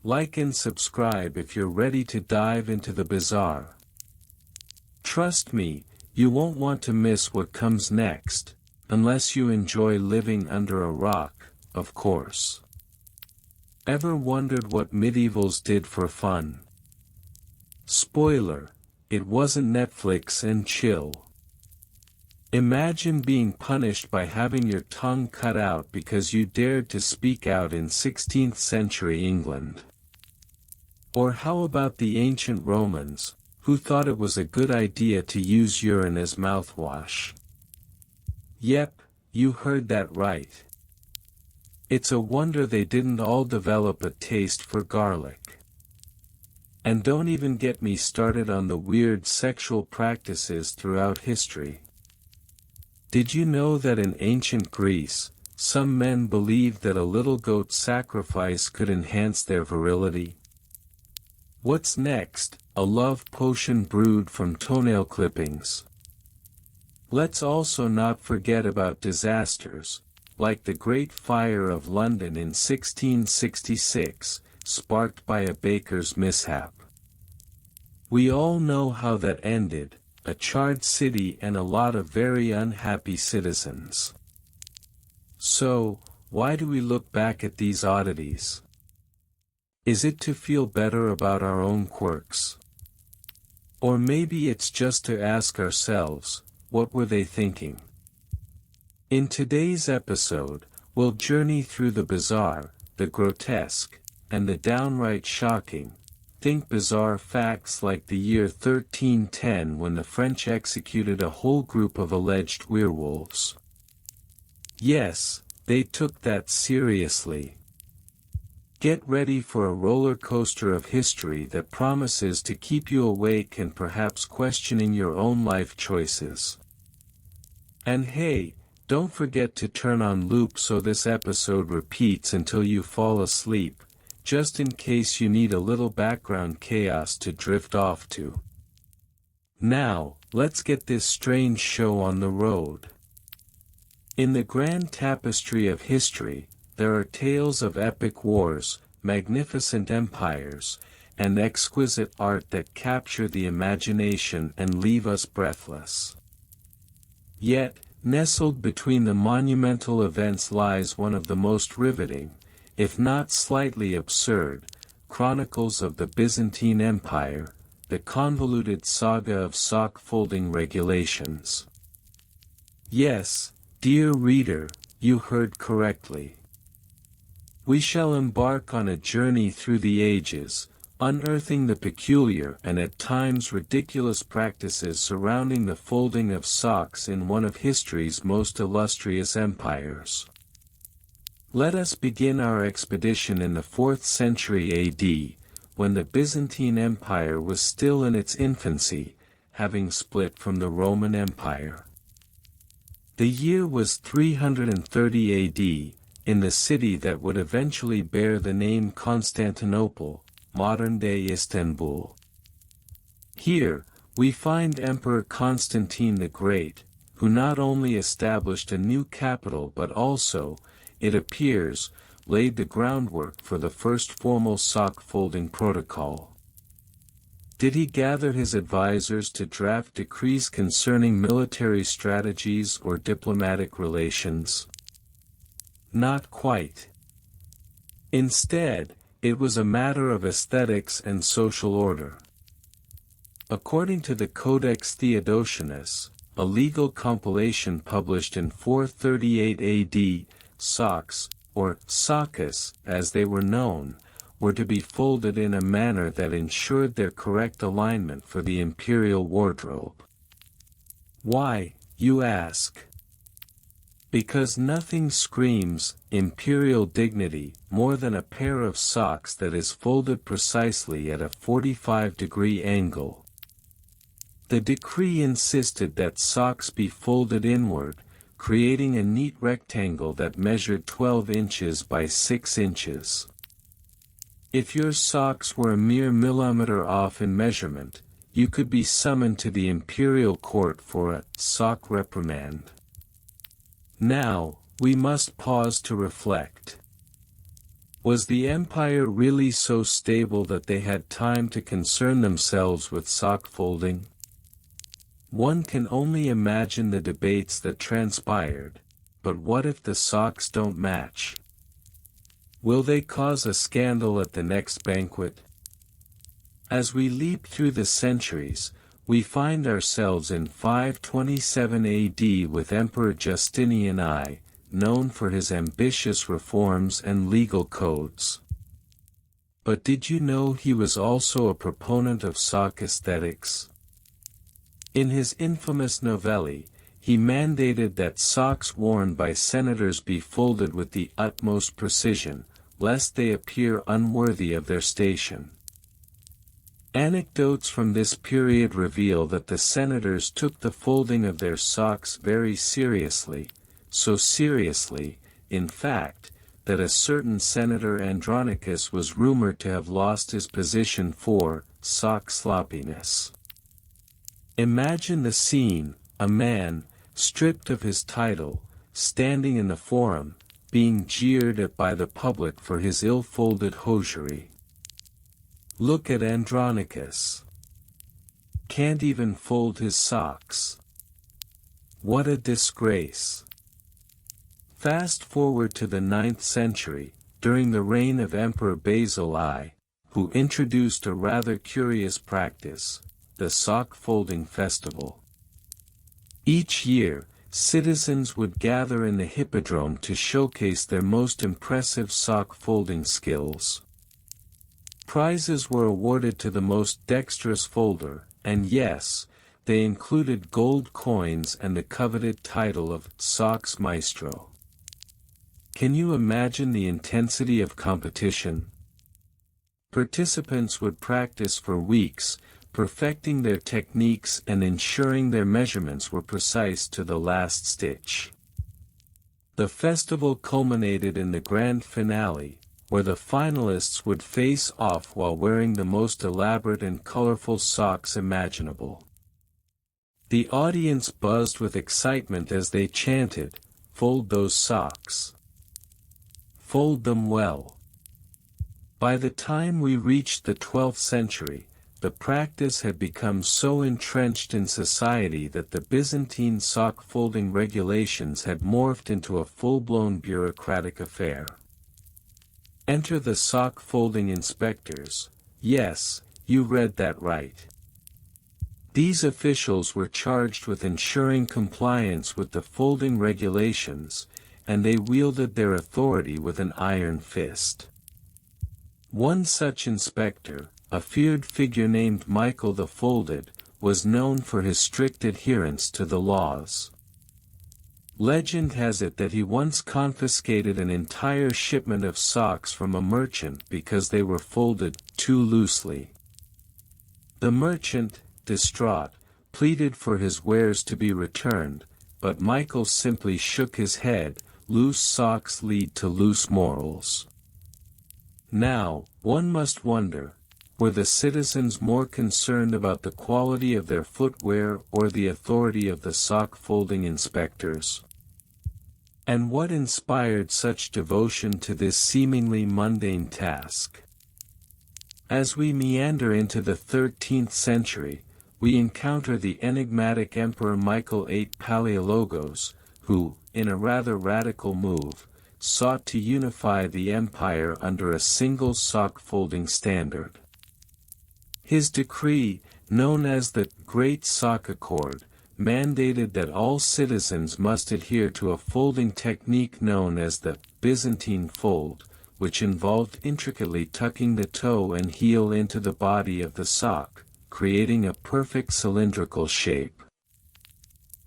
Like and subscribe if you're ready to dive into the bizarre. Trust me, you won't want to miss what comes next, unless you enjoy living under a rock, of course. Ever wondered what medievals did for fun? Spoiler, it wasn't Netflix and chill. Imagine being punished by having your tongue cut out because you dared to speak out in 16th century England. Or how about the ancient Romans, who thought it was a good idea to use urine as mouthwash? Yep, you heard that right. It's a wonder they didn't all develop a taste for garlic. And don't even get me started on the weird sexual practices throughout history. Did you know that in ancient Greece, some men believed that a little goat sacrifice could enhance their virility? What's next? A love potion brewed from toenail clippings. Let's also not forget about disasters, like the Great Fire of London in 1666, sparked by a baker's mishap. We all know how that ended. A charred city and a lot of very unhappy citizens. So, why do we look back at these oddities? Is it to feel better about our own quirks? Or maybe it's just to ask ourselves, what were they thinking? In today's episode, we'll journey through the bizarre, the grotesque, and the downright shocking. Think bizarre facts like the year 1310 when the French executed a whole group of alleged werewolves. Yes, they took that seriously. Get ready for a roller coaster of history that promises to keep you awake and perhaps questioning your own life choices. And hey, don't forget to turn on loop so this episode repeats until you fall asleep, just in case you need a little background chaos to drift off to. Now, let's get this strange show on the road. In the grand tapestry of history, there are tales of epic wars, magnificent empires, and exquisite art that capture the imagination and leave us breathless. Yet, nestled between the monumental events lies one of the most riveting, if not slightly absurd, chronicles of the Byzantine Empire, the convoluted saga of sock folding regulations. Yes, dear reader, you heard correctly. We shall embark on a journey through the ages, unearthing the peculiar and at times ridiculous practices surrounding the folding of socks in one of history's most illustrious empires. Let us begin our expedition in the 4th century AD, when the Byzantine Empire was still in its infancy, having split from the Roman Empire. The year was 330 AD, in the city that would eventually bear the name Constantinople, modern-day Istanbul. Here, we find Emperor Constantine the Great, who not only established a new capital but also, it appears, laid the groundwork for the first formal sock-folding protocol. Did he gather his advisors to draft decrees concerning military strategies or diplomatic relations? Not quite. Instead, it was a matter of aesthetics and social order. According to the Codex Theodosianus, a legal compilation published in 438 AD, socks, or soccas as they were known, were to be folded in a manner that ensured their correct alignment for the imperial wardrobe. Why, you ask? Because nothing screams imperial dignity more than a pair of socks that is folded precisely at a 45-degree angle. The decree insisted that socks be folded inward, creating a neat rectangle that measured 12 inches by 6 inches. If your socks were a mere millimeter off in measurement, you could be summoned to the imperial court for a sock reprimand. Now, we must pause to reflect. Was the empire really so stable that they had time to concern themselves with sock folding? One can only imagine the debates that transpired, but what if the socks don't match? Will they cause a scandal at the next banquet? As we leap through the centuries, we find ourselves in 527 AD with Emperor Justinian I, known for his ambitious reforms and legal codes. But did you know he was also a proponent of sock aesthetics? In his infamous novelli, he mandated that socks worn by senators be folded with the utmost precision, lest they appear unworthy of their station. Anecdotes from this period reveal that the senators took the folding of their socks very seriously, so seriously, in fact, that a certain senator Andronicus was rumored to have lost his position for sock sloppiness. Imagine the scene: a man, stripped of his title, standing in the forum, being jeered at by the public for his ill-folded hosiery. Look at Andronicus. Can't even fold his socks. What a disgrace. Fast forward to the 9th century, during the reign of Emperor Basil I, who introduced a rather curious practice, the sock folding festival. Each year, citizens would gather in the hippodrome to showcase their most impressive sock folding skills. Prizes were awarded to the most dexterous folder, and yes, they included gold coins and the coveted title of Socks Maestro. Can you imagine the intensity of competition? Participants would practice for weeks, perfecting their techniques and ensuring their measurements were precise to the last stitch. The festival culminated in the grand finale, where the finalists would face off while wearing the most elaborate and colorful socks imaginable. The audience buzzed with excitement as they chanted, "Fold those socks. Fold them well." By the time we reached the 12th century, the practice had become so entrenched in society that the Byzantine sock folding regulations had morphed into a full-blown bureaucratic affair. Enter the sock folding inspectors. Yes, you read that right. These officials were charged with ensuring compliance with the folding regulations, and they wielded their authority with an iron fist. One such inspector, a feared figure named Michael the Folded, was known for his strict adherence to the laws. Legend has it that he once confiscated an entire shipment of socks from a merchant because they were folded too loosely. The merchant, distraught, pleaded for his wares to be returned, but Michael simply shook his head. Loose socks lead to loose morals. Now, one must wonder, were the citizens more concerned about the quality of their footwear or the authority of the sock folding inspectors? And what inspired such devotion to this seemingly mundane task? As we meander into the 13th century, we encounter the enigmatic Emperor Michael VIII Palaiologos, who, in a rather radical move, sought to unify the empire under a single sock-folding standard. His decree, known as the Great Sock Accord, mandated that all citizens must adhere to a folding technique known as the Byzantine fold, which involved intricately tucking the toe and heel into the body of the sock, creating a perfect cylindrical shape.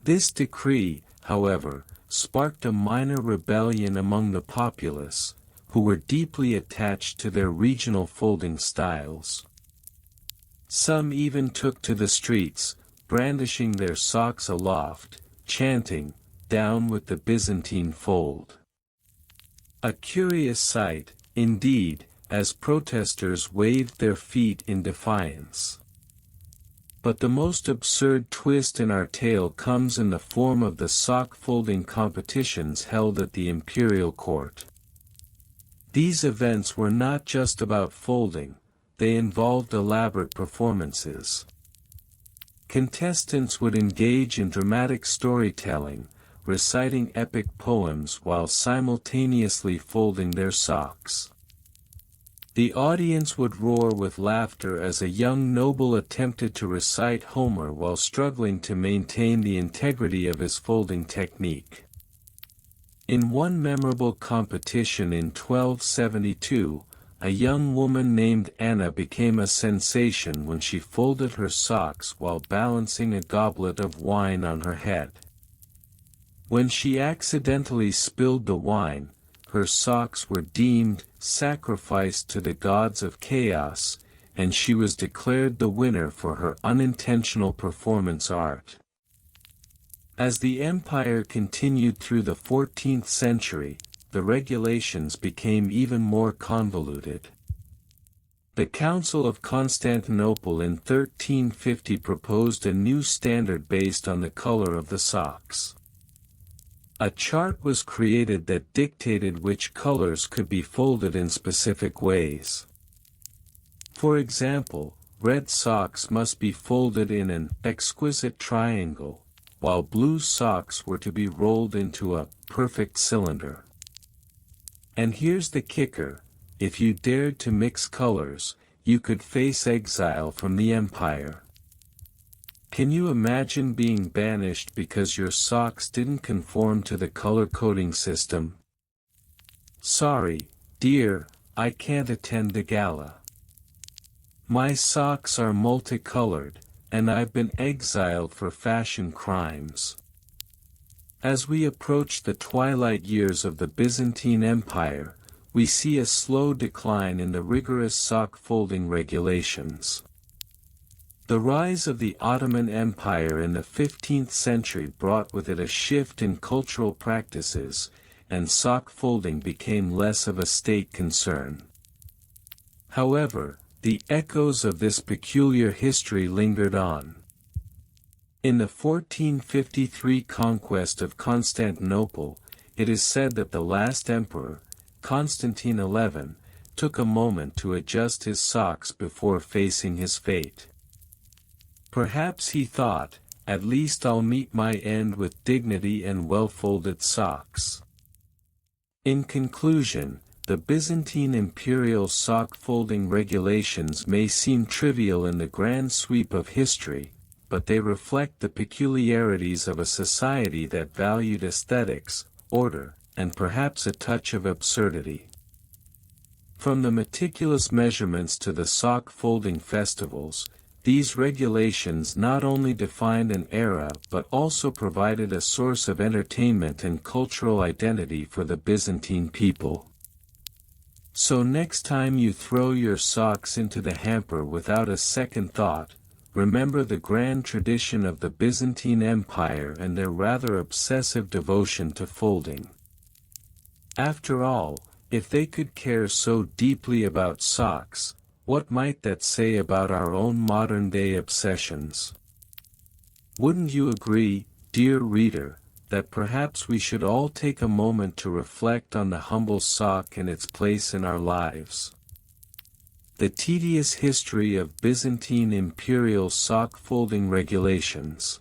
This decree, however, sparked a minor rebellion among the populace, who were deeply attached to their regional folding styles. Some even took to the streets, brandishing their socks aloft, chanting, "Down with the Byzantine fold." A curious sight, indeed, as protesters waved their feet in defiance. But the most absurd twist in our tale comes in the form of the sock folding competitions held at the imperial court. These events were not just about folding, they involved elaborate performances. Contestants would engage in dramatic storytelling, reciting epic poems while simultaneously folding their socks. The audience would roar with laughter as a young noble attempted to recite Homer while struggling to maintain the integrity of his folding technique. In one memorable competition in 1272, a young woman named Anna became a sensation when she folded her socks while balancing a goblet of wine on her head. When she accidentally spilled the wine, her socks were deemed sacrificed to the gods of chaos, and she was declared the winner for her unintentional performance art. As the empire continued through the 14th century, the regulations became even more convoluted. The Council of Constantinople in 1350 proposed a new standard based on the color of the socks. A chart was created that dictated which colors could be folded in specific ways. For example, red socks must be folded in an exquisite triangle, while blue socks were to be rolled into a perfect cylinder. And here's the kicker: if you dared to mix colors, you could face exile from the empire. Can you imagine being banished because your socks didn't conform to the color coding system? Sorry, dear, I can't attend the gala. My socks are multicolored, and I've been exiled for fashion crimes. As we approach the twilight years of the Byzantine Empire, we see a slow decline in the rigorous sock folding regulations. The rise of the Ottoman Empire in the 15th century brought with it a shift in cultural practices, and sock folding became less of a state concern. However, the echoes of this peculiar history lingered on. In the 1453 conquest of Constantinople, it is said that the last emperor, Constantine XI, took a moment to adjust his socks before facing his fate. Perhaps he thought, at least I'll meet my end with dignity and well-folded socks. In conclusion, the Byzantine imperial sock folding regulations may seem trivial in the grand sweep of history, but they reflect the peculiarities of a society that valued aesthetics, order, and perhaps a touch of absurdity. From the meticulous measurements to the sock folding festivals, these regulations not only defined an era but also provided a source of entertainment and cultural identity for the Byzantine people. So next time you throw your socks into the hamper without a second thought, remember the grand tradition of the Byzantine Empire and their rather obsessive devotion to folding. After all, if they could care so deeply about socks, what might that say about our own modern-day obsessions? Wouldn't you agree, dear reader, that perhaps we should all take a moment to reflect on the humble sock and its place in our lives? The tedious history of Byzantine imperial sock folding regulations.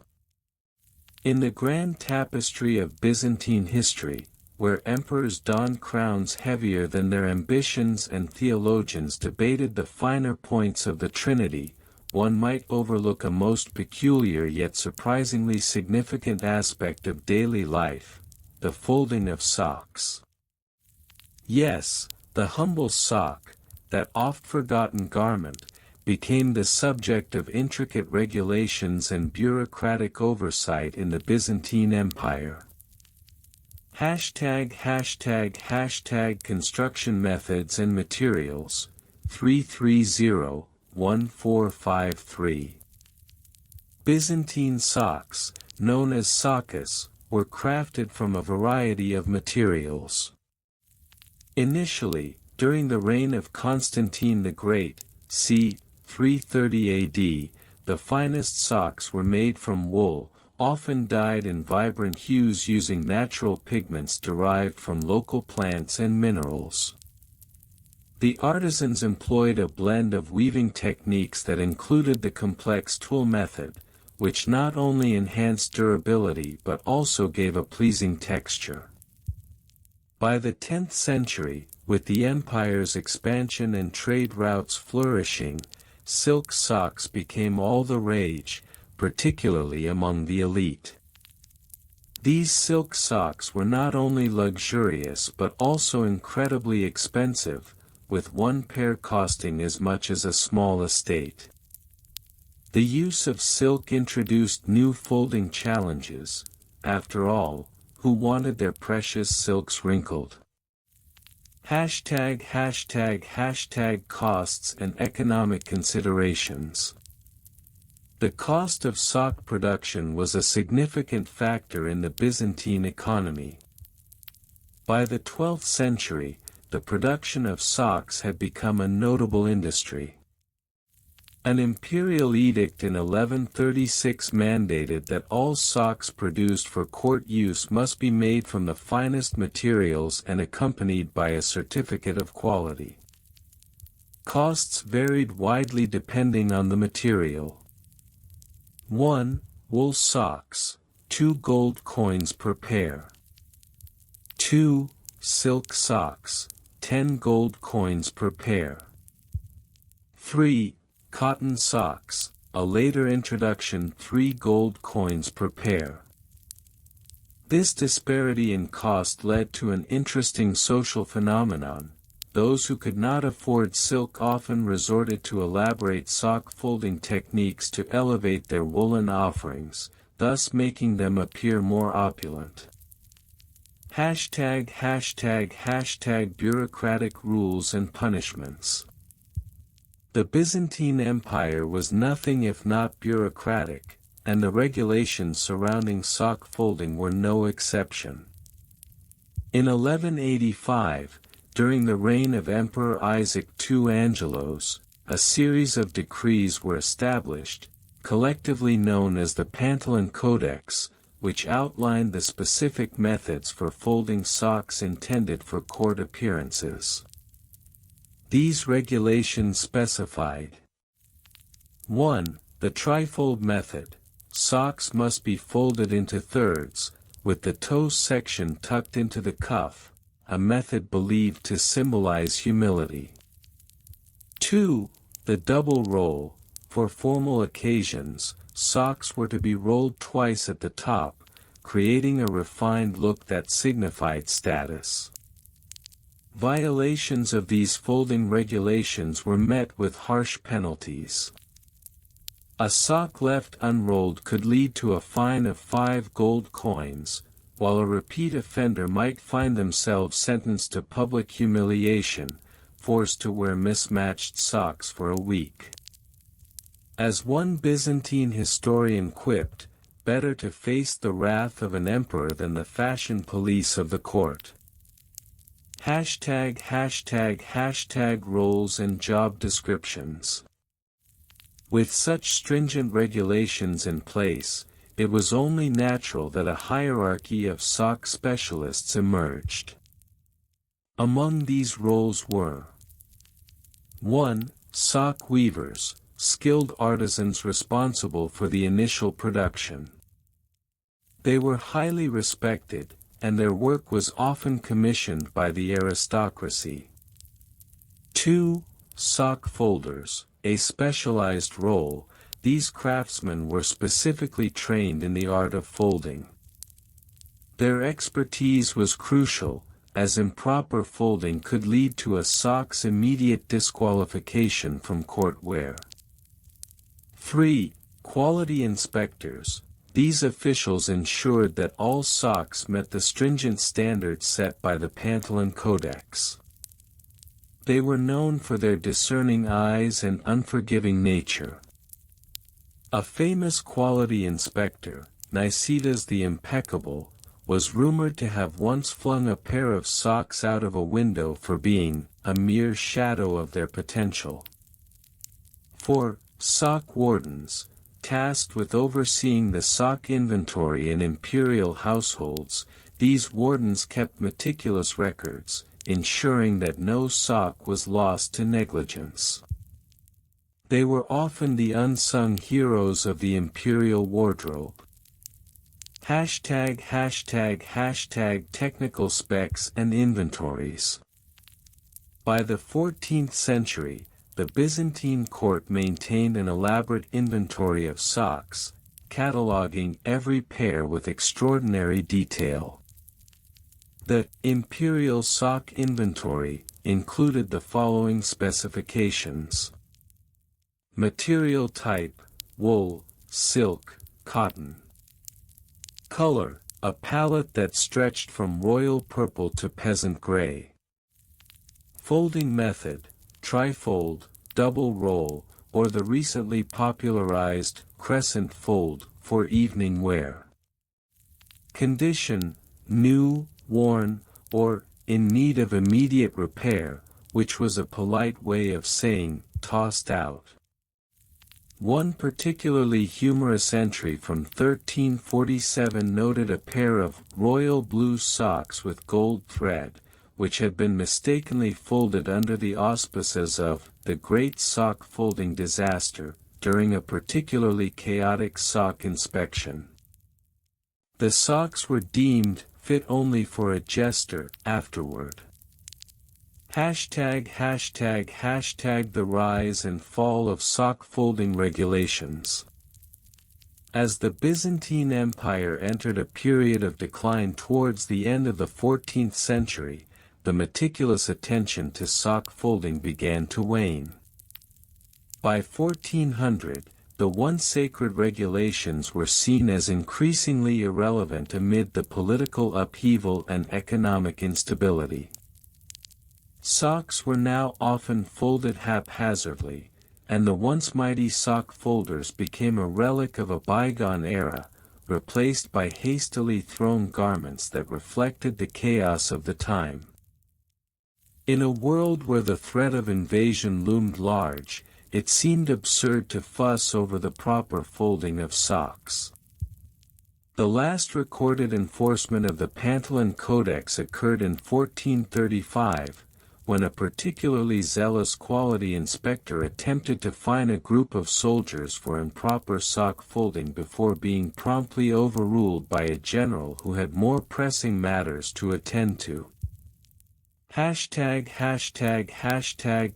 In the grand tapestry of Byzantine history, where emperors donned crowns heavier than their ambitions and theologians debated the finer points of the Trinity, one might overlook a most peculiar yet surprisingly significant aspect of daily life: the folding of socks. Yes, the humble sock, that oft-forgotten garment, became the subject of intricate regulations and bureaucratic oversight in the Byzantine Empire. ###Construction methods and materials, 330-1453. Byzantine socks, known as sokkos, were crafted from a variety of materials. Initially, during the reign of Constantine the Great, c. 330 AD, the finest socks were made from wool, often dyed in vibrant hues using natural pigments derived from local plants and minerals. The artisans employed a blend of weaving techniques that included the complex tool method, which not only enhanced durability but also gave a pleasing texture. By the 10th century, with the empire's expansion and trade routes flourishing, silk socks became all the rage, particularly among the elite. These silk socks were not only luxurious but also incredibly expensive, with one pair costing as much as a small estate. The use of silk introduced new folding challenges. After all, who wanted their precious silks wrinkled? Hashtag costs and economic considerations. The cost of sock production was a significant factor in the Byzantine economy. By the 12th century, the production of socks had become a notable industry. An imperial edict in 1136 mandated that all socks produced for court use must be made from the finest materials and accompanied by a certificate of quality. Costs varied widely depending on the material. 1. Wool socks, 2 gold coins per pair. 2. Silk socks, 10 gold coins per pair. 3. Cotton socks, a later introduction, 3 gold coins per pair. This disparity in cost led to an interesting social phenomenon. Those who could not afford silk often resorted to elaborate sock folding techniques to elevate their woolen offerings, thus making them appear more opulent. Hashtag bureaucratic rules and punishments. The Byzantine Empire was nothing if not bureaucratic, and the regulations surrounding sock folding were no exception. In 1185, during the reign of Emperor Isaac II Angelos, a series of decrees were established, collectively known as the Pantelon Codex, which outlined the specific methods for folding socks intended for court appearances. These regulations specified: 1. The trifold method. Socks must be folded into thirds, with the toe section tucked into the cuff, a method believed to symbolize humility. 2. The double roll. For formal occasions, socks were to be rolled twice at the top, creating a refined look that signified status. Violations of these folding regulations were met with harsh penalties. A sock left unrolled could lead to a fine of 5 gold coins, while a repeat offender might find themselves sentenced to public humiliation, forced to wear mismatched socks for a week. As one Byzantine historian quipped, better to face the wrath of an emperor than the fashion police of the court. Hashtag roles and job descriptions. With such stringent regulations in place, it was only natural that a hierarchy of sock specialists emerged. Among these roles were: 1. Sock weavers, skilled artisans responsible for the initial production. They were highly respected, and their work was often commissioned by the aristocracy. 2. Sock folders, a specialized role. These craftsmen were specifically trained in the art of folding. Their expertise was crucial, as improper folding could lead to a sock's immediate disqualification from court wear. 3. Quality inspectors. These officials ensured that all socks met the stringent standards set by the Pantelon Codex. They were known for their discerning eyes and unforgiving nature. A famous quality inspector, Nicetas the Impeccable, was rumored to have once flung a pair of socks out of a window for being a mere shadow of their potential. 4. Sock wardens, tasked with overseeing the sock inventory in imperial households. These wardens kept meticulous records, ensuring that no sock was lost to negligence. They were often the unsung heroes of the imperial wardrobe. Hashtag technical specs and inventories. By the 14th century, the Byzantine court maintained an elaborate inventory of socks, cataloging every pair with extraordinary detail. The Imperial sock inventory included the following specifications. Material type: wool, silk, cotton. Color: a palette that stretched from royal purple to peasant gray. Folding method: trifold, double roll, or the recently popularized crescent fold for evening wear. Condition: new, worn, or in need of immediate repair, which was a polite way of saying tossed out. One particularly humorous entry from 1347 noted a pair of royal blue socks with gold thread, which had been mistakenly folded under the auspices of the Great Sock Folding Disaster, during a particularly chaotic sock inspection. The socks were deemed fit only for a jester afterward. Hashtag the rise and fall of sock folding regulations. As the Byzantine Empire entered a period of decline towards the end of the 14th century, the meticulous attention to sock folding began to wane. By 1400, the once sacred regulations were seen as increasingly irrelevant amid the political upheaval and economic instability. Socks were now often folded haphazardly, and the once mighty sock folders became a relic of a bygone era, replaced by hastily thrown garments that reflected the chaos of the time. In a world where the threat of invasion loomed large, it seemed absurd to fuss over the proper folding of socks. The last recorded enforcement of the Pantelon Codex occurred in 1435, when a particularly zealous quality inspector attempted to fine a group of soldiers for improper sock folding before being promptly overruled by a general who had more pressing matters to attend to. Hashtag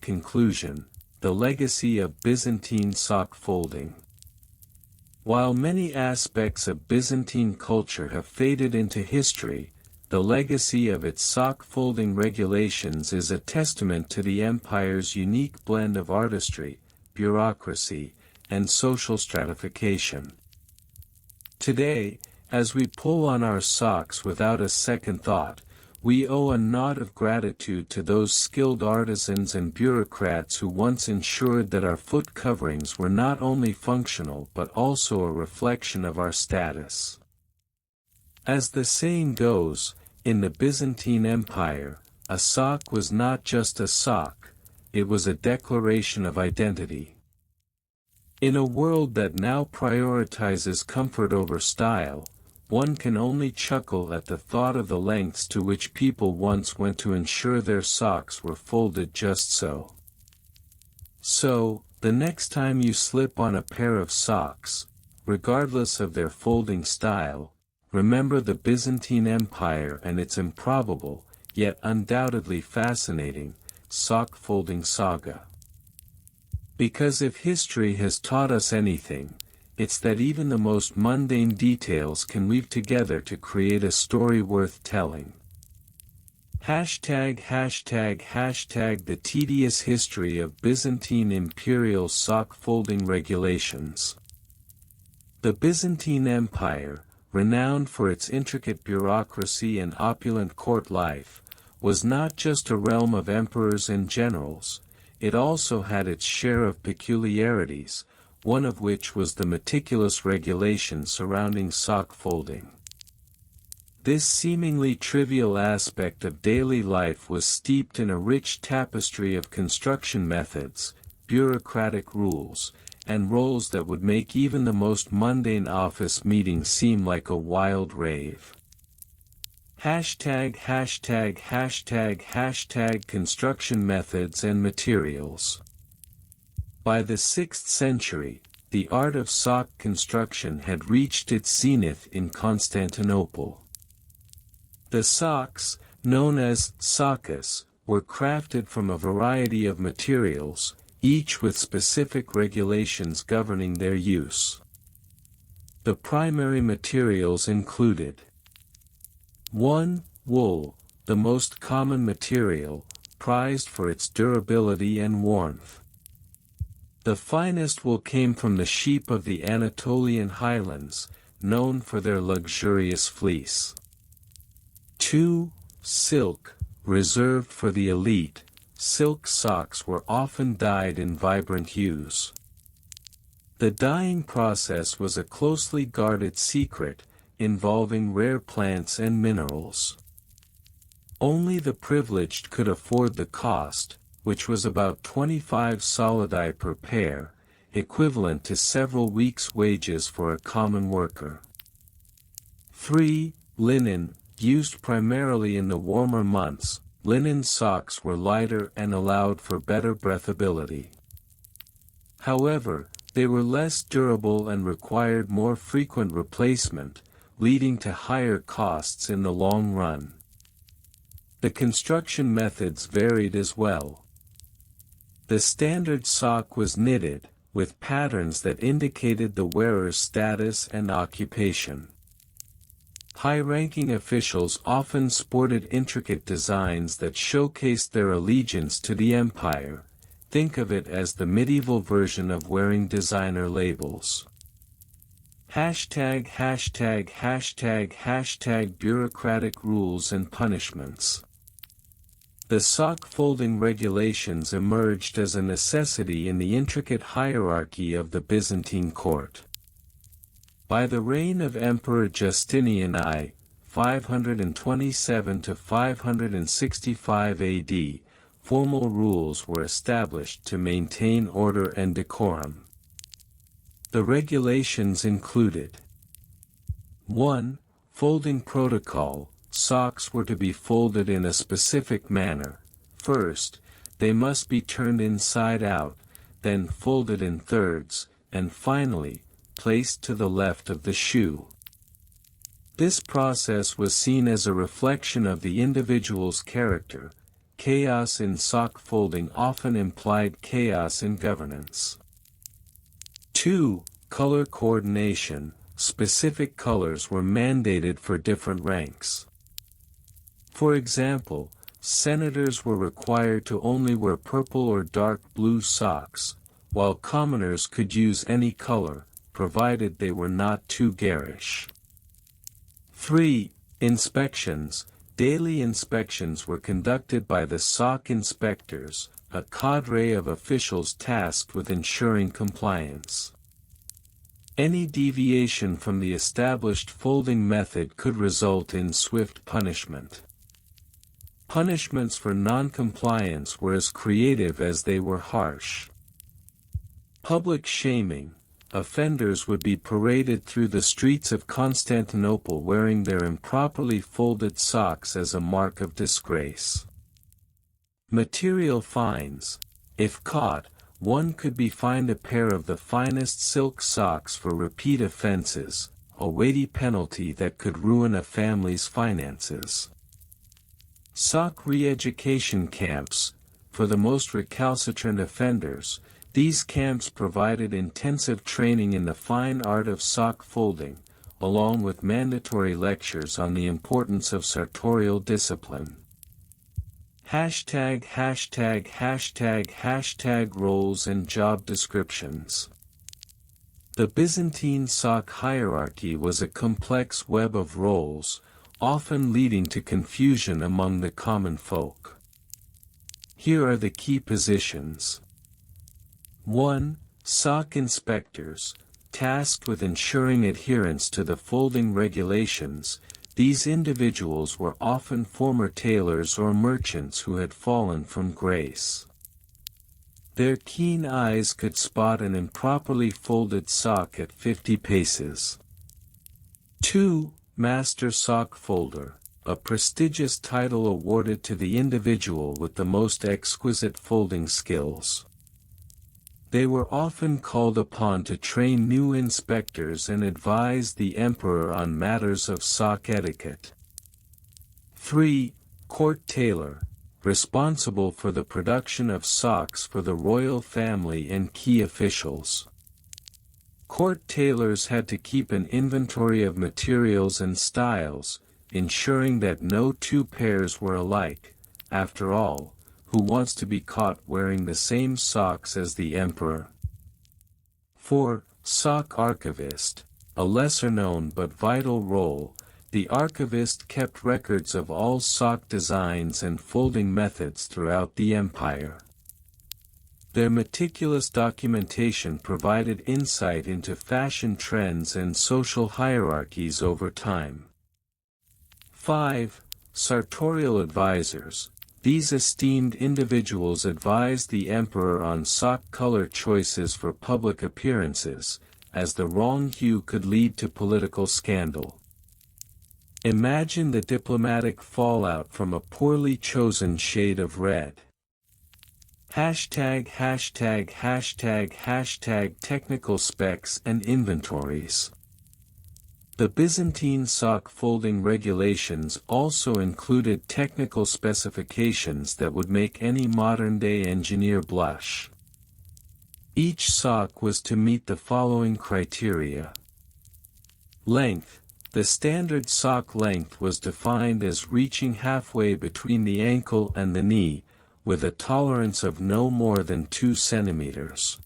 conclusion: the legacy of Byzantine sock folding. While many aspects of Byzantine culture have faded into history, the legacy of its sock folding regulations is a testament to the empire's unique blend of artistry, bureaucracy, and social stratification. Today, as we pull on our socks without a second thought, we owe a nod of gratitude to those skilled artisans and bureaucrats who once ensured that our foot coverings were not only functional but also a reflection of our status. As the saying goes, in the Byzantine Empire, a sock was not just a sock, it was a declaration of identity. In a world that now prioritizes comfort over style, one can only chuckle at the thought of the lengths to which people once went to ensure their socks were folded just so. So, the next time you slip on a pair of socks, regardless of their folding style, remember the Byzantine Empire and its improbable, yet undoubtedly fascinating, sock folding saga. Because if history has taught us anything, it's that even the most mundane details can weave together to create a story worth telling. Hashtag the tedious history of Byzantine imperial sock folding regulations. The Byzantine Empire, renowned for its intricate bureaucracy and opulent court life, was not just a realm of emperors and generals, it also had its share of peculiarities, one of which was the meticulous regulation surrounding sock folding. This seemingly trivial aspect of daily life was steeped in a rich tapestry of construction methods, bureaucratic rules, and roles that would make even the most mundane office meeting seem like a wild rave. Construction methods and materials. By the 6th century, the art of sock construction had reached its zenith in Constantinople. The socks, known as sockos, were crafted from a variety of materials, each with specific regulations governing their use. The primary materials included 1. Wool, the most common material, prized for its durability and warmth. The finest wool came from the sheep of the Anatolian highlands, known for their luxurious fleece. 2. Silk, reserved for the elite, silk socks were often dyed in vibrant hues. The dyeing process was a closely guarded secret, involving rare plants and minerals. Only the privileged could afford the cost, which was about 25 solidi per pair, equivalent to several weeks' wages for a common worker. 3. Linen, used primarily in the warmer months, linen socks were lighter and allowed for better breathability. However, they were less durable and required more frequent replacement, leading to higher costs in the long run. The construction methods varied as well. The standard sock was knitted, with patterns that indicated the wearer's status and occupation. High-ranking officials often sported intricate designs that showcased their allegiance to the empire. Think of it as the medieval version of wearing designer labels. Bureaucratic rules and punishments. The sock folding regulations emerged as a necessity in the intricate hierarchy of the Byzantine court. By the reign of Emperor Justinian I, 527 to 565 AD, formal rules were established to maintain order and decorum. The regulations included 1. Folding protocol. Socks were to be folded in a specific manner. First, they must be turned inside out, then folded in thirds, and finally, placed to the left of the shoe. This process was seen as a reflection of the individual's character. Chaos in sock folding often implied chaos in governance. 2. Color coordination. Specific colors were mandated for different ranks. For example, senators were required to only wear purple or dark blue socks, while commoners could use any color, provided they were not too garish. 3. Inspections. Daily inspections were conducted by the sock inspectors, a cadre of officials tasked with ensuring compliance. Any deviation from the established folding method could result in swift punishment. Punishments for non-compliance were as creative as they were harsh. Public shaming. Offenders would be paraded through the streets of Constantinople wearing their improperly folded socks as a mark of disgrace. Material fines. If caught, one could be fined a pair of the finest silk socks for repeat offenses, a weighty penalty that could ruin a family's finances. Sock re-education camps. For the most recalcitrant offenders, these camps provided intensive training in the fine art of sock folding, along with mandatory lectures on the importance of sartorial discipline. Roles and job descriptions. The Byzantine sock hierarchy was a complex web of roles, often leading to confusion among the common folk. Here are the key positions. 1. Sock inspectors, tasked with ensuring adherence to the folding regulations. These individuals were often former tailors or merchants who had fallen from grace. Their keen eyes could spot an improperly folded sock at 50 paces. 2. Master sock folder, a prestigious title awarded to the individual with the most exquisite folding skills. They were often called upon to train new inspectors and advise the emperor on matters of sock etiquette. 3. Court tailor, responsible for the production of socks for the royal family and key officials. Court tailors had to keep an inventory of materials and styles, ensuring that no two pairs were alike. After all, who wants to be caught wearing the same socks as the emperor? 4. Sock archivist, a lesser-known but vital role. The archivist kept records of all sock designs and folding methods throughout the empire. Their meticulous documentation provided insight into fashion trends and social hierarchies over time. 5. Sartorial advisors. These esteemed individuals advised the emperor on sock color choices for public appearances, as the wrong hue could lead to political scandal. Imagine the diplomatic fallout from a poorly chosen shade of red. Hashtag technical specs and inventories. The Byzantine sock folding regulations also included technical specifications that would make any modern-day engineer blush. Each sock was to meet the following criteria. Length. The standard sock length was defined as reaching halfway between the ankle and the knee, with a tolerance of no more than 2 centimeters.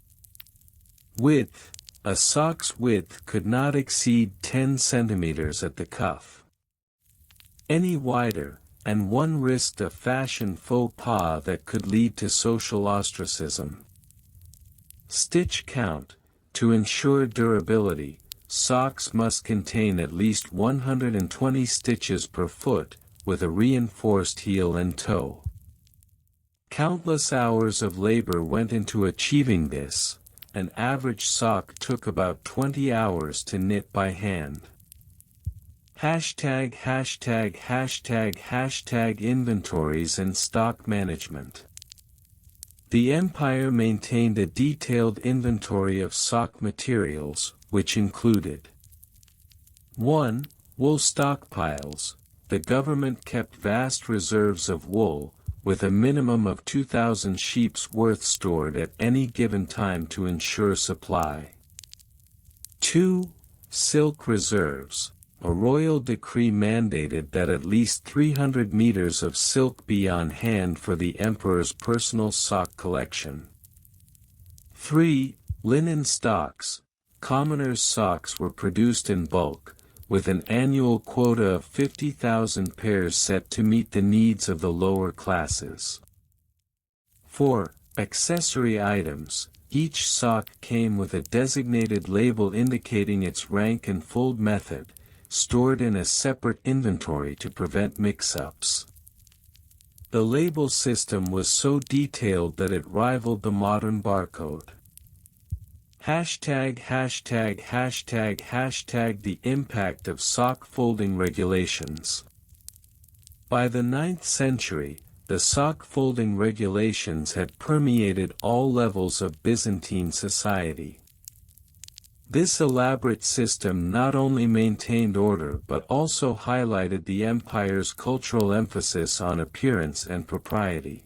Width. A sock's width could not exceed 10 centimeters at the cuff. Any wider, and one risked a fashion faux pas that could lead to social ostracism. Stitch count. To ensure durability, socks must contain at least 120 stitches per foot, with a reinforced heel and toe. Countless hours of labor went into achieving this. An average sock took about 20 hours to knit by hand. Hashtag inventories and stock management. The empire maintained a detailed inventory of sock materials, which included 1. Wool stockpiles. The government kept vast reserves of wool, with a minimum of 2,000 sheep's worth stored at any given time to ensure supply. 2. Silk reserves. A royal decree mandated that at least 300 meters of silk be on hand for the emperor's personal sock collection. 3. Linen stocks. Commoners' socks were produced in bulk, with an annual quota of 50,000 pairs set to meet the needs of the lower classes. 4. Accessory items. Each sock came with a designated label indicating its rank and fold method, stored in a separate inventory to prevent mix-ups. The label system was so detailed that it rivaled the modern barcode. Hashtag the impact of sock folding regulations. By the 9th century, the sock folding regulations had permeated all levels of Byzantine society. This elaborate system not only maintained order but also highlighted the empire's cultural emphasis on appearance and propriety.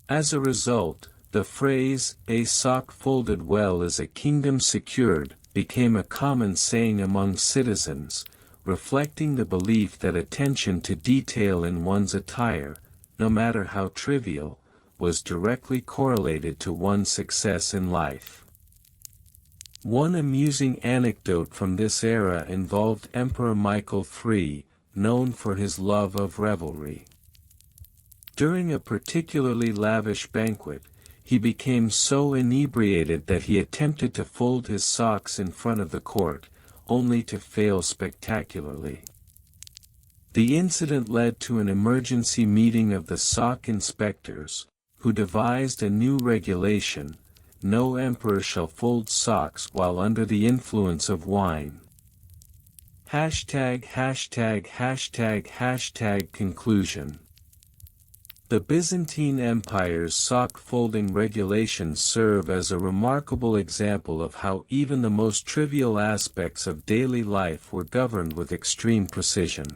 As a result, the phrase, "a sock folded well is a kingdom secured," became a common saying among citizens, reflecting the belief that attention to detail in one's attire, no matter how trivial, was directly correlated to one's success in life. One amusing anecdote from this era involved Emperor Michael III, known for his love of revelry. During a particularly lavish banquet, he became so inebriated that he attempted to fold his socks in front of the court, only to fail spectacularly. The incident led to an emergency meeting of the sock inspectors, who devised a new regulation: no emperor shall fold socks while under the influence of wine. Conclusion. The Byzantine Empire's sock folding regulations serve as a remarkable example of how even the most trivial aspects of daily life were governed with extreme precision.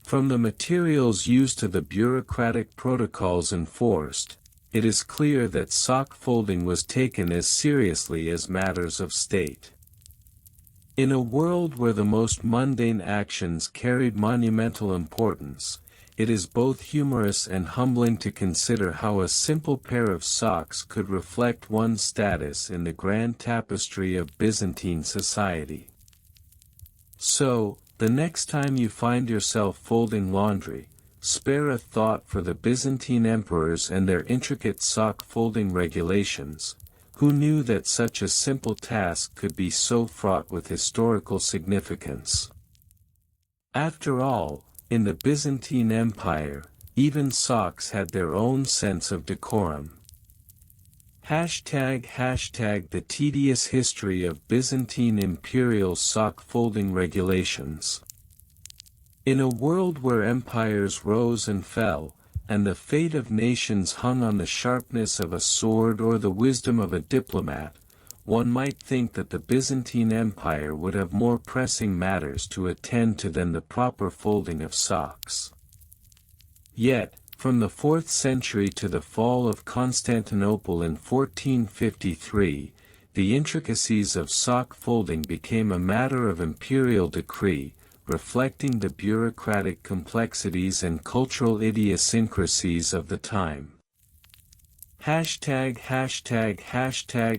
From the materials used to the bureaucratic protocols enforced, it is clear that sock folding was taken as seriously as matters of state. In a world where the most mundane actions carried monumental importance, it is both humorous and humbling to consider how a simple pair of socks could reflect one's status in the grand tapestry of Byzantine society. So, the next time you find yourself folding laundry, spare a thought for the Byzantine emperors and their intricate sock folding regulations. Who knew that such a simple task could be so fraught with historical significance? After all, in the Byzantine Empire, even socks had their own sense of decorum. The tedious history of Byzantine imperial sock folding regulations. In a world where empires rose and fell, and the fate of nations hung on the sharpness of a sword or the wisdom of a diplomat, one might think that the Byzantine Empire would have more pressing matters to attend to than the proper folding of socks. Yet, from the 4th century to the fall of Constantinople in 1453, the intricacies of sock folding became a matter of imperial decree, reflecting the bureaucratic complexities and cultural idiosyncrasies of the time.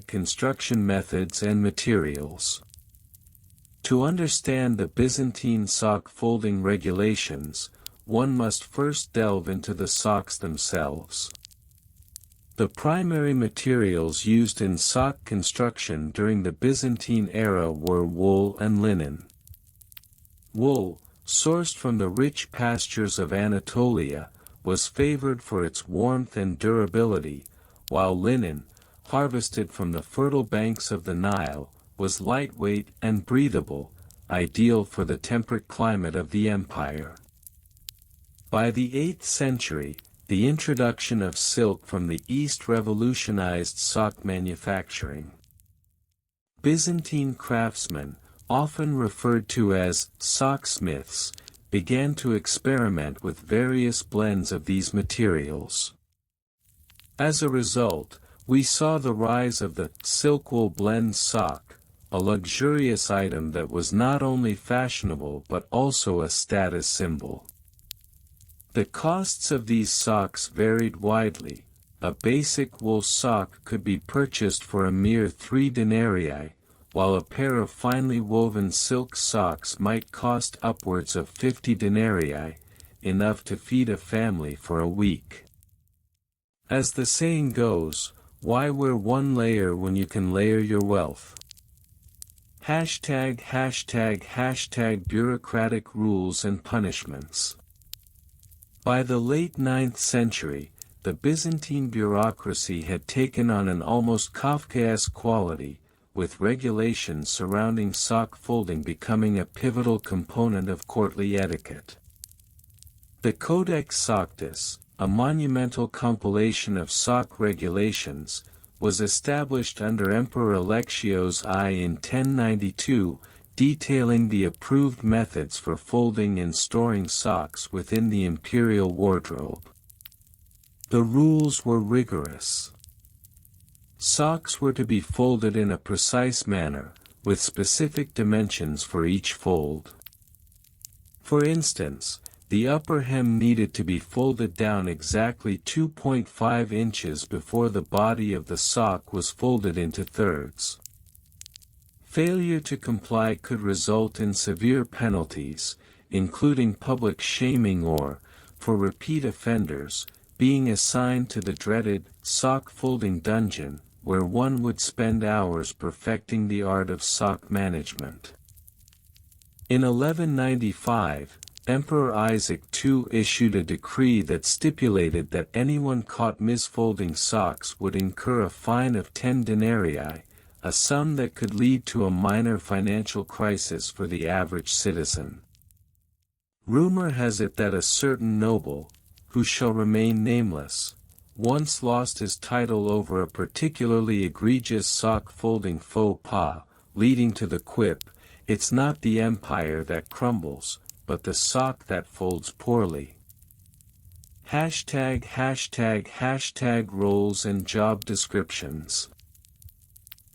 Construction methods and materials. To understand the Byzantine sock folding regulations, one must first delve into the socks themselves. The primary materials used in sock construction during the Byzantine era were wool and linen. Wool, sourced from the rich pastures of Anatolia, was favored for its warmth and durability, while linen, harvested from the fertile banks of the Nile, was lightweight and breathable, ideal for the temperate climate of the empire. By the 8th century, the introduction of silk from the East revolutionized sock manufacturing. Byzantine craftsmen, often referred to as socksmiths, began to experiment with various blends of these materials. As a result, we saw the rise of the silk-wool blend sock, a luxurious item that was not only fashionable but also a status symbol. The costs of these socks varied widely. A basic wool sock could be purchased for a mere 3 denarii, while a pair of finely woven silk socks might cost upwards of 50 denarii, enough to feed a family for a week. As the saying goes, why wear one layer when you can layer your wealth? Bureaucratic rules and punishments. By the late 9th century, the Byzantine bureaucracy had taken on an almost Kafkaesque quality, with regulations surrounding sock folding becoming a pivotal component of courtly etiquette. The Codex Soctus, a monumental compilation of sock regulations, was established under Emperor Alexios I in 1092, detailing the approved methods for folding and storing socks within the imperial wardrobe. The rules were rigorous. Socks were to be folded in a precise manner, with specific dimensions for each fold. For instance, the upper hem needed to be folded down exactly 2.5 inches before the body of the sock was folded into thirds. Failure to comply could result in severe penalties, including public shaming or, for repeat offenders, being assigned to the dreaded sock folding dungeon, where one would spend hours perfecting the art of sock management. In 1195, Emperor Isaac II issued a decree that stipulated that anyone caught misfolding socks would incur a fine of 10 denarii, a sum that could lead to a minor financial crisis for the average citizen. Rumor has it that a certain noble, who shall remain nameless, once lost his title over a particularly egregious sock-folding faux pas, leading to the quip, "It's not the empire that crumbles, but the sock that folds poorly." #### roles and job descriptions.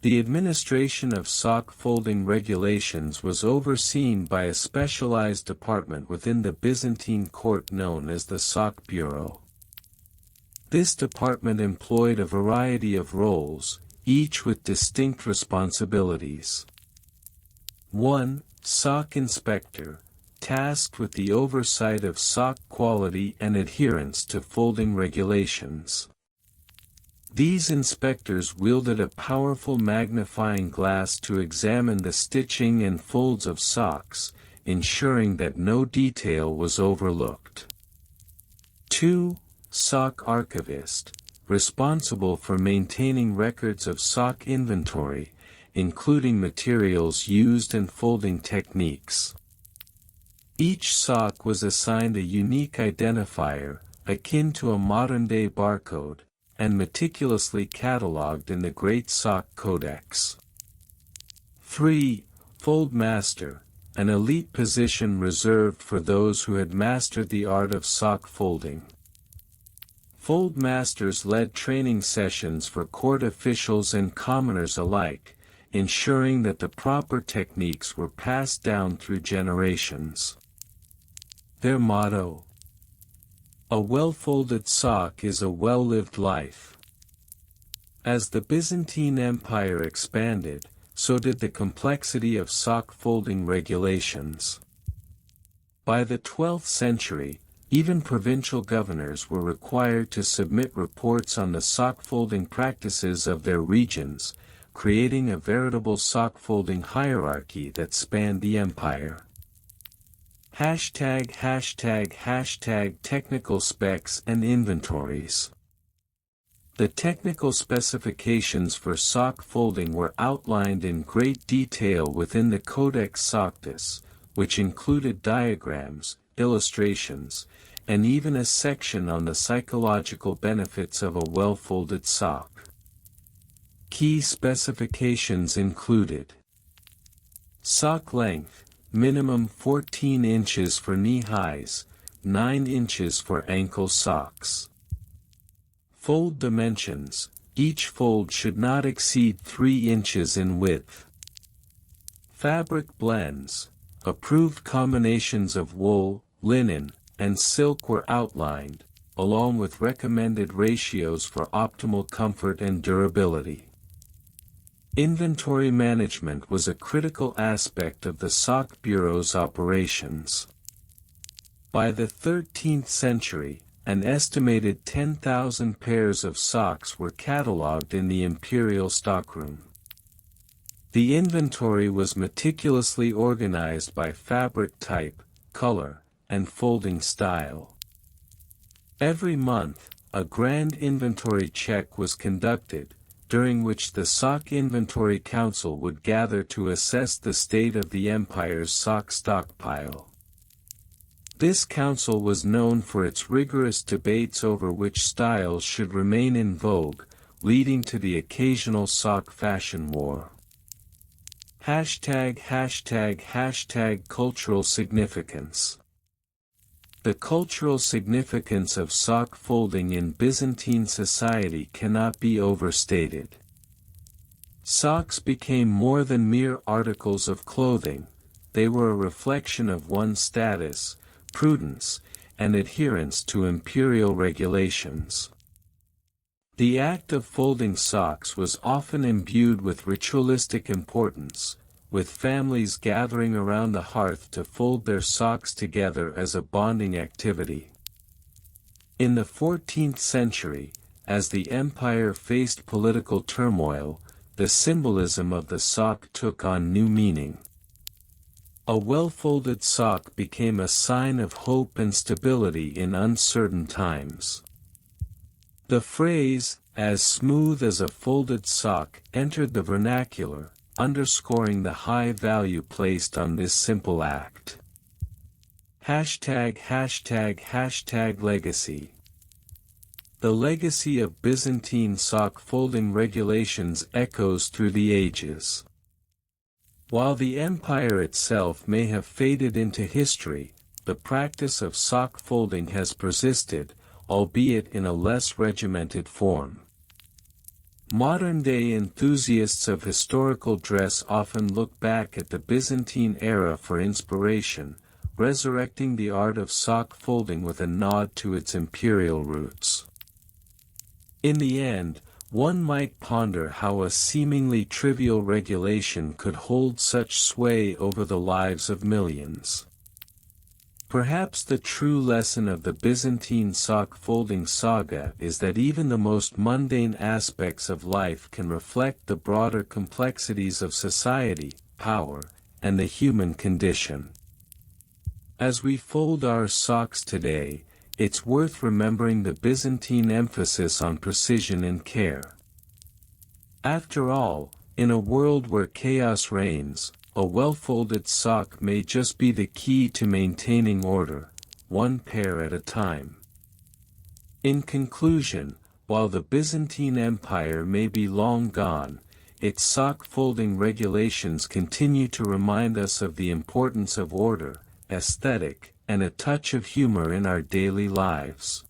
The administration of sock folding regulations was overseen by a specialized department within the Byzantine court known as the Sock Bureau. This department employed a variety of roles, each with distinct responsibilities. 1. Sock inspector, tasked with the oversight of sock quality and adherence to folding regulations. These inspectors wielded a powerful magnifying glass to examine the stitching and folds of socks, ensuring that no detail was overlooked. 2. Sock archivist, responsible for maintaining records of sock inventory, including materials used and folding techniques. Each sock was assigned a unique identifier, akin to a modern-day barcode, and meticulously catalogued in the Great Sock Codex. 3. Fold master, an elite position reserved for those who had mastered the art of sock folding. Fold masters led training sessions for court officials and commoners alike, ensuring that the proper techniques were passed down through generations. Their motto: "A well-folded sock is a well-lived life." As the Byzantine Empire expanded, so did the complexity of sock folding regulations. By the 12th century, even provincial governors were required to submit reports on the sock folding practices of their regions, creating a veritable sock folding hierarchy that spanned the empire. ###Technical specs and inventories. The technical specifications for sock folding were outlined in great detail within the Codex Socctus, which included diagrams, illustrations, and even a section on the psychological benefits of a well-folded sock. Key specifications included: sock length, minimum 14 inches for knee-highs, 9 inches for ankle socks. Fold dimensions, each fold should not exceed 3 inches in width. Fabric blends, approved combinations of wool, linen, and silk were outlined, along with recommended ratios for optimal comfort and durability. Inventory management was a critical aspect of the Sock Bureau's operations. By the 13th century, an estimated 10,000 pairs of socks were catalogued in the Imperial stockroom. The inventory was meticulously organized by fabric type, color, and folding style. Every month, a grand inventory check was conducted, during which the Sock Inventory Council would gather to assess the state of the empire's sock stockpile. This council was known for its rigorous debates over which styles should remain in vogue, leading to the occasional sock fashion war. ###Cultural significance. The cultural significance of sock folding in Byzantine society cannot be overstated. Socks became more than mere articles of clothing; they were a reflection of one's status, prudence, and adherence to imperial regulations. The act of folding socks was often imbued with ritualistic importance, with families gathering around the hearth to fold their socks together as a bonding activity. In the 14th century, as the empire faced political turmoil, the symbolism of the sock took on new meaning. A well-folded sock became a sign of hope and stability in uncertain times. The phrase, as smooth as a folded sock, entered the vernacular, underscoring the high value placed on this simple act. ###legacy. The legacy of Byzantine sock folding regulations echoes through the ages. While the empire itself may have faded into history, the practice of sock folding has persisted, albeit in a less regimented form. Modern-day enthusiasts of historical dress often look back at the Byzantine era for inspiration, resurrecting the art of sock folding with a nod to its imperial roots. In the end, one might ponder how a seemingly trivial regulation could hold such sway over the lives of millions. Perhaps the true lesson of the Byzantine sock folding saga is that even the most mundane aspects of life can reflect the broader complexities of society, power, and the human condition. As we fold our socks today, it's worth remembering the Byzantine emphasis on precision and care. After all, in a world where chaos reigns, a well-folded sock may just be the key to maintaining order, one pair at a time. In conclusion, while the Byzantine Empire may be long gone, its sock folding regulations continue to remind us of the importance of order, aesthetic, and a touch of humor in our daily lives.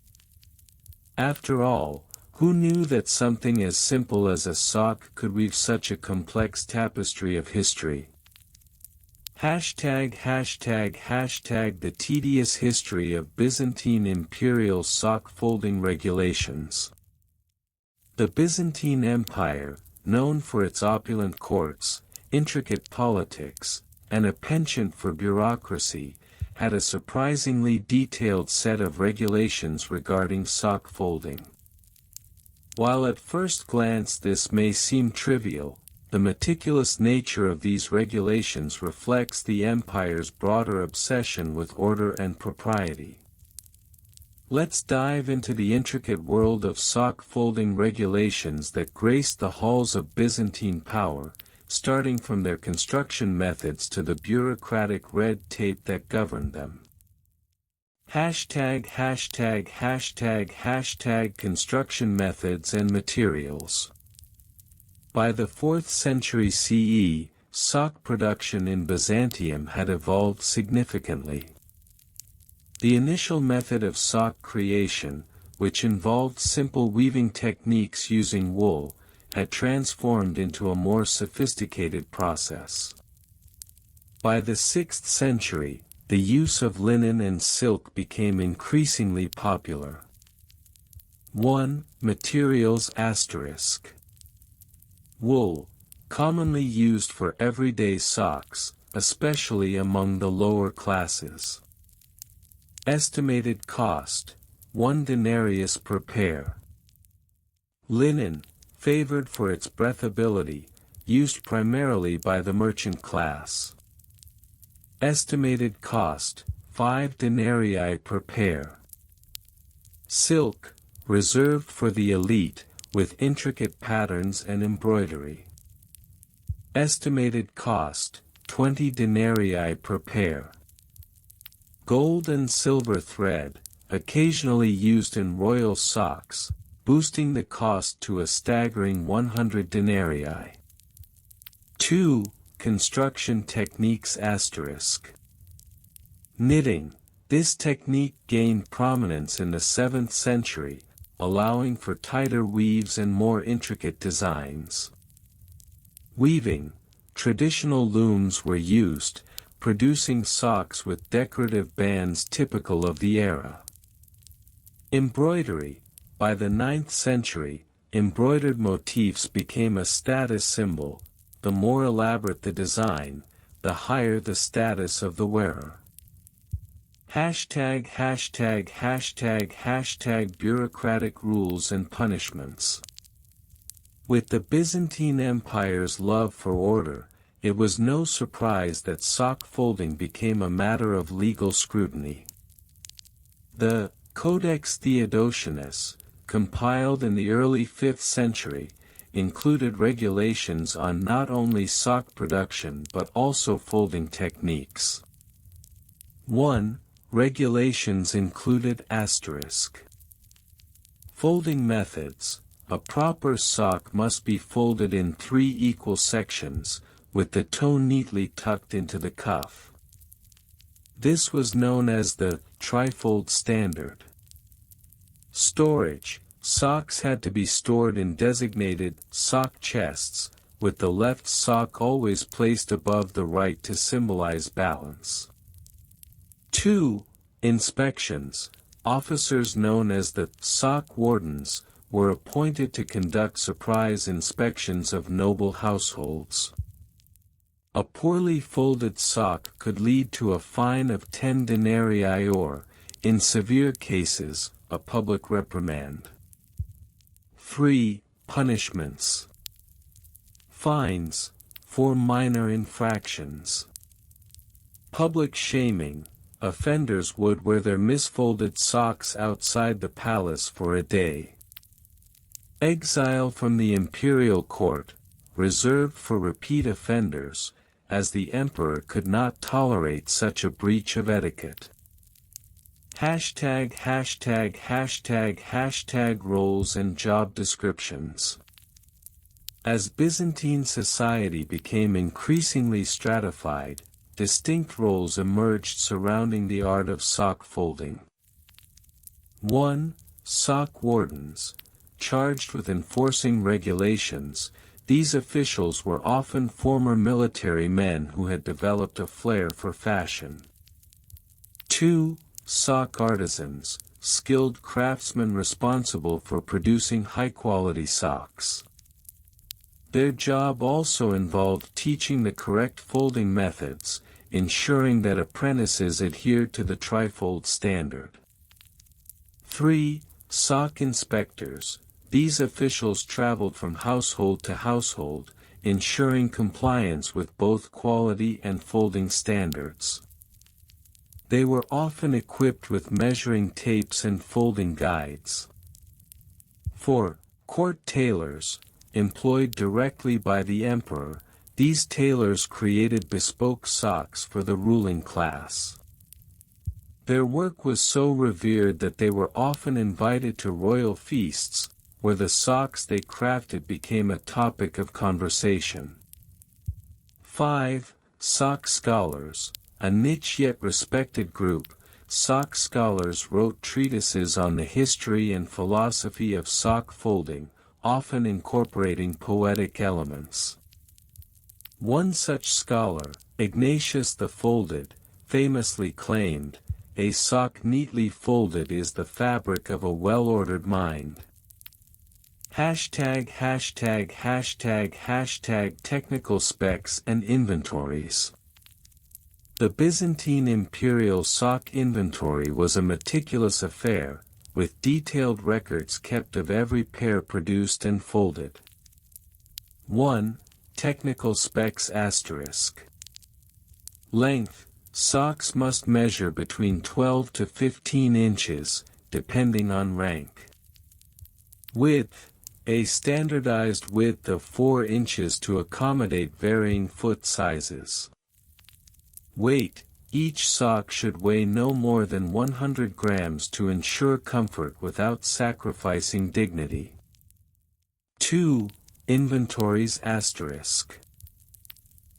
After all, who knew that something as simple as a sock could weave such a complex tapestry of history? ###The tedious history of Byzantine imperial sock folding regulations. The Byzantine Empire, known for its opulent courts, intricate politics, and a penchant for bureaucracy, had a surprisingly detailed set of regulations regarding sock folding. While at first glance this may seem trivial, the meticulous nature of these regulations reflects the empire's broader obsession with order and propriety. Let's dive into the intricate world of sock folding regulations that graced the halls of Byzantine power, starting from their construction methods to the bureaucratic red tape that governed them. ###Construction methods and materials. By the 4th century CE, sock production in Byzantium had evolved significantly. The initial method of sock creation, which involved simple weaving techniques using wool, had transformed into a more sophisticated process. By the 6th century, the use of linen and silk became increasingly popular. 1. Materials *. Wool, commonly used for everyday socks, especially among the lower classes. Estimated cost, 1 denarius per pair. Linen, favored for its breathability, used primarily by the merchant class. Estimated cost, 5 denarii per pair. Silk, reserved for the elite, with intricate patterns and embroidery. Estimated cost, 20 denarii per pair. Gold and silver thread, occasionally used in royal socks, boosting the cost to a staggering 100 denarii. 2. Construction techniques *. Knitting. This technique gained prominence in the 7th century, allowing for tighter weaves and more intricate designs. Weaving. Traditional looms were used, producing socks with decorative bands typical of the era. Embroidery. By the 9th century, embroidered motifs became a status symbol. The more elaborate the design, the higher the status of the wearer. ###bureaucratic rules and punishments. With the Byzantine Empire's love for order, it was no surprise that sock folding became a matter of legal scrutiny. The Codex Theodosianus, compiled in the early 5th century, included regulations on not only sock production but also folding techniques. 1. Regulations included asterisk. Folding methods. A proper sock must be folded in 3 equal sections, with the toe neatly tucked into the cuff. This was known as the trifold standard. Storage. Socks had to be stored in designated sock chests, with the left sock always placed above the right to symbolize balance. 2. Inspections. Officers known as the sock wardens were appointed to conduct surprise inspections of noble households. A poorly folded sock could lead to a fine of 10 denarii or, in severe cases, a public reprimand. 3. Punishments. Fines, for minor infractions. Public shaming. Offenders would wear their misfolded socks outside the palace for a day. Exile from the imperial court, reserved for repeat offenders, as the emperor could not tolerate such a breach of etiquette. ###### roles and job descriptions. As Byzantine society became increasingly stratified, distinct roles emerged surrounding the art of sock folding. 1. Sock wardens. Charged with enforcing regulations, these officials were often former military men who had developed a flair for fashion. 2. Sock artisans. Skilled craftsmen responsible for producing high-quality socks. Their job also involved teaching the correct folding methods, ensuring that apprentices adhered to the trifold standard. 3. Sock inspectors. These officials traveled from household to household, ensuring compliance with both quality and folding standards. They were often equipped with measuring tapes and folding guides. 4. Court tailors. Employed directly by the emperor, these tailors created bespoke socks for the ruling class. Their work was so revered that they were often invited to royal feasts, where the socks they crafted became a topic of conversation. 5. Sock scholars. A niche yet respected group, sock scholars wrote treatises on the history and philosophy of sock folding, often incorporating poetic elements. One such scholar, Ignatius the Folded, famously claimed, "A sock neatly folded is the fabric of a well-ordered mind." ##### Technical specs and inventories. The Byzantine imperial sock inventory was a meticulous affair, with detailed records kept of every pair produced and folded. 1. Technical specs ***. Length. Socks must measure between 12 to 15 inches, depending on rank. Width. A standardized width of 4 inches to accommodate varying foot sizes. Weight. Each sock should weigh no more than 100 grams to ensure comfort without sacrificing dignity. 2. Inventories ***.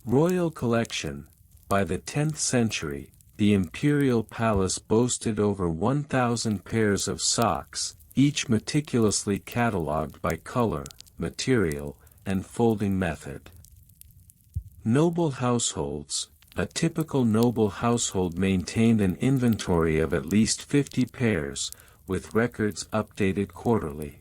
Royal collection. By the 10th century, the imperial palace boasted over 1,000 pairs of socks, each meticulously catalogued by color, material, and folding method. Noble households. A typical noble household maintained an inventory of at least 50 pairs, with records updated quarterly.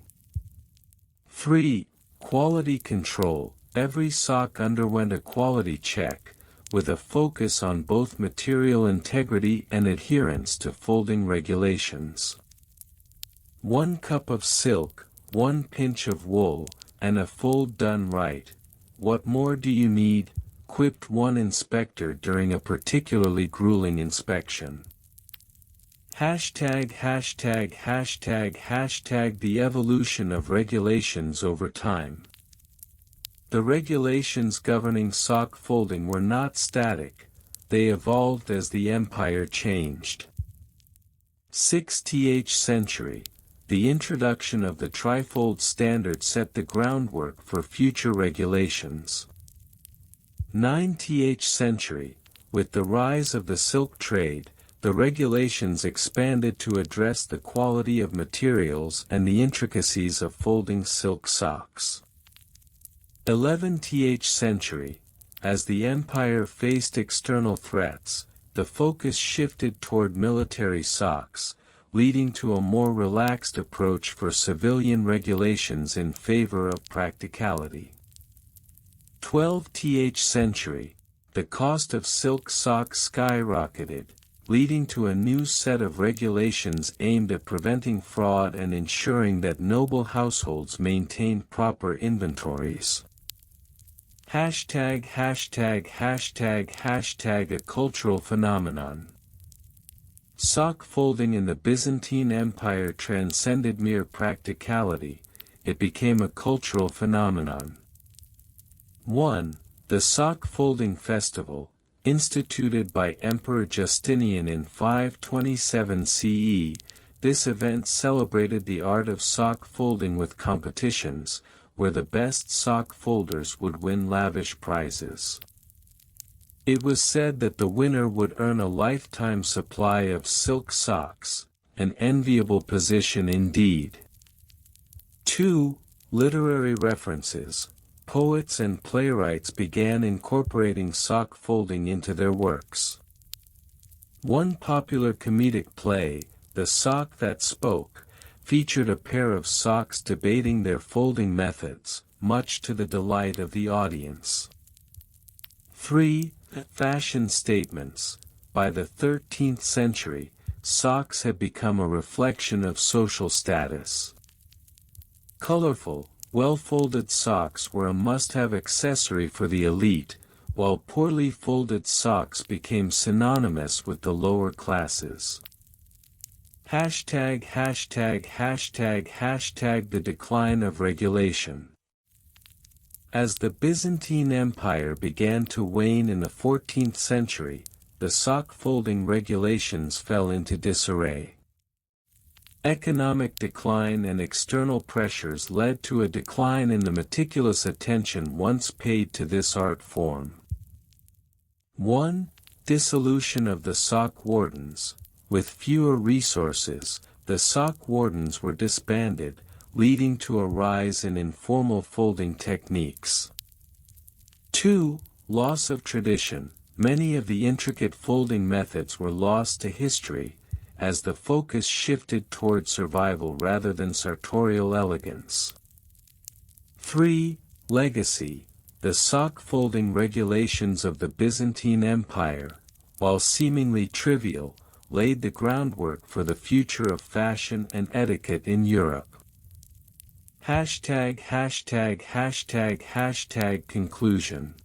3. Quality control. Every sock underwent a quality check, with a focus on both material integrity and adherence to folding regulations. 1 cup of silk, 1 pinch of wool, and a fold done right. What more do you need? Quipped one inspector during a particularly grueling inspection. The evolution of regulations over time. The regulations governing sock folding were not static, they evolved as the empire changed. 6th century. The introduction of the trifold standard set the groundwork for future regulations. 9th century. With the rise of the silk trade, the regulations expanded to address the quality of materials and the intricacies of folding silk socks. 11th century. As the empire faced external threats, the focus shifted toward military socks, leading to a more relaxed approach for civilian regulations in favor of practicality. 12th century. The cost of silk socks skyrocketed, leading to a new set of regulations aimed at preventing fraud and ensuring that noble households maintained proper inventories. A cultural phenomenon. Sock folding in the Byzantine Empire transcended mere practicality, it became a cultural phenomenon. 1. The Sock Folding Festival, instituted by Emperor Justinian in 527 CE, this event celebrated the art of sock folding with competitions, where the best sock folders would win lavish prizes. It was said that the winner would earn a lifetime supply of silk socks, an enviable position indeed. 2. Literary references. Poets and playwrights began incorporating sock folding into their works. One popular comedic play, The Sock That Spoke, featured a pair of socks debating their folding methods, much to the delight of the audience. 3. Fashion statements. By the 13th century, socks had become a reflection of social status. Colorful, well-folded socks were a must-have accessory for the elite, while poorly folded socks became synonymous with the lower classes. The decline of regulation. As the Byzantine Empire began to wane in the 14th century, the sock folding regulations fell into disarray. Economic decline and external pressures led to a decline in the meticulous attention once paid to this art form. 1. Dissolution of the sock wardens. With fewer resources, the sock wardens were disbanded, leading to a rise in informal folding techniques. 2. Loss of tradition. Many of the intricate folding methods were lost to history, as the focus shifted toward survival rather than sartorial elegance. 3. Legacy. The sock folding regulations of the Byzantine Empire, while seemingly trivial, laid the groundwork for the future of fashion and etiquette in Europe. Conclusion.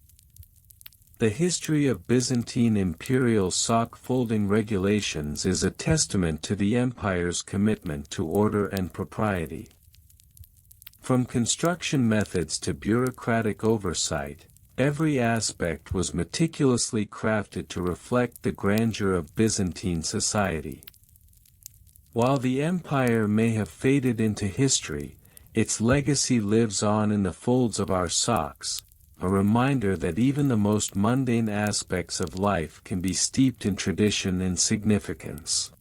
The history of Byzantine imperial sock folding regulations is a testament to the empire's commitment to order and propriety. From construction methods to bureaucratic oversight, every aspect was meticulously crafted to reflect the grandeur of Byzantine society. While the empire may have faded into history, its legacy lives on in the folds of our socks, a reminder that even the most mundane aspects of life can be steeped in tradition and significance.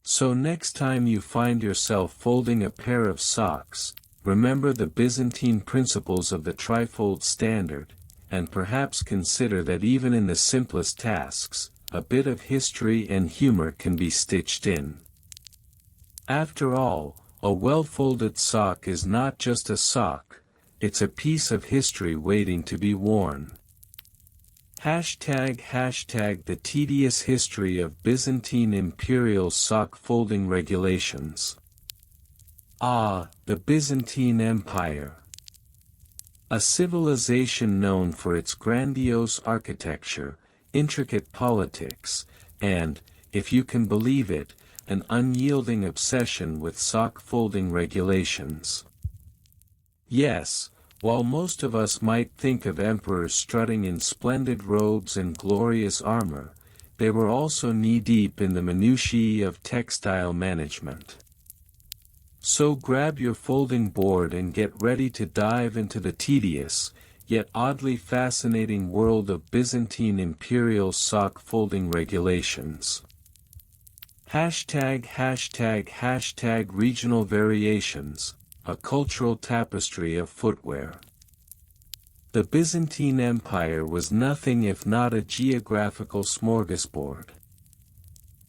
So next time you find yourself folding a pair of socks, remember the Byzantine principles of the trifold standard, and perhaps consider that even in the simplest tasks, a bit of history and humor can be stitched in. After all, a well-folded sock is not just a sock, it's a piece of history waiting to be worn. The tedious history of Byzantine imperial sock folding regulations. The Byzantine Empire. A civilization known for its grandiose architecture, intricate politics, and, if you can believe it, an unyielding obsession with sock folding regulations. Yes, while most of us might think of emperors strutting in splendid robes and glorious armor, they were also knee-deep in the minutiae of textile management. So grab your folding board and get ready to dive into the tedious, yet oddly fascinating world of Byzantine imperial sock folding regulations. #### Regional variations, a cultural tapestry of footwear. The Byzantine Empire was nothing if not a geographical smorgasbord.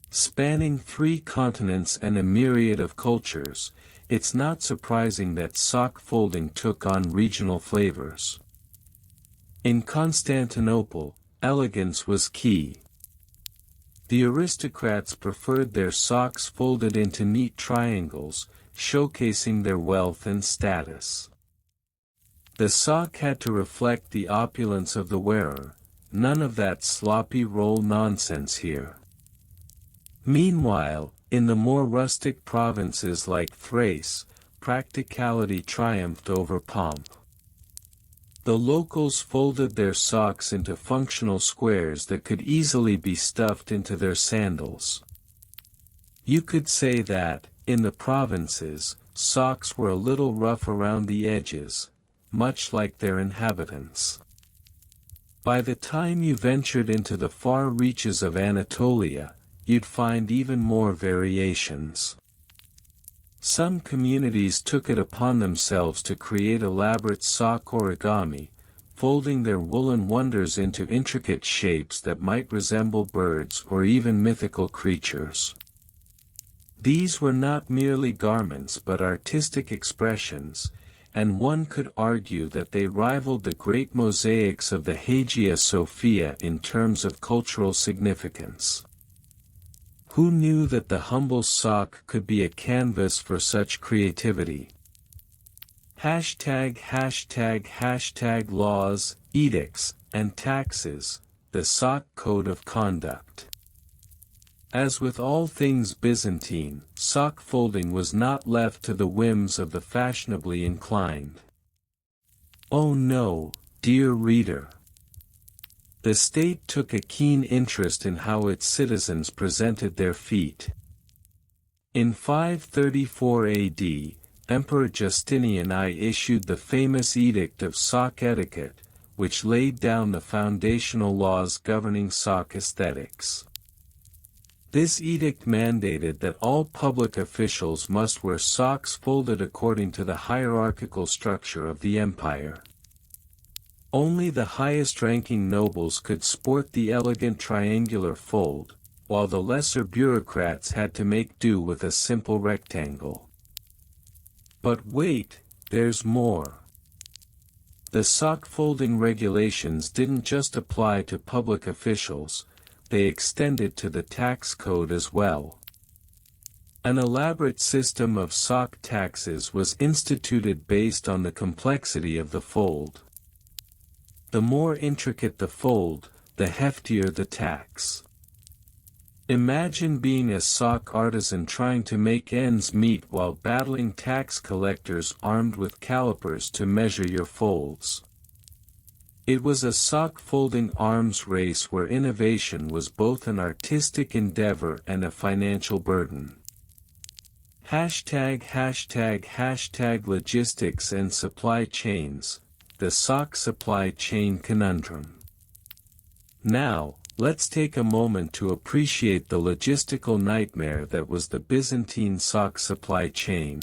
Spanning 3 continents and a myriad of cultures, it's not surprising that sock folding took on regional flavors. In Constantinople, elegance was key. The aristocrats preferred their socks folded into neat triangles, showcasing their wealth and status. The sock had to reflect the opulence of the wearer, none of that sloppy roll nonsense here. Meanwhile, in the more rustic provinces like Thrace, practicality triumphed over pomp. The locals folded their socks into functional squares that could easily be stuffed into their sandals. You could say that, in the provinces, socks were a little rough around the edges, much like their inhabitants. By the time you ventured into the far reaches of Anatolia, you'd find even more variations. Some communities took it upon themselves to create elaborate sock origami, folding their woolen wonders into intricate shapes that might resemble birds or even mythical creatures. These were not merely garments but artistic expressions, and one could argue that they rivaled the great mosaics of the Hagia Sophia in terms of cultural significance. Who knew that the humble sock could be a canvas for such creativity? #### Laws, edicts, and taxes, the sock code of conduct. As with all things Byzantine, sock folding was not left to the whims of the fashionably inclined. Oh no, dear reader. The state took a keen interest in how its citizens presented their feet. In 534 AD, Emperor Justinian I issued the famous Edict of Sock Etiquette, which laid down the foundational laws governing sock aesthetics. This edict mandated that all public officials must wear socks folded according to the hierarchical structure of the empire. Only the highest-ranking nobles could sport the elegant triangular fold, while the lesser bureaucrats had to make do with a simple rectangle. But wait, there's more. The sock folding regulations didn't just apply to public officials, they extended to the tax code as well. An elaborate system of sock taxes was instituted based on the complexity of the fold. The more intricate the fold, the heftier the tax. Imagine being a sock artisan trying to make ends meet while battling tax collectors armed with calipers to measure your folds. It was a sock folding arms race where innovation was both an artistic endeavor and a financial burden. #### Logistics and supply chains, the sock supply chain conundrum. Now, let's take a moment to appreciate the logistical nightmare that was the Byzantine sock supply chain.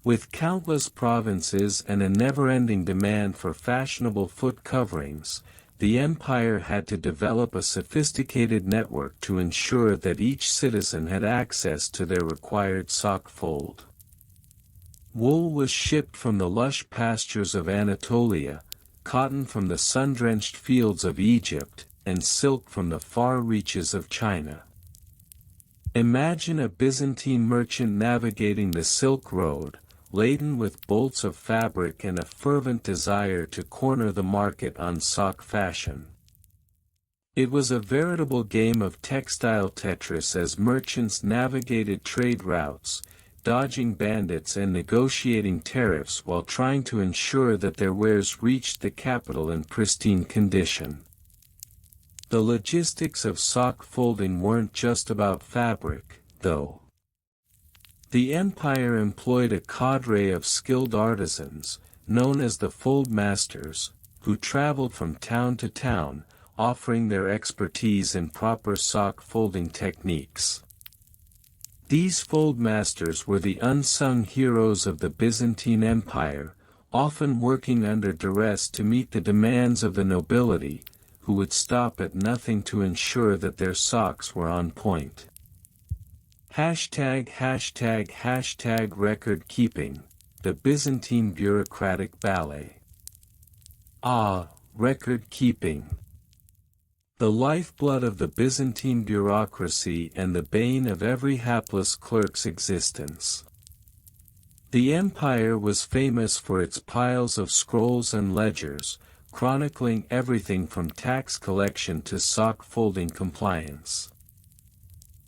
With countless provinces and a never-ending demand for fashionable foot coverings, the empire had to develop a sophisticated network to ensure that each citizen had access to their required sock fold. Wool was shipped from the lush pastures of Anatolia, cotton from the sun-drenched fields of Egypt, and silk from the far reaches of China. Imagine a Byzantine merchant navigating the Silk Road, laden with bolts of fabric and a fervent desire to corner the market on sock fashion. It was a veritable game of textile Tetris as merchants navigated trade routes, dodging bandits and negotiating tariffs while trying to ensure that their wares reached the capital in pristine condition. The logistics of sock folding weren't just about fabric, though. The empire employed a cadre of skilled artisans, known as the fold masters, who traveled from town to town, offering their expertise in proper sock folding techniques. These fold masters were the unsung heroes of the Byzantine Empire, often working under duress to meet the demands of the nobility, who would stop at nothing to ensure that their socks were on point. #### record keeping, the Byzantine bureaucratic ballet. Record keeping. The lifeblood of the Byzantine bureaucracy and the bane of every hapless clerk's existence. The empire was famous for its piles of scrolls and ledgers, chronicling everything from tax collection to sock folding compliance.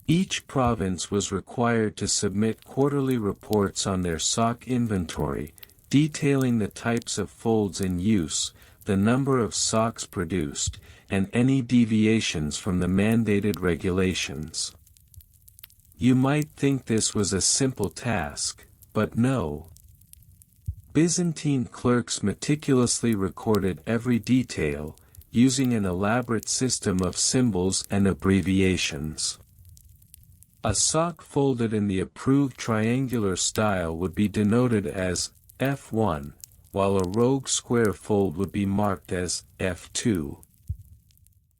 Each province was required to submit quarterly reports on their sock inventory, detailing the types of folds in use, the number of socks produced, and any deviations from the mandated regulations. You might think this was a simple task, but no. Byzantine clerks meticulously recorded every detail, using an elaborate system of symbols and abbreviations. A sock folded in the approved triangular style would be denoted as F1, while a rogue square fold would be marked as F2.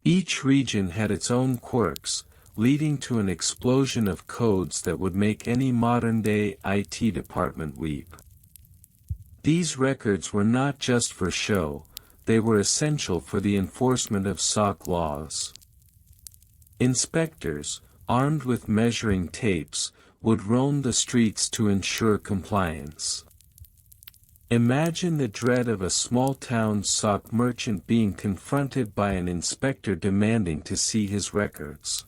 Each region had its own quirks, leading to an explosion of codes that would make any modern-day IT department weep. These records were not just for show, they were essential for the enforcement of sock laws. Inspectors, armed with measuring tapes, would roam the streets to ensure compliance. Imagine the dread of a small-town sock merchant being confronted by an inspector demanding to see his records.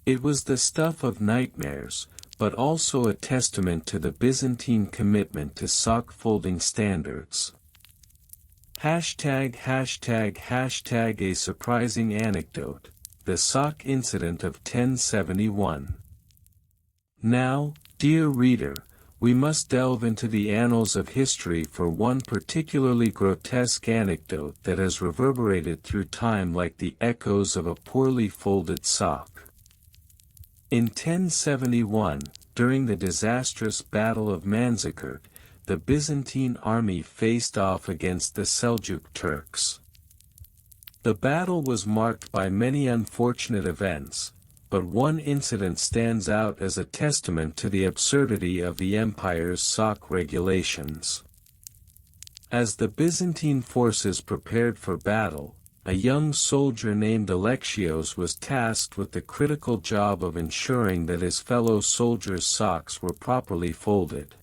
It was the stuff of nightmares, but also a testament to the Byzantine commitment to sock folding standards. #### A surprising anecdote, the sock incident of 1071. Now, dear reader, we must delve into the annals of history for one particularly grotesque anecdote that has reverberated through time like the echoes of a poorly folded sock. In 1071, during the disastrous Battle of Manzikert, the Byzantine army faced off against the Seljuk Turks. The battle was marked by many unfortunate events, but one incident stands out as a testament to the absurdity of the empire's sock regulations. As the Byzantine forces prepared for battle, a young soldier named Alexios was tasked with the critical job of ensuring that his fellow soldiers' socks were properly folded.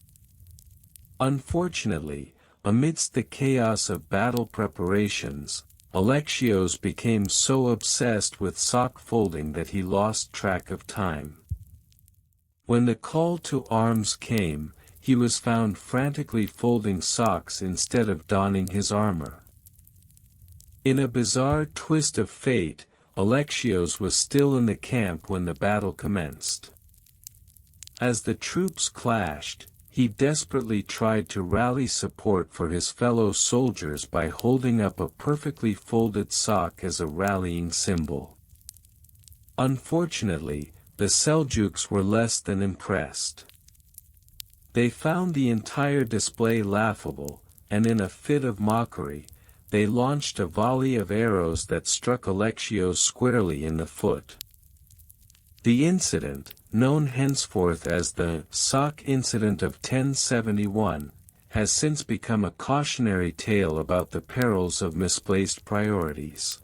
Unfortunately, amidst the chaos of battle preparations, Alexios became so obsessed with sock folding that he lost track of time. When the call to arms came, he was found frantically folding socks instead of donning his armor. In a bizarre twist of fate, Alexios was still in the camp when the battle commenced. As the troops clashed, he desperately tried to rally support for his fellow soldiers by holding up a perfectly folded sock as a rallying symbol. Unfortunately, the Seljuks were less than impressed. They found the entire display laughable, and in a fit of mockery, they launched a volley of arrows that struck Alexios squarely in the foot. The incident, known henceforth as the Sock Incident of 1071, has since become a cautionary tale about the perils of misplaced priorities.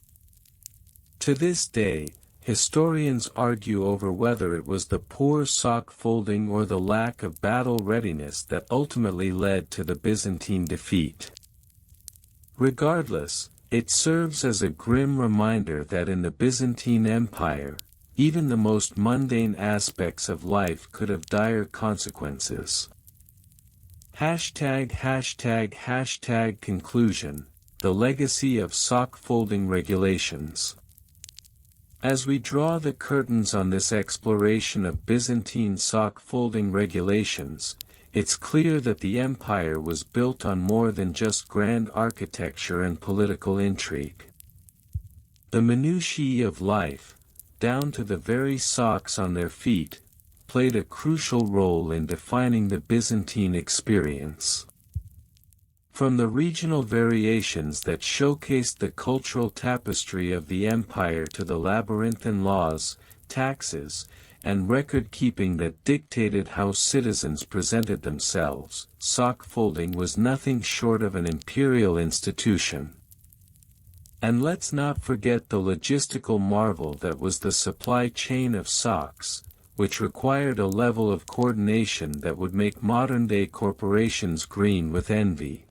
To this day, historians argue over whether it was the poor sock folding or the lack of battle readiness that ultimately led to the Byzantine defeat. Regardless, It serves as a grim reminder that in the Byzantine Empire, even the most mundane aspects of life could have dire consequences. Conclusion, the legacy of sock folding regulations. As we draw the curtains on this exploration of Byzantine sock folding regulations, it's clear that the empire was built on more than just grand architecture and political intrigue. The minutiae of life, down to the very socks on their feet, played a crucial role in defining the Byzantine experience. From the regional variations that showcased the cultural tapestry of the empire to the labyrinthine laws, taxes, and record-keeping that dictated how citizens presented themselves, sock folding was nothing short of an imperial institution. And let's not forget the logistical marvel that was the supply chain of socks, which required a level of coordination that would make modern-day corporations green with envy.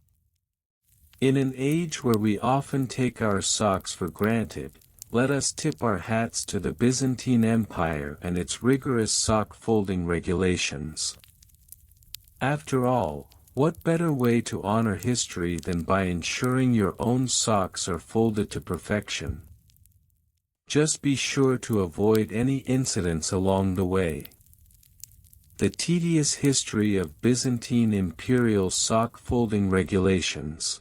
In an age where we often take our socks for granted, let us tip our hats to the Byzantine Empire and its rigorous sock folding regulations. After all, what better way to honor history than by ensuring your own socks are folded to perfection? Just be sure to avoid any incidents along the way. The tedious history of Byzantine imperial sock folding regulations.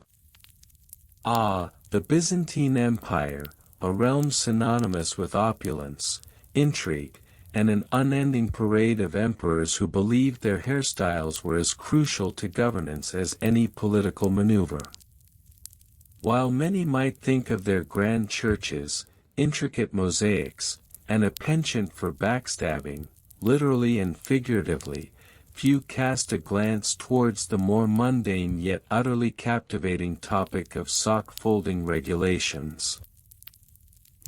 The Byzantine Empire, a realm synonymous with opulence, intrigue, and an unending parade of emperors who believed their hairstyles were as crucial to governance as any political maneuver. While many might think of their grand churches, intricate mosaics, and a penchant for backstabbing, literally and figuratively, few cast a glance towards the more mundane yet utterly captivating topic of sock folding regulations.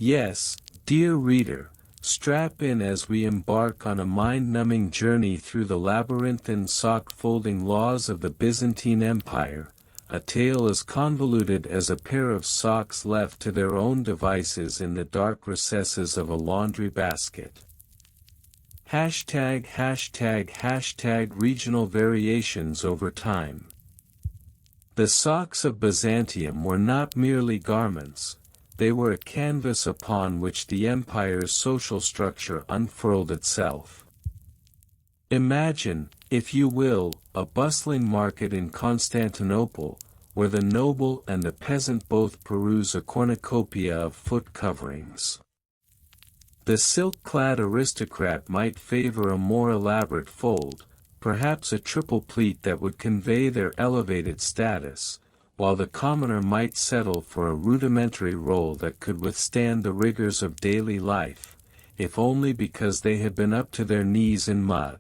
Yes, dear reader, strap in as we embark on a mind-numbing journey through the labyrinthine sock folding laws of the Byzantine Empire, a tale as convoluted as a pair of socks left to their own devices in the dark recesses of a laundry basket. Regional variations over time. The socks of Byzantium were not merely garments, they were a canvas upon which the empire's social structure unfurled itself. Imagine, if you will, a bustling market in Constantinople, where the noble and the peasant both peruse a cornucopia of foot coverings. The silk-clad aristocrat might favor a more elaborate fold, perhaps a triple pleat that would convey their elevated status, while the commoner might settle for a rudimentary roll that could withstand the rigors of daily life, if only because they had been up to their knees in mud.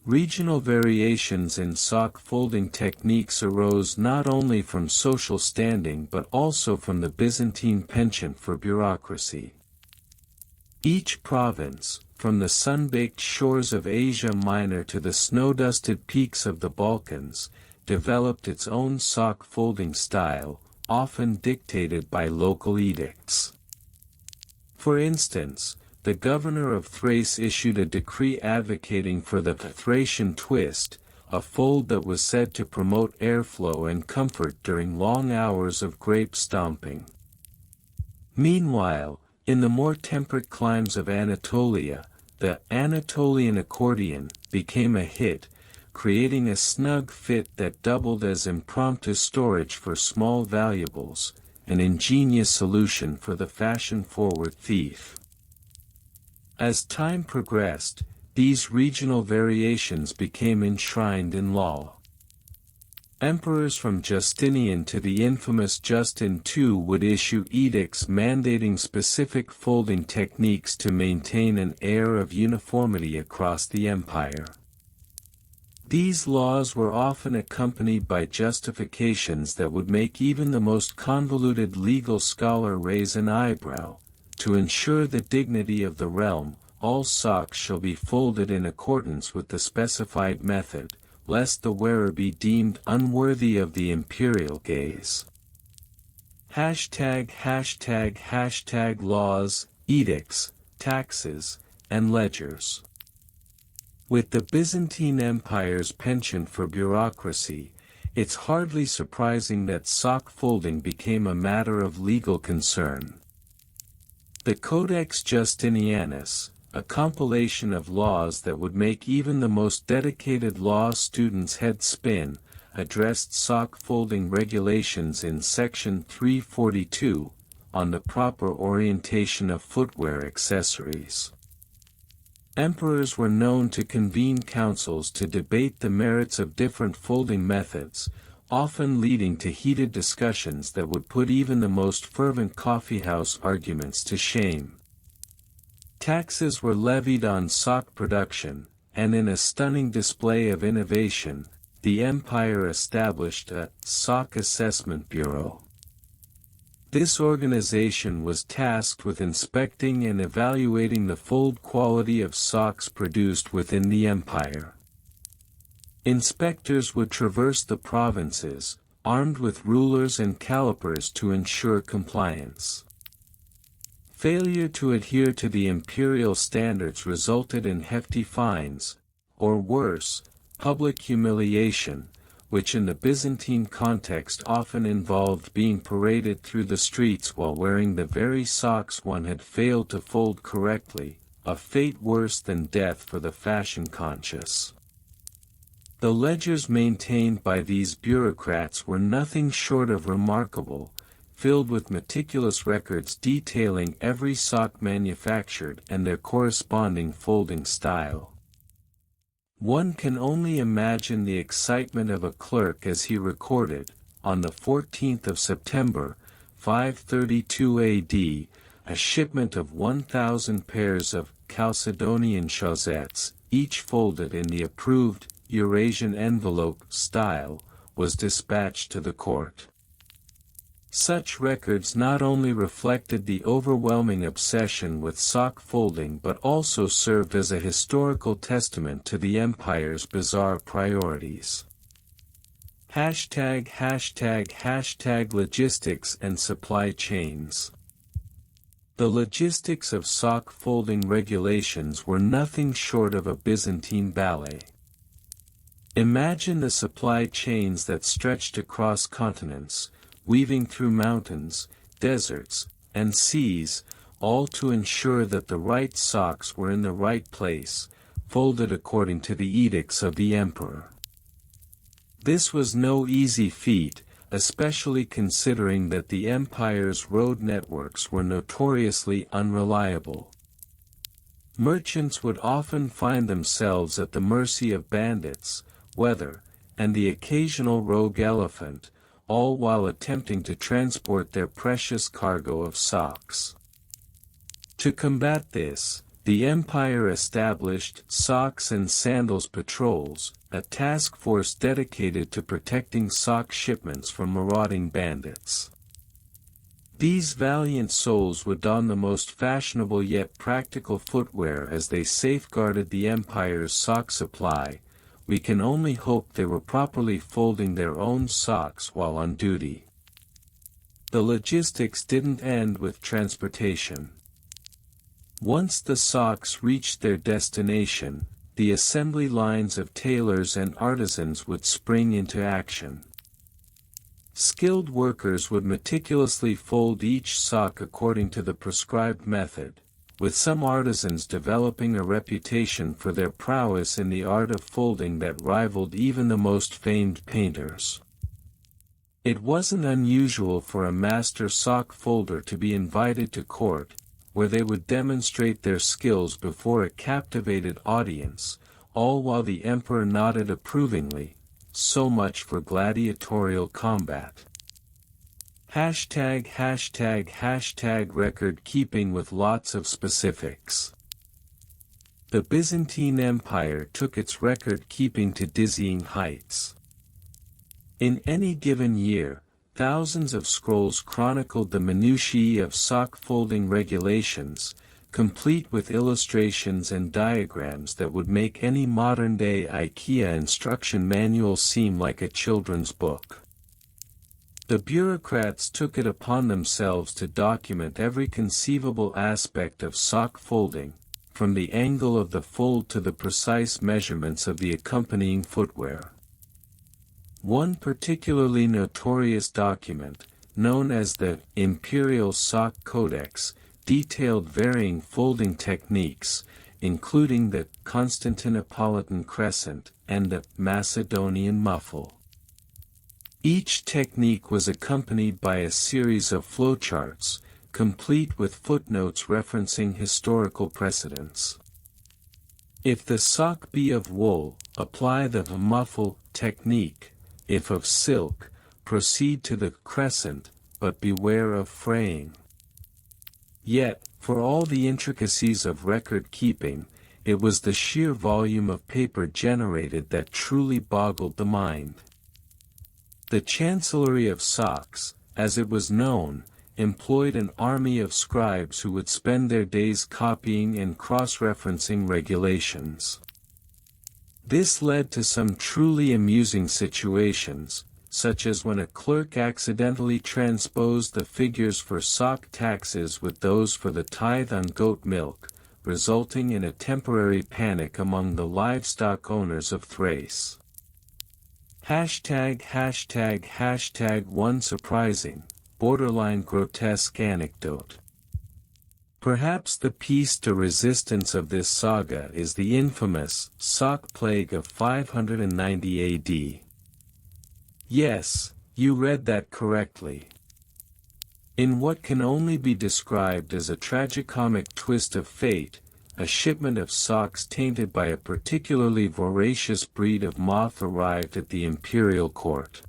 Regional variations in sock folding techniques arose not only from social standing but also from the Byzantine penchant for bureaucracy. Each province, from the sun-baked shores of Asia Minor to the snow-dusted peaks of the Balkans, developed its own sock folding style, often dictated by local edicts. For instance, the governor of Thrace issued a decree advocating for the Thracian twist, a fold that was said to promote airflow and comfort during long hours of grape stomping. Meanwhile, in the more temperate climes of Anatolia, the Anatolian accordion became a hit, creating a snug fit that doubled as impromptu storage for small valuables, an ingenious solution for the fashion-forward thief. As time progressed, these regional variations became enshrined in law. Emperors from Justinian to the infamous Justin II would issue edicts mandating specific folding techniques to maintain an air of uniformity across the empire. These laws were often accompanied by justifications that would make even the most convoluted legal scholar raise an eyebrow. To ensure the dignity of the realm, all socks shall be folded in accordance with the specified method, lest the wearer be deemed unworthy of the imperial gaze. Laws, edicts, taxes, and ledgers. With the Byzantine Empire's penchant for bureaucracy, it's hardly surprising that sock folding became a matter of legal concern. The Codex Justinianus, a compilation of laws that would make even the most dedicated law student's head spin, addressed sock folding regulations in section 342, on the proper orientation of footwear accessories. Emperors were known to convene councils to debate the merits of different folding methods, often leading to heated discussions that would put even the most fervent coffeehouse arguments to shame. Taxes were levied on sock production, and in a stunning display of innovation, the empire established a sock assessment bureau. This organization was tasked with inspecting and evaluating the fold quality of socks produced within the empire. Inspectors would traverse the provinces, armed with rulers and calipers to ensure compliance. Failure to adhere to the imperial standards resulted in hefty fines, or worse, public humiliation, which in the Byzantine context often involved being paraded through the streets while wearing the very socks one had failed to fold correctly, a fate worse than death for the fashion-conscious. The ledgers maintained by these bureaucrats were nothing short of remarkable, filled with meticulous records detailing every sock manufactured and their corresponding folding style. One can only imagine the excitement of a clerk as he recorded, on the 14th of September, 532 AD, a shipment of 1,000 pairs of Chalcedonian chaussettes, each folded in the approved Eurasian envelope style, was dispatched to the court. Such records not only reflected the overwhelming obsession with sock folding but also served as a historical testament to the empire's bizarre priorities. Logistics and supply chains. The logistics of sock folding regulations were nothing short of a Byzantine ballet. Imagine the supply chains that stretched across continents, weaving through mountains, deserts, and seas, all to ensure that the right socks were in the right place, folded according to the edicts of the emperor. This was no easy feat, especially considering that the empire's road networks were notoriously unreliable. Merchants would often find themselves at the mercy of bandits, weather, and the occasional rogue elephant, all while attempting to transport their precious cargo of socks. To combat this, the empire established socks and sandals patrols, a task force dedicated to protecting sock shipments from marauding bandits. These valiant souls would don the most fashionable yet practical footwear as they safeguarded the empire's sock supply. We can only hope they were properly folding their own socks while on duty. The logistics didn't end with transportation. Once the socks reached their destination, the assembly lines of tailors and artisans would spring into action. Skilled workers would meticulously fold each sock according to the prescribed method, with some artisans developing a reputation for their prowess in the art of folding that rivaled even the most famed painters. It wasn't unusual for a master sock folder to be invited to court, where they would demonstrate their skills before a captivated audience, all while the emperor nodded approvingly. So much for gladiatorial combat. Record keeping with lots of specifics. The Byzantine Empire took its record keeping to dizzying heights. In any given year, thousands of scrolls chronicled the minutiae of sock folding regulations, complete with illustrations and diagrams that would make any modern-day IKEA instruction manual seem like a children's book. The bureaucrats took it upon themselves to document every conceivable aspect of sock folding, from the angle of the fold to the precise measurements of the accompanying footwear. One particularly notorious document, known as the Imperial Sock Codex, detailed varying folding techniques, including the Constantinopolitan crescent and the Macedonian muffle. Each technique was accompanied by a series of flowcharts, complete with footnotes referencing historical precedents. If the sock be of wool, apply the muffle technique; if of silk, proceed to the crescent, but beware of fraying. Yet, for all the intricacies of record-keeping, it was the sheer volume of paper generated that truly boggled the mind. The Chancellery of Socks, as it was known, employed an army of scribes who would spend their days copying and cross-referencing regulations. This led to some truly amusing situations, such as when a clerk accidentally transposed the figures for sock taxes with those for the tithe on goat milk, resulting in a temporary panic among the livestock owners of Thrace. One surprising, borderline grotesque anecdote. Perhaps the piece de resistance of this saga is the infamous sock plague of 590 AD. Yes, you read that correctly. In what can only be described as a tragicomic twist of fate, a shipment of socks tainted by a particularly voracious breed of moth arrived at the imperial court.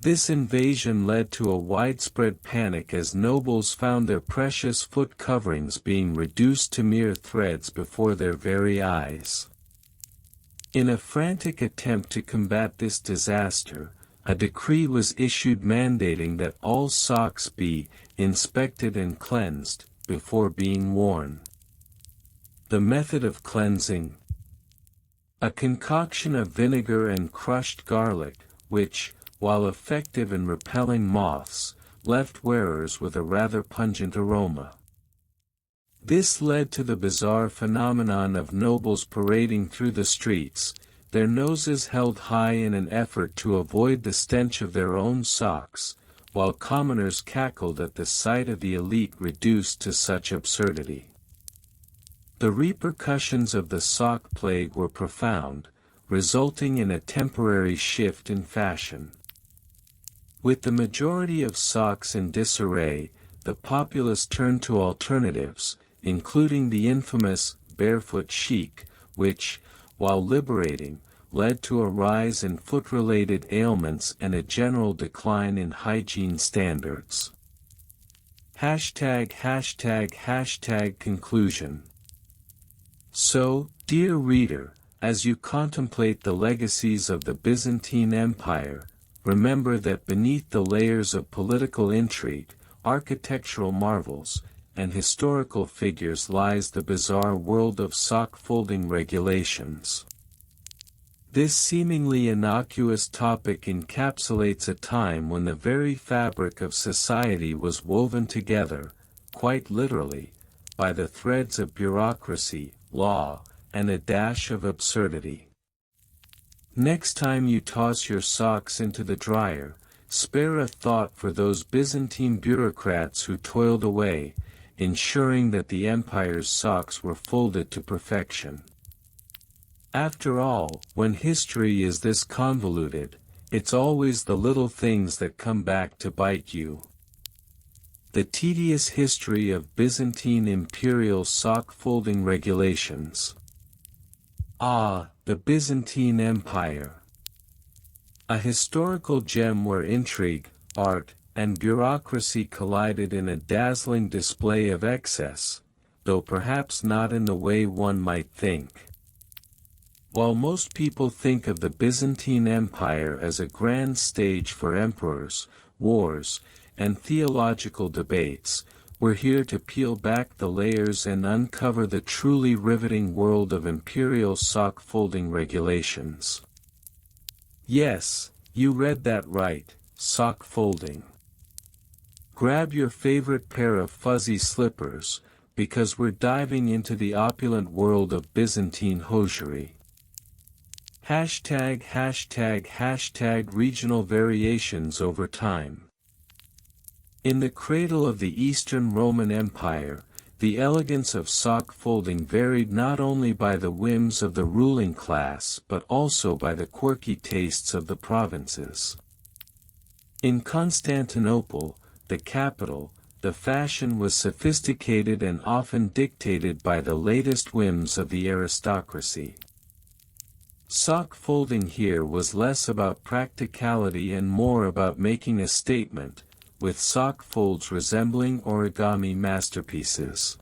This invasion led to a widespread panic as nobles found their precious foot coverings being reduced to mere threads before their very eyes. In a frantic attempt to combat this disaster, a decree was issued mandating that all socks be inspected and cleansed before being worn. The method of cleansing: a concoction of vinegar and crushed garlic, which, while effective in repelling moths, left wearers with a rather pungent aroma. This led to the bizarre phenomenon of nobles parading through the streets, their noses held high in an effort to avoid the stench of their own socks, while commoners cackled at the sight of the elite reduced to such absurdity. The repercussions of the sock plague were profound, resulting in a temporary shift in fashion. With the majority of socks in disarray, the populace turned to alternatives, including the infamous barefoot chic, which, while liberating, led to a rise in foot-related ailments and a general decline in hygiene standards. Conclusion. So, dear reader, as you contemplate the legacies of the Byzantine Empire, remember that beneath the layers of political intrigue, architectural marvels, and historical figures lies the bizarre world of sock-folding regulations. This seemingly innocuous topic encapsulates a time when the very fabric of society was woven together, quite literally, by the threads of bureaucracy, law, and a dash of absurdity. Next time you toss your socks into the dryer, spare a thought for those Byzantine bureaucrats who toiled away, ensuring that the empire's socks were folded to perfection. After all, when history is this convoluted, it's always the little things that come back to bite you. The tedious history of Byzantine imperial sock folding regulations. Ah, the Byzantine Empire. A historical gem where intrigue, art, and bureaucracy collided in a dazzling display of excess, though perhaps not in the way one might think. While most people think of the Byzantine Empire as a grand stage for emperors, wars, and theological debates, we're here to peel back the layers and uncover the truly riveting world of imperial sock folding regulations. Yes, you read that right, sock folding. Grab your favorite pair of fuzzy slippers, because we're diving into the opulent world of Byzantine hosiery. #### regional variations over time. In the cradle of the Eastern Roman Empire, the elegance of sock folding varied not only by the whims of the ruling class but also by the quirky tastes of the provinces. In Constantinople, the capital, the fashion was sophisticated and often dictated by the latest whims of the aristocracy. Sock folding here was less about practicality and more about making a statement, with sock folds resembling origami masterpieces.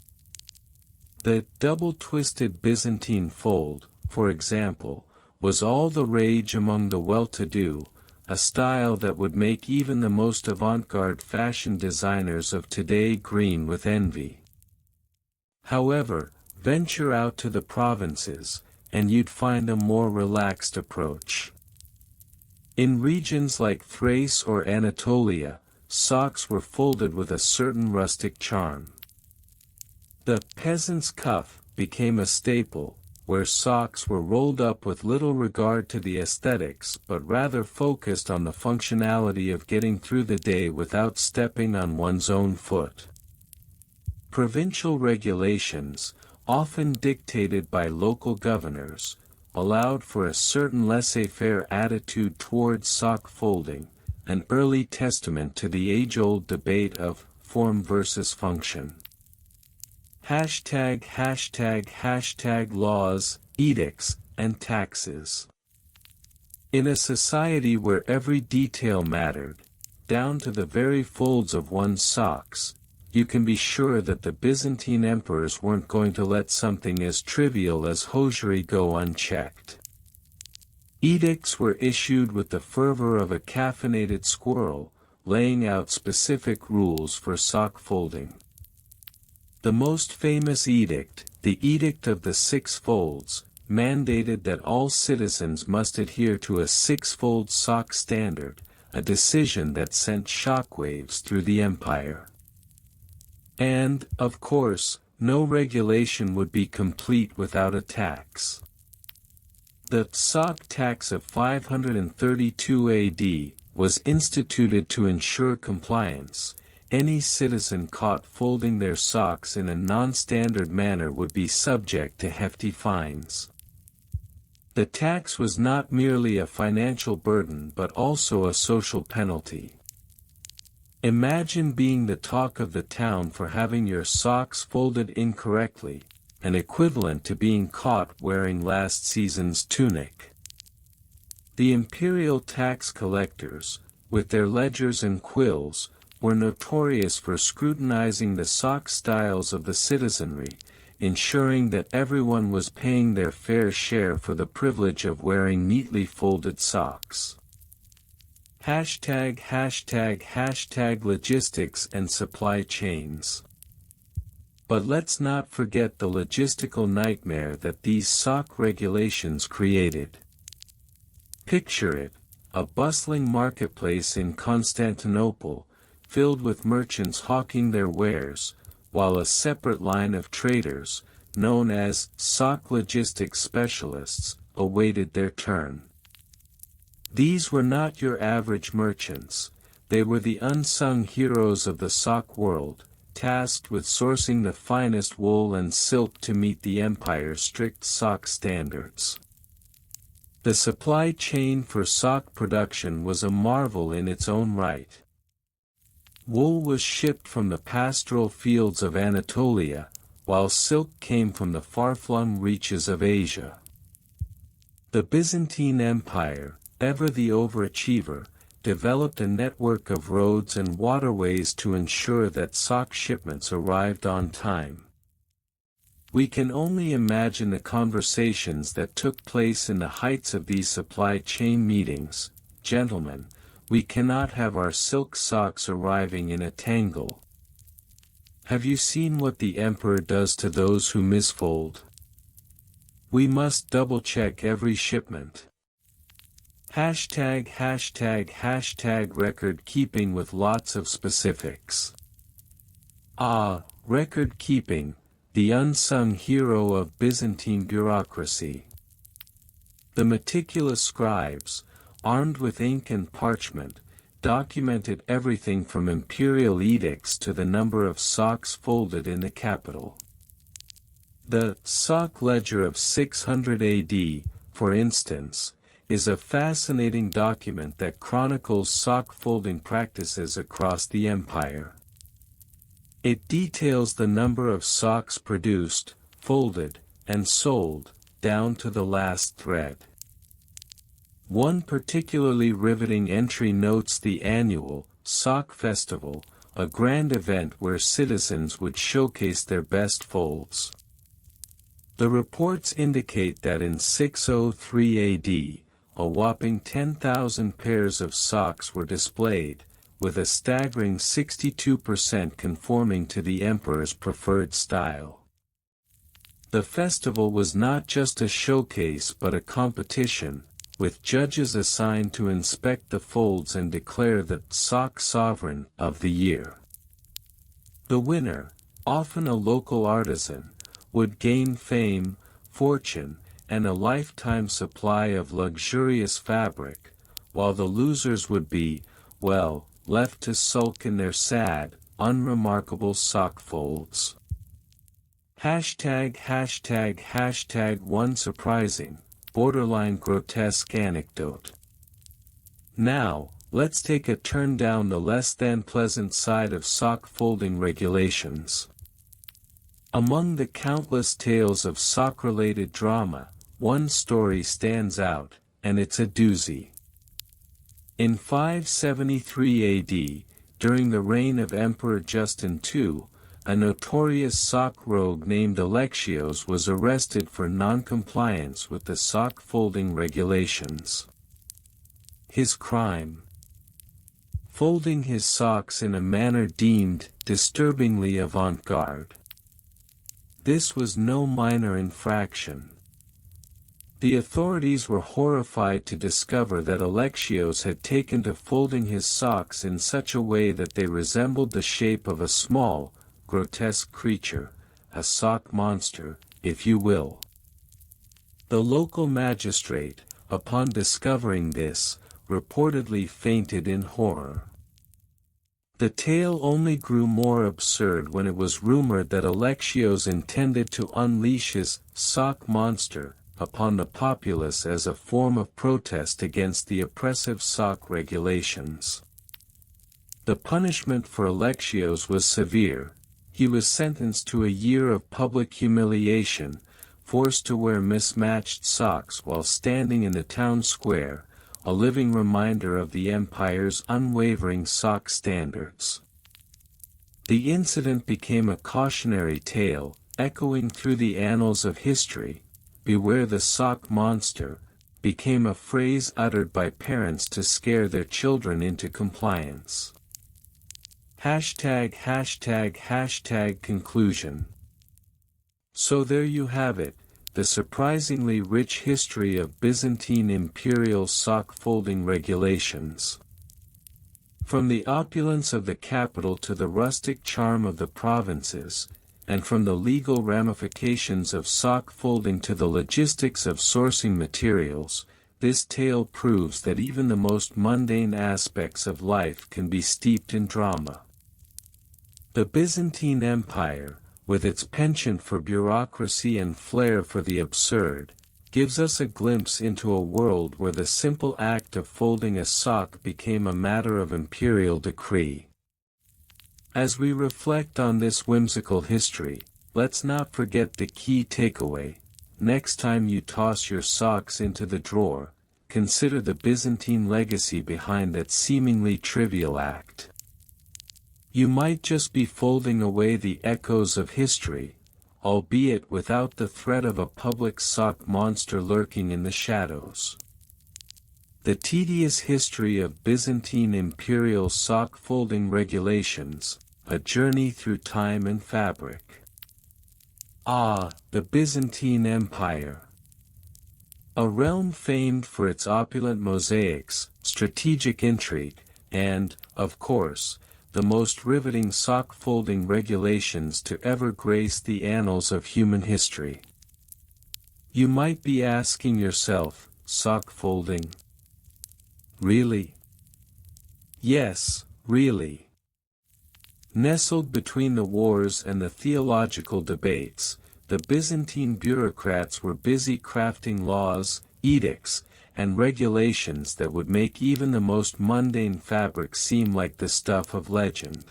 The double-twisted Byzantine fold, for example, was all the rage among the well-to-do, a style that would make even the most avant-garde fashion designers of today green with envy. However, venture out to the provinces, and you'd find a more relaxed approach. In regions like Thrace or Anatolia, socks were folded with a certain rustic charm. The peasant's cuff became a staple, where socks were rolled up with little regard to the aesthetics but rather focused on the functionality of getting through the day without stepping on one's own foot. Provincial regulations, often dictated by local governors, allowed for a certain laissez-faire attitude towards sock folding, an early testament to the age-old debate of form versus function. #### laws, edicts, and taxes. In a society where every detail mattered, down to the very folds of one's socks, you can be sure that the Byzantine emperors weren't going to let something as trivial as hosiery go unchecked. Edicts were issued with the fervor of a caffeinated squirrel, laying out specific rules for sock folding. The most famous edict, the Edict of the Six Folds, mandated that all citizens must adhere to a six-fold sock standard, a decision that sent shockwaves through the empire. And, of course, no regulation would be complete without a tax. The sock tax of 532 AD was instituted to ensure compliance. Any citizen caught folding their socks in a non-standard manner would be subject to hefty fines. The tax was not merely a financial burden but also a social penalty. Imagine being the talk of the town for having your socks folded incorrectly, an equivalent to being caught wearing last season's tunic. The imperial tax collectors, with their ledgers and quills, were notorious for scrutinizing the sock styles of the citizenry, ensuring that everyone was paying their fair share for the privilege of wearing neatly folded socks. #### logistics and supply chains. But let's not forget the logistical nightmare that these sock regulations created. Picture it, a bustling marketplace in Constantinople, filled with merchants hawking their wares, while a separate line of traders, known as sock logistics specialists, awaited their turn. These were not your average merchants, they were the unsung heroes of the sock world, tasked with sourcing the finest wool and silk to meet the empire's strict sock standards. The supply chain for sock production was a marvel in its own right. Wool was shipped from the pastoral fields of Anatolia, while silk came from the far-flung reaches of Asia. The Byzantine Empire, ever the overachiever, developed a network of roads and waterways to ensure that sock shipments arrived on time. We can only imagine the conversations that took place in the heights of these supply chain meetings. Gentlemen, we cannot have our silk socks arriving in a tangle. Have you seen what the emperor does to those who misfold? We must double-check every shipment. ## Record keeping with lots of specifics. Record keeping, the unsung hero of Byzantine bureaucracy. The meticulous scribes, armed with ink and parchment, documented everything from imperial edicts to the number of socks folded in the capital. The sock ledger of 600 AD, for instance, is a fascinating document that chronicles sock folding practices across the empire. It details the number of socks produced, folded, and sold, down to the last thread. One particularly riveting entry notes the annual sock festival, a grand event where citizens would showcase their best folds. The reports indicate that in 603 AD, a whopping 10,000 pairs of socks were displayed, with a staggering 62% conforming to the emperor's preferred style. The festival was not just a showcase but a competition, with judges assigned to inspect the folds and declare the sock sovereign of the year. The winner, often a local artisan, would gain fame, fortune, and a lifetime supply of luxurious fabric, while the losers would be, well, left to sulk in their sad, unremarkable sock folds. One surprising, borderline grotesque anecdote. Now, let's take a turn down the less than pleasant side of sock folding regulations. Among the countless tales of sock-related drama, one story stands out, and it's a doozy. In 573 AD, during the reign of Emperor Justin II, a notorious sock rogue named Alexios was arrested for non-compliance with the sock folding regulations. His crime: folding his socks in a manner deemed disturbingly avant-garde. This was no minor infraction. The authorities were horrified to discover that Alexios had taken to folding his socks in such a way that they resembled the shape of a small, grotesque creature, a sock monster, if you will. The local magistrate, upon discovering this, reportedly fainted in horror. The tale only grew more absurd when it was rumored that Alexios intended to unleash his sock monster upon the populace as a form of protest against the oppressive sock regulations. The punishment for Alexios was severe. He was sentenced to a year of public humiliation, forced to wear mismatched socks while standing in the town square, a living reminder of the empire's unwavering sock standards. The incident became a cautionary tale, echoing through the annals of history. "Beware the sock monster," became a phrase uttered by parents to scare their children into compliance. Conclusion. So there you have it, the surprisingly rich history of Byzantine imperial sock folding regulations. From the opulence of the capital to the rustic charm of the provinces, and from the legal ramifications of sock folding to the logistics of sourcing materials, this tale proves that even the most mundane aspects of life can be steeped in drama. The Byzantine Empire, with its penchant for bureaucracy and flair for the absurd, gives us a glimpse into a world where the simple act of folding a sock became a matter of imperial decree. As we reflect on this whimsical history, let's not forget the key takeaway: next time you toss your socks into the drawer, consider the Byzantine legacy behind that seemingly trivial act. You might just be folding away the echoes of history, albeit without the threat of a public sock monster lurking in the shadows. The tedious history of Byzantine imperial sock folding regulations, a journey through time and fabric. The Byzantine Empire. A realm famed for its opulent mosaics, strategic intrigue, and, of course, the most riveting sock-folding regulations to ever grace the annals of human history. You might be asking yourself, sock-folding? Really? Yes, really. Nestled between the wars and the theological debates, the Byzantine bureaucrats were busy crafting laws, edicts, and regulations that would make even the most mundane fabric seem like the stuff of legend.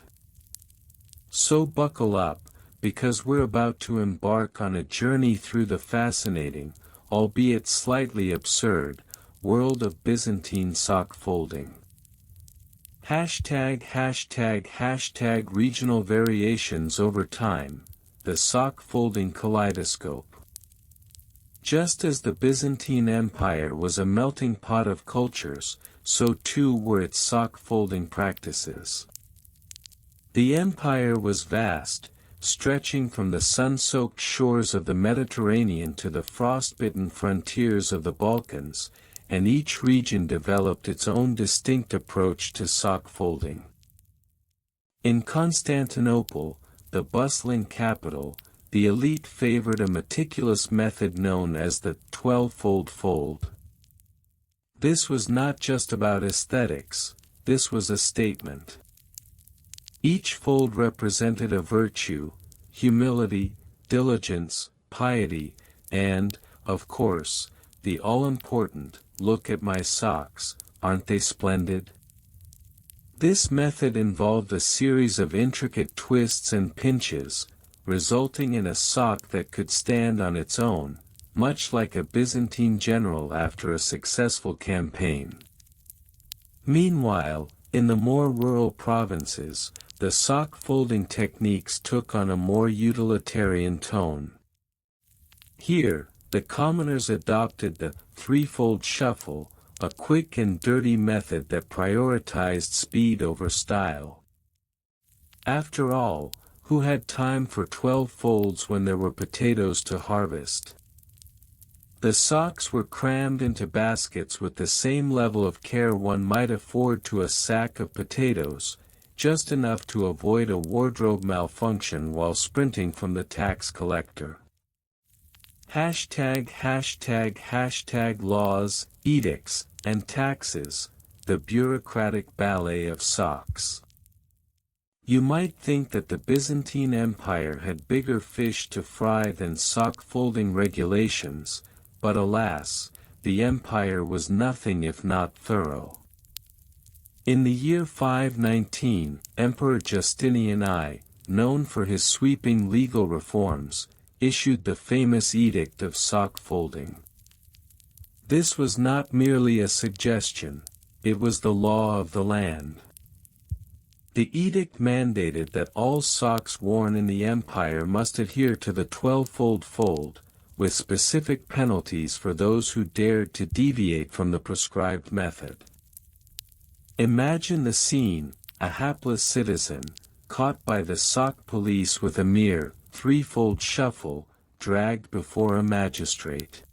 So buckle up, because we're about to embark on a journey through the fascinating, albeit slightly absurd, world of Byzantine sock folding. ### regional variations over time, the sock folding kaleidoscope. Just as the Byzantine Empire was a melting pot of cultures, so too were its sock-folding practices. The empire was vast, stretching from the sun-soaked shores of the Mediterranean to the frostbitten frontiers of the Balkans, and each region developed its own distinct approach to sock-folding. In Constantinople, the bustling capital, the elite favored a meticulous method known as the 12-fold fold. This was not just about aesthetics, this was a statement. Each fold represented a virtue, humility, diligence, piety, and, of course, the all-important, look at my socks, aren't they splendid? This method involved a series of intricate twists and pinches, resulting in a sock that could stand on its own, much like a Byzantine general after a successful campaign. Meanwhile, in the more rural provinces, the sock-folding techniques took on a more utilitarian tone. Here, the commoners adopted the three-fold shuffle, a quick and dirty method that prioritized speed over style. After all, who had time for 12 folds when there were potatoes to harvest? The socks were crammed into baskets with the same level of care one might afford to a sack of potatoes, just enough to avoid a wardrobe malfunction while sprinting from the tax collector. ### laws, edicts, and taxes, the bureaucratic ballet of socks. You might think that the Byzantine Empire had bigger fish to fry than sock-folding regulations, but alas, the empire was nothing if not thorough. In the year 519, Emperor Justinian I, known for his sweeping legal reforms, issued the famous Edict of Sock-Folding. This was not merely a suggestion, it was the law of the land. The edict mandated that all socks worn in the empire must adhere to the 12-fold fold, with specific penalties for those who dared to deviate from the prescribed method. Imagine the scene: a hapless citizen, caught by the sock police with a mere three-fold shuffle, dragged before a magistrate.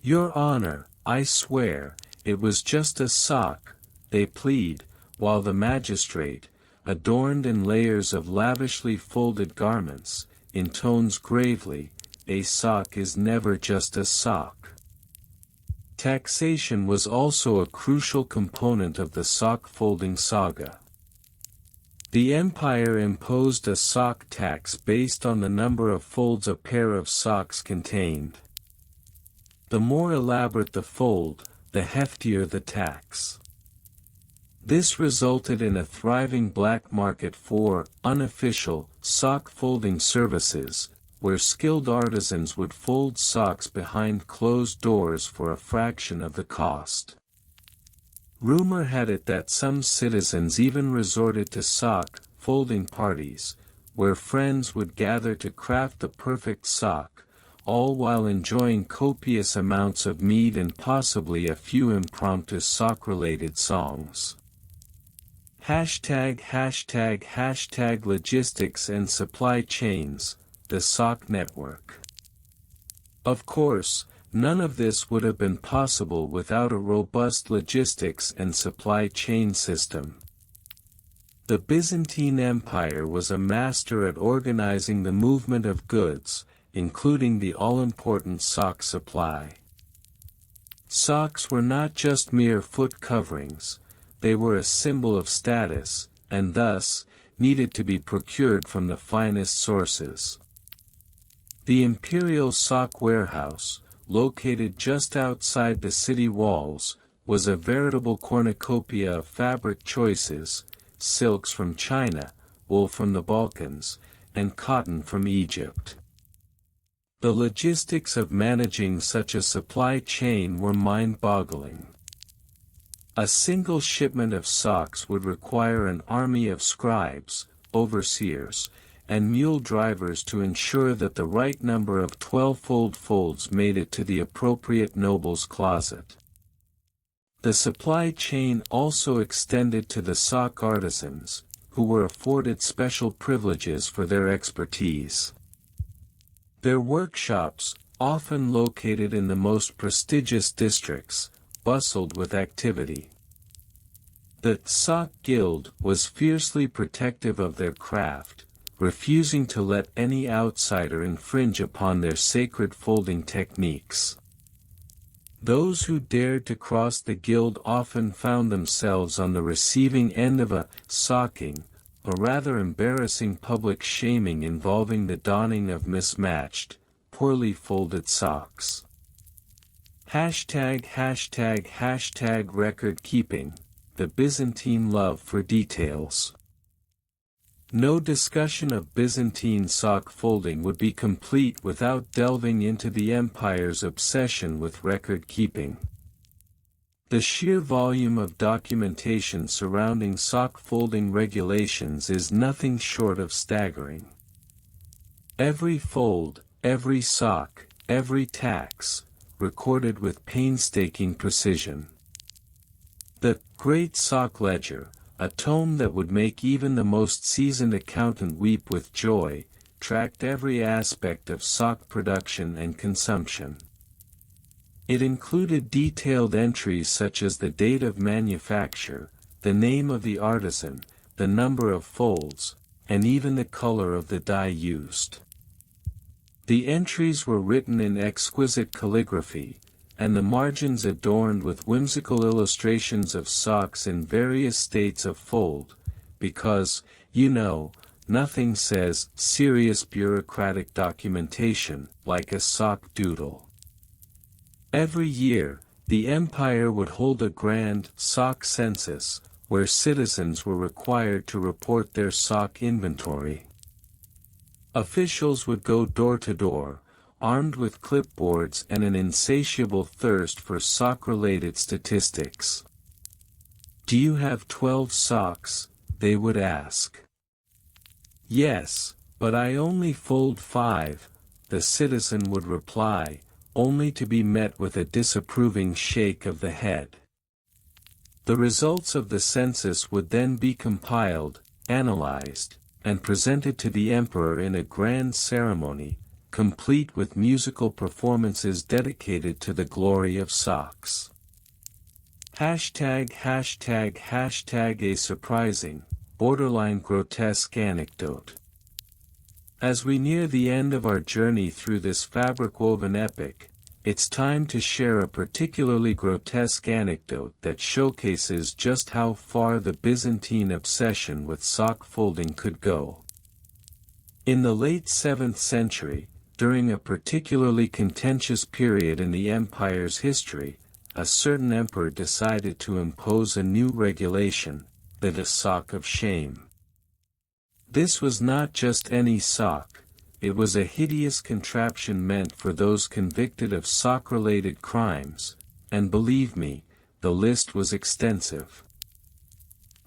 "Your Honor, I swear, it was just a sock," they plead, while the magistrate, adorned in layers of lavishly folded garments, intones gravely, "A sock is never just a sock." Taxation was also a crucial component of the sock-folding saga. The empire imposed a sock tax based on the number of folds a pair of socks contained. The more elaborate the fold, the heftier the tax. This resulted in a thriving black market for unofficial sock-folding services, where skilled artisans would fold socks behind closed doors for a fraction of the cost. Rumor had it that some citizens even resorted to sock-folding parties, where friends would gather to craft the perfect sock, all while enjoying copious amounts of mead and possibly a few impromptu sock-related songs. ### logistics and supply chains, the sock network. Of course, None of this would have been possible without a robust logistics and supply chain system. The Byzantine Empire was a master at organizing the movement of goods, including the all-important sock supply. Socks were not just mere foot coverings, they were a symbol of status, and thus, needed to be procured from the finest sources. The Imperial sock warehouse, located just outside the city walls, was a veritable cornucopia of fabric choices, silks from China, wool from the Balkans, and cotton from Egypt. The logistics of managing such a supply chain were mind-boggling. A single shipment of socks would require an army of scribes, overseers, and mule drivers to ensure that the right number of 12-fold folds made it to the appropriate noble's closet. The supply chain also extended to the sock artisans, who were afforded special privileges for their expertise. Their workshops, often located in the most prestigious districts, bustled with activity. The sock guild was fiercely protective of their craft, refusing to let any outsider infringe upon their sacred folding techniques. Those who dared to cross the guild often found themselves on the receiving end of a socking, a rather embarrassing public shaming involving the donning of mismatched, poorly folded socks. #### record keeping, the Byzantine love for details. No discussion of Byzantine sock folding would be complete without delving into the empire's obsession with record keeping. The sheer volume of documentation surrounding sock folding regulations is nothing short of staggering. Every fold, every sock, every tax, recorded with painstaking precision. The Great Sock Ledger, a tome that would make even the most seasoned accountant weep with joy, tracked every aspect of sock production and consumption. It included detailed entries such as the date of manufacture, the name of the artisan, the number of folds, and even the color of the dye used. The entries were written in exquisite calligraphy, and the margins adorned with whimsical illustrations of socks in various states of fold, because, nothing says serious bureaucratic documentation like a sock doodle. Every year, the empire would hold a grand sock census, where citizens were required to report their sock inventory. Officials would go door to door, armed with clipboards and an insatiable thirst for sock-related statistics. "Do you have 12 socks?" they would ask. "Yes, but I only fold 5, the citizen would reply, only to be met with a disapproving shake of the head. The results of the census would then be compiled, analyzed, and presented to the emperor in a grand ceremony, complete with musical performances dedicated to the glory of socks. #### A surprising, borderline grotesque anecdote. As we near the end of our journey through this fabric-woven epic, it's time to share a particularly grotesque anecdote that showcases just how far the Byzantine obsession with sock folding could go. In the late 7th century, during a particularly contentious period in the empire's history, a certain emperor decided to impose a new regulation, the sock of shame. This was not just any sock, it was a hideous contraption meant for those convicted of sock-related crimes, and believe me, the list was extensive.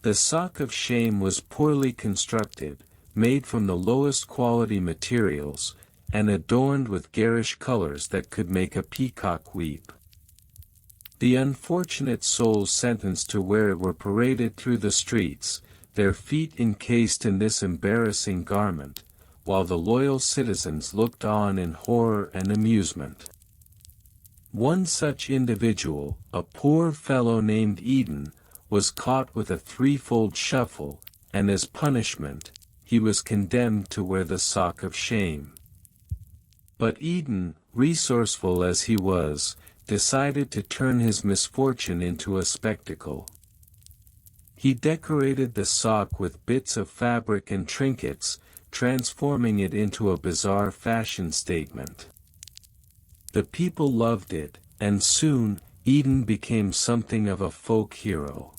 The sock of shame was poorly constructed, made from the lowest quality materials, and adorned with garish colors that could make a peacock weep. The unfortunate souls sentenced to wear it were paraded through the streets, their feet encased in this embarrassing garment, while the loyal citizens looked on in horror and amusement. One such individual, a poor fellow named Eden, was caught with a threefold shuffle, and as punishment, he was condemned to wear the sock of shame. But Eden, resourceful as he was, decided to turn his misfortune into a spectacle. He decorated the sock with bits of fabric and trinkets, transforming it into a bizarre fashion statement. The people loved it, and soon, Eden became something of a folk hero.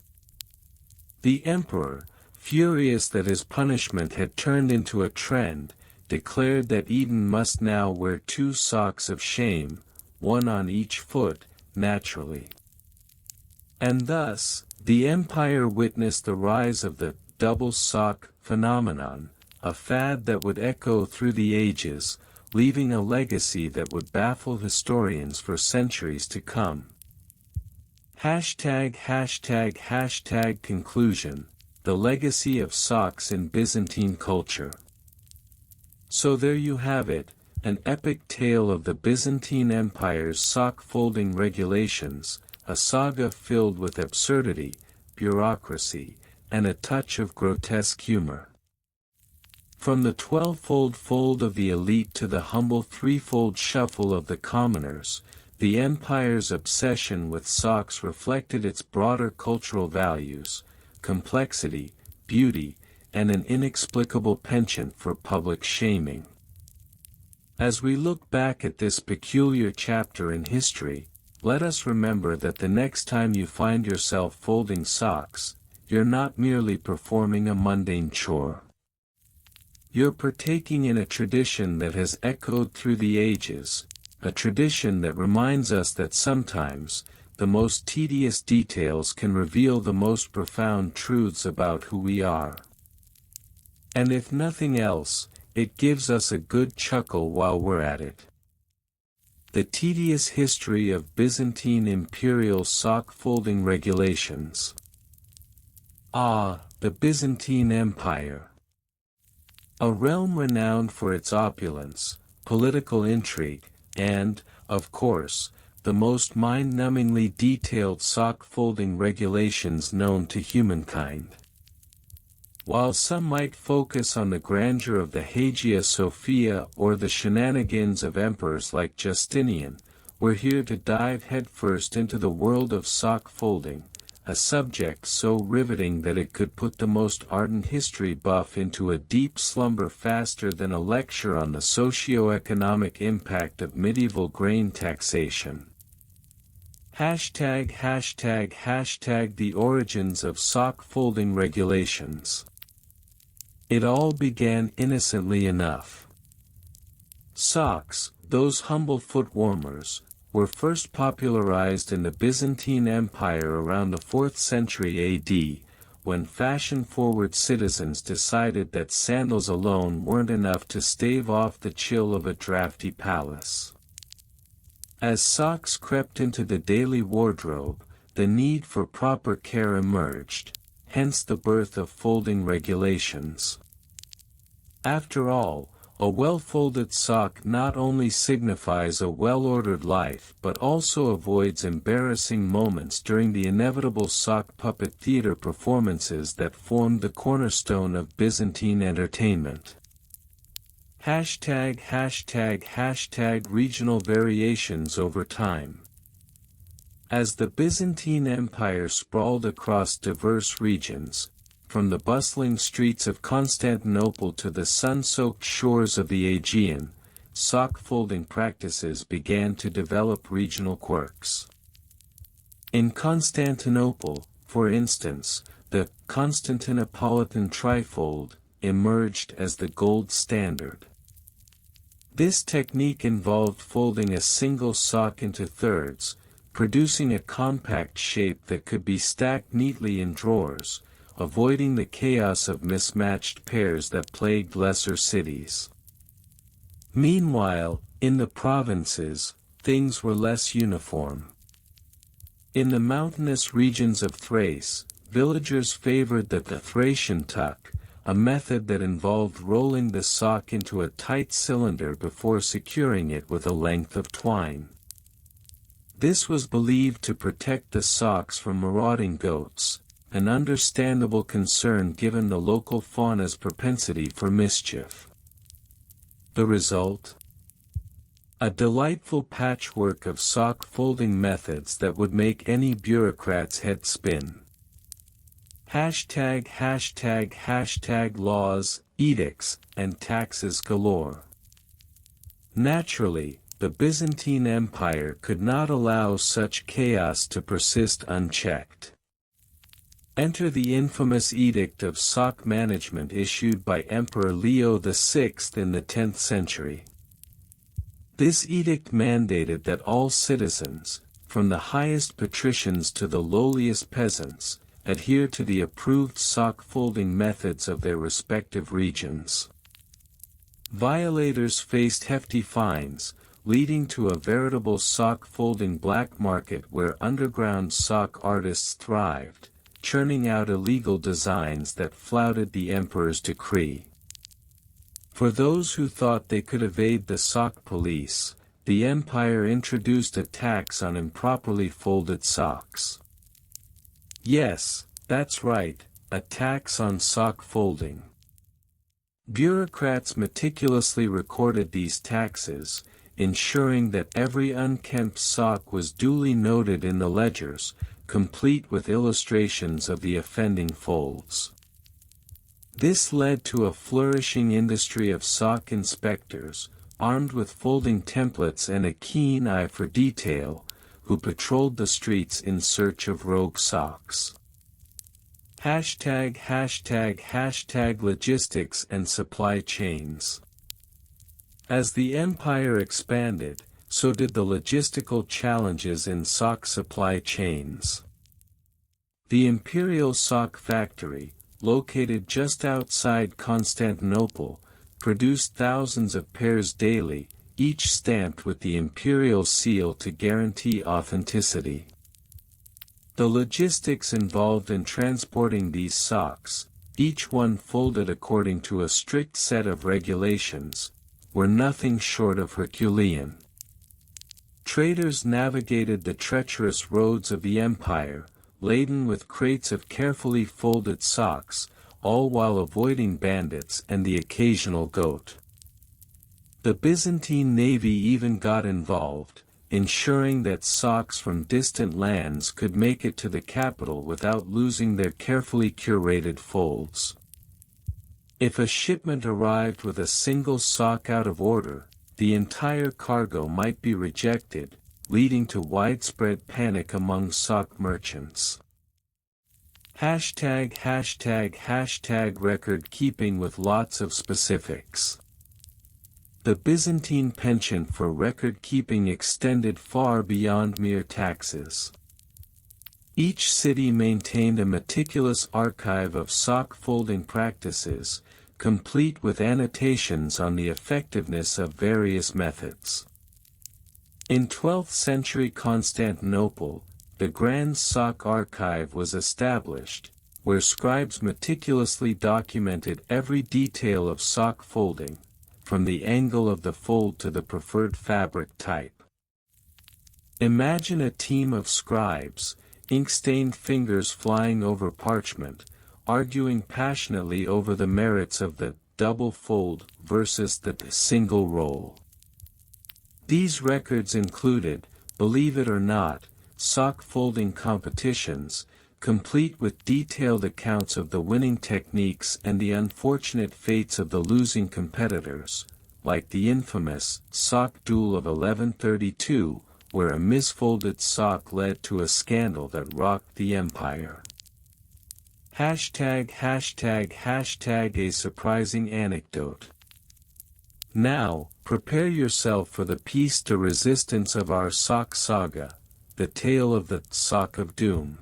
The emperor, furious that his punishment had turned into a trend, declared that Eden must now wear 2 socks of shame, one on each foot, naturally. And thus, the empire witnessed the rise of the double sock phenomenon, a fad that would echo through the ages, leaving a legacy that would baffle historians for centuries to come. Conclusion, the legacy of socks in Byzantine culture. So there you have it, an epic tale of the Byzantine Empire's sock-folding regulations, a saga filled with absurdity, bureaucracy, and a touch of grotesque humor. From the 12-fold fold of the elite to the humble 3-fold shuffle of the commoners, the empire's obsession with socks reflected its broader cultural values, complexity, beauty, and an inexplicable penchant for public shaming. As we look back at this peculiar chapter in history, let us remember that the next time you find yourself folding socks, you're not merely performing a mundane chore. You're partaking in a tradition that has echoed through the ages, a tradition that reminds us that sometimes, the most tedious details can reveal the most profound truths about who we are. And if nothing else, it gives us a good chuckle while we're at it. The tedious history of Byzantine imperial sock folding regulations. Ah, the Byzantine Empire. A realm renowned for its opulence, political intrigue, and, of course, the most mind-numbingly detailed sock-folding regulations known to humankind. While some might focus on the grandeur of the Hagia Sophia or the shenanigans of emperors like Justinian, we're here to dive headfirst into the world of sock folding, a subject so riveting that it could put the most ardent history buff into a deep slumber faster than a lecture on the socio-economic impact of medieval grain taxation. #The origins of sock folding regulations. It all began innocently enough. Socks, those humble foot warmers, were first popularized in the Byzantine Empire around the 4th century AD, when fashion-forward citizens decided that sandals alone weren't enough to stave off the chill of a drafty palace. As socks crept into the daily wardrobe, the need for proper care emerged, hence the birth of folding regulations. After all, a well-folded sock not only signifies a well-ordered life but also avoids embarrassing moments during the inevitable sock puppet theater performances that formed the cornerstone of Byzantine entertainment. Regional variations over time. As the Byzantine Empire sprawled across diverse regions, from the bustling streets of Constantinople to the sun-soaked shores of the Aegean, sock-folding practices began to develop regional quirks. In Constantinople, for instance, the Constantinopolitan trifold emerged as the gold standard. This technique involved folding a single sock into thirds, producing a compact shape that could be stacked neatly in drawers, avoiding the chaos of mismatched pairs that plagued lesser cities. Meanwhile, in the provinces, things were less uniform. In the mountainous regions of Thrace, villagers favored the Thracian tuck, a method that involved rolling the sock into a tight cylinder before securing it with a length of twine. This was believed to protect the socks from marauding goats, an understandable concern given the local fauna's propensity for mischief. The result? A delightful patchwork of sock folding methods that would make any bureaucrat's head spin. ##### laws, edicts, and taxes galore. Naturally, the Byzantine Empire could not allow such chaos to persist unchecked. Enter the infamous Edict of Sock Management issued by Emperor Leo VI in the 10th century. This edict mandated that all citizens, from the highest patricians to the lowliest peasants, adhere to the approved sock folding methods of their respective regions. Violators faced hefty fines, leading to a veritable sock folding black market where underground sock artists thrived, churning out illegal designs that flouted the emperor's decree. For those who thought they could evade the sock police, the empire introduced a tax on improperly folded socks. Yes, that's right, a tax on sock folding. Bureaucrats meticulously recorded these taxes, ensuring that every unkempt sock was duly noted in the ledgers, complete with illustrations of the offending folds. This led to a flourishing industry of sock inspectors, armed with folding templates and a keen eye for detail, who patrolled the streets in search of rogue socks. #### logistics and supply chains. As the empire expanded, so did the logistical challenges in sock supply chains. The Imperial Sock Factory, located just outside Constantinople, produced thousands of pairs daily, each stamped with the imperial seal to guarantee authenticity. The logistics involved in transporting these socks, each one folded according to a strict set of regulations, were nothing short of Herculean. Traders navigated the treacherous roads of the empire, laden with crates of carefully folded socks, all while avoiding bandits and the occasional goat. The Byzantine navy even got involved, ensuring that socks from distant lands could make it to the capital without losing their carefully curated folds. If a shipment arrived with a single sock out of order, the entire cargo might be rejected, leading to widespread panic among sock merchants. #### record keeping with lots of specifics. The Byzantine penchant for record keeping extended far beyond mere taxes. Each city maintained a meticulous archive of sock folding practices, complete with annotations on the effectiveness of various methods. In 12th century Constantinople, the Grand Sock Archive was established, where scribes meticulously documented every detail of sock folding, from the angle of the fold to the preferred fabric type. Imagine a team of scribes, ink-stained fingers flying over parchment, arguing passionately over the merits of the double fold versus the single roll. These records included, believe it or not, sock folding competitions, complete with detailed accounts of the winning techniques and the unfortunate fates of the losing competitors, like the infamous sock duel of 1132, where a misfolded sock led to a scandal that rocked the empire. #### A surprising anecdote. Now, prepare yourself for the piece de resistance of our sock saga, the tale of the Sock of Doom.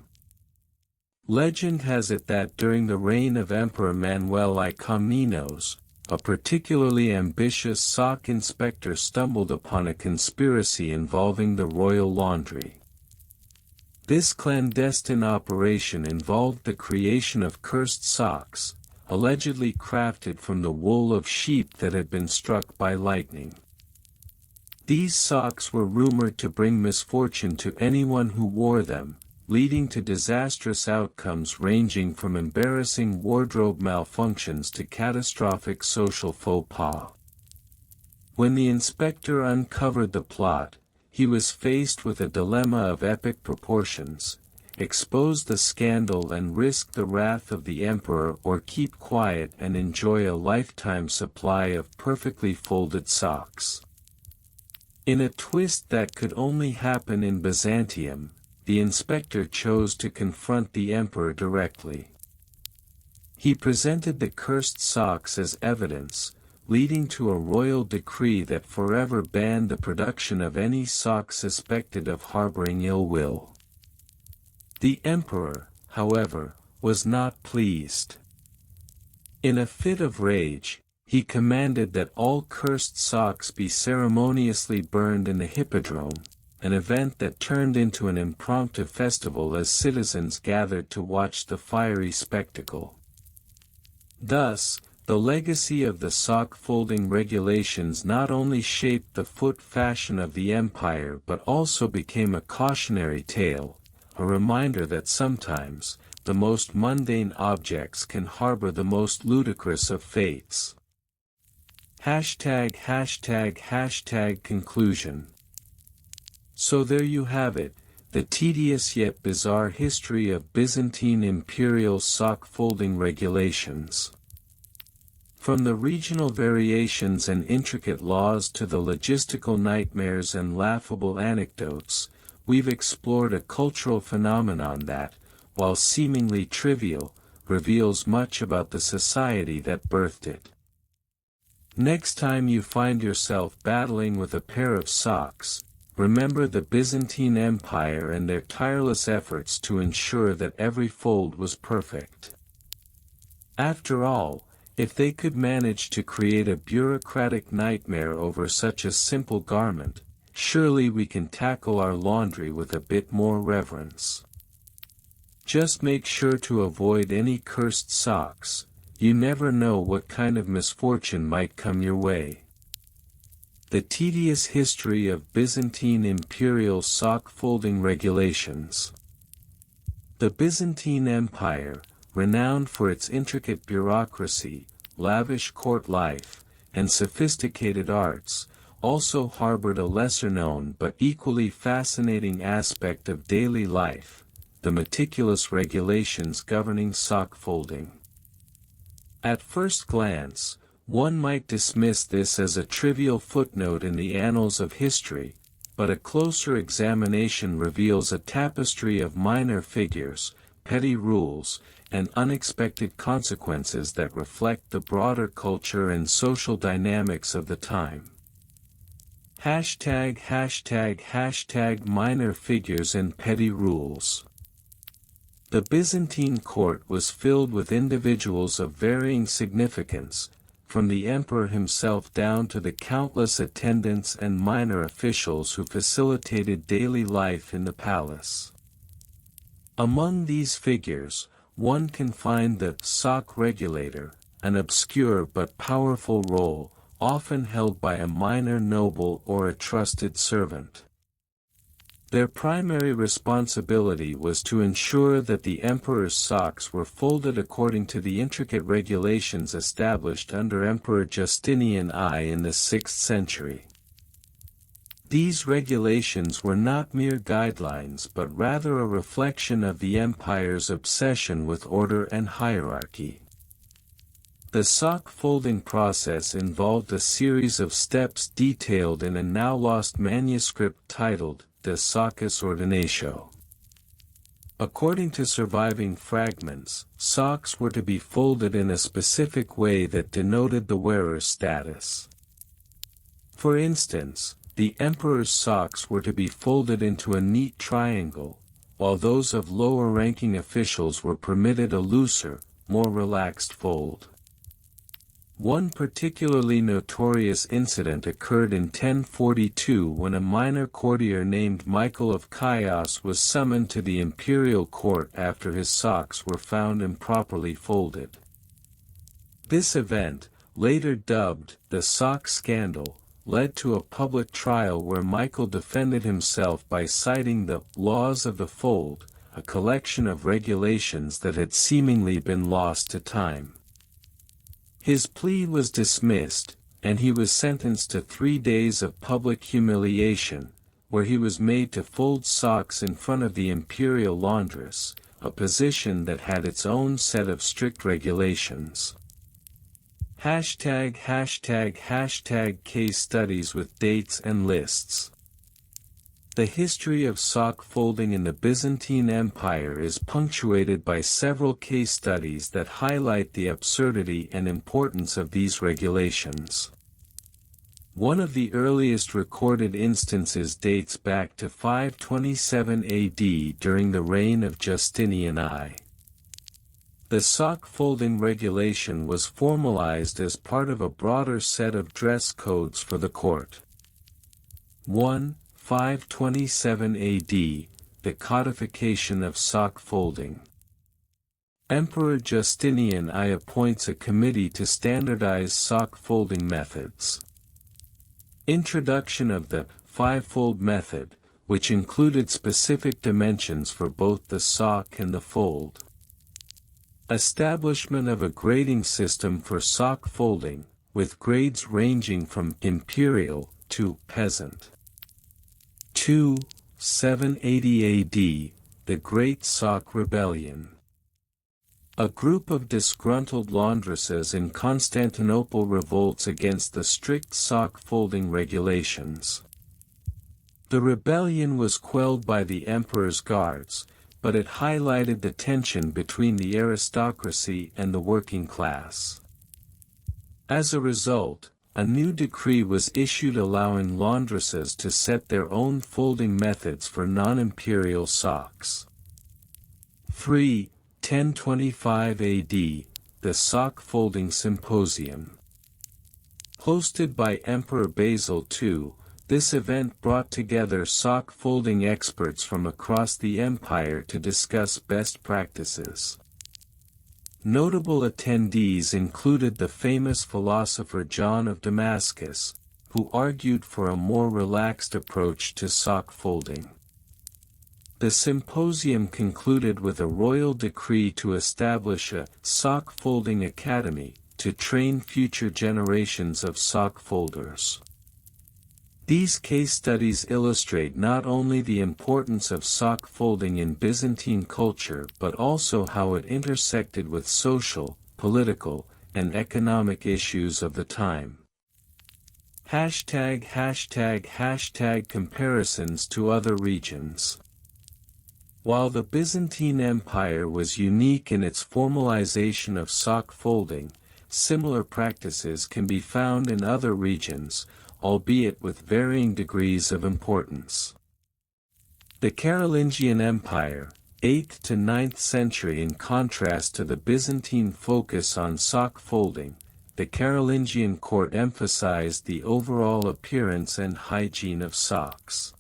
Legend has it that during the reign of Emperor Manuel I Comnenos, a particularly ambitious sock inspector stumbled upon a conspiracy involving the royal laundry. This clandestine operation involved the creation of cursed socks, allegedly crafted from the wool of sheep that had been struck by lightning. These socks were rumored to bring misfortune to anyone who wore them, leading to disastrous outcomes ranging from embarrassing wardrobe malfunctions to catastrophic social faux pas. When the inspector uncovered the plot, he was faced with a dilemma of epic proportions: expose the scandal and risk the wrath of the emperor, or keep quiet and enjoy a lifetime supply of perfectly folded socks. In a twist that could only happen in Byzantium, the inspector chose to confront the emperor directly. He presented the cursed socks as evidence, leading to a royal decree that forever banned the production of any sock suspected of harboring ill will. The emperor, however, was not pleased. In a fit of rage, he commanded that all cursed socks be ceremoniously burned in the hippodrome, an event that turned into an impromptu festival as citizens gathered to watch the fiery spectacle. Thus, the legacy of the sock-folding regulations not only shaped the foot fashion of the empire but also became a cautionary tale, a reminder that sometimes, the most mundane objects can harbor the most ludicrous of fates. ###Conclusion. So there you have it, the tedious yet bizarre history of Byzantine imperial sock-folding regulations. From the regional variations and intricate laws to the logistical nightmares and laughable anecdotes, we've explored a cultural phenomenon that, while seemingly trivial, reveals much about the society that birthed it. Next time you find yourself battling with a pair of socks, remember the Byzantine Empire and their tireless efforts to ensure that every fold was perfect. After all, if they could manage to create a bureaucratic nightmare over such a simple garment, surely we can tackle our laundry with a bit more reverence. Just make sure to avoid any cursed socks. You never know what kind of misfortune might come your way. The tedious history of Byzantine imperial sock-folding regulations. The Byzantine Empire, renowned for its intricate bureaucracy, lavish court life, and sophisticated arts, also harbored a lesser-known but equally fascinating aspect of daily life: the meticulous regulations governing sock folding. At first glance, one might dismiss this as a trivial footnote in the annals of history, but a closer examination reveals a tapestry of minor figures, petty rules, and unexpected consequences that reflect the broader culture and social dynamics of the time. ###Minor figures and petty rules. The Byzantine court was filled with individuals of varying significance, from the emperor himself down to the countless attendants and minor officials who facilitated daily life in the palace. Among these figures, one can find the sock regulator, an obscure but powerful role, often held by a minor noble or a trusted servant. Their primary responsibility was to ensure that the emperor's socks were folded according to the intricate regulations established under Emperor Justinian I in the 6th century. These regulations were not mere guidelines but rather a reflection of the empire's obsession with order and hierarchy. The sock folding process involved a series of steps detailed in a now-lost manuscript titled De Socis Ordinatio. According to surviving fragments, socks were to be folded in a specific way that denoted the wearer's status. For instance, the emperor's socks were to be folded into a neat triangle, while those of lower-ranking officials were permitted a looser, more relaxed fold. One particularly notorious incident occurred in 1042 when a minor courtier named Michael of Chios was summoned to the imperial court after his socks were found improperly folded. This event, later dubbed the sock scandal, led to a public trial where Michael defended himself by citing the Laws of the Fold, a collection of regulations that had seemingly been lost to time. His plea was dismissed, and he was sentenced to 3 days of public humiliation, where he was made to fold socks in front of the Imperial laundress, a position that had its own set of strict regulations. ###Case studies with dates and lists. The history of sock folding in the Byzantine Empire is punctuated by several case studies that highlight the absurdity and importance of these regulations. One of the earliest recorded instances dates back to 527 AD during the reign of Justinian I. The sock folding regulation was formalized as part of a broader set of dress codes for the court. 1. 527 AD, the codification of sock folding. Emperor Justinian I appoints a committee to standardize sock folding methods. Introduction of the five-fold method, which included specific dimensions for both the sock and the fold. Establishment of a grading system for sock folding, with grades ranging from imperial to peasant. 2. 780 AD, the Great Sock Rebellion. A group of disgruntled laundresses in Constantinople revolts against the strict sock folding regulations. The rebellion was quelled by the emperor's guards, but it highlighted the tension between the aristocracy and the working class. As a result, a new decree was issued allowing laundresses to set their own folding methods for non-imperial socks. 3. 1025 AD, the Sock Folding Symposium. Hosted by Emperor Basil II, this event brought together sock folding experts from across the empire to discuss best practices. Notable attendees included the famous philosopher John of Damascus, who argued for a more relaxed approach to sock folding. The symposium concluded with a royal decree to establish a sock folding academy to train future generations of sock folders. These case studies illustrate not only the importance of sock folding in Byzantine culture but also how it intersected with social, political, and economic issues of the time. ### Comparisons to other regions. While the Byzantine Empire was unique in its formalization of sock folding, similar practices can be found in other regions, albeit with varying degrees of importance. The Carolingian Empire, 8th to 9th century. In contrast to the Byzantine focus on sock folding, the Carolingian court emphasized the overall appearance and hygiene of socks.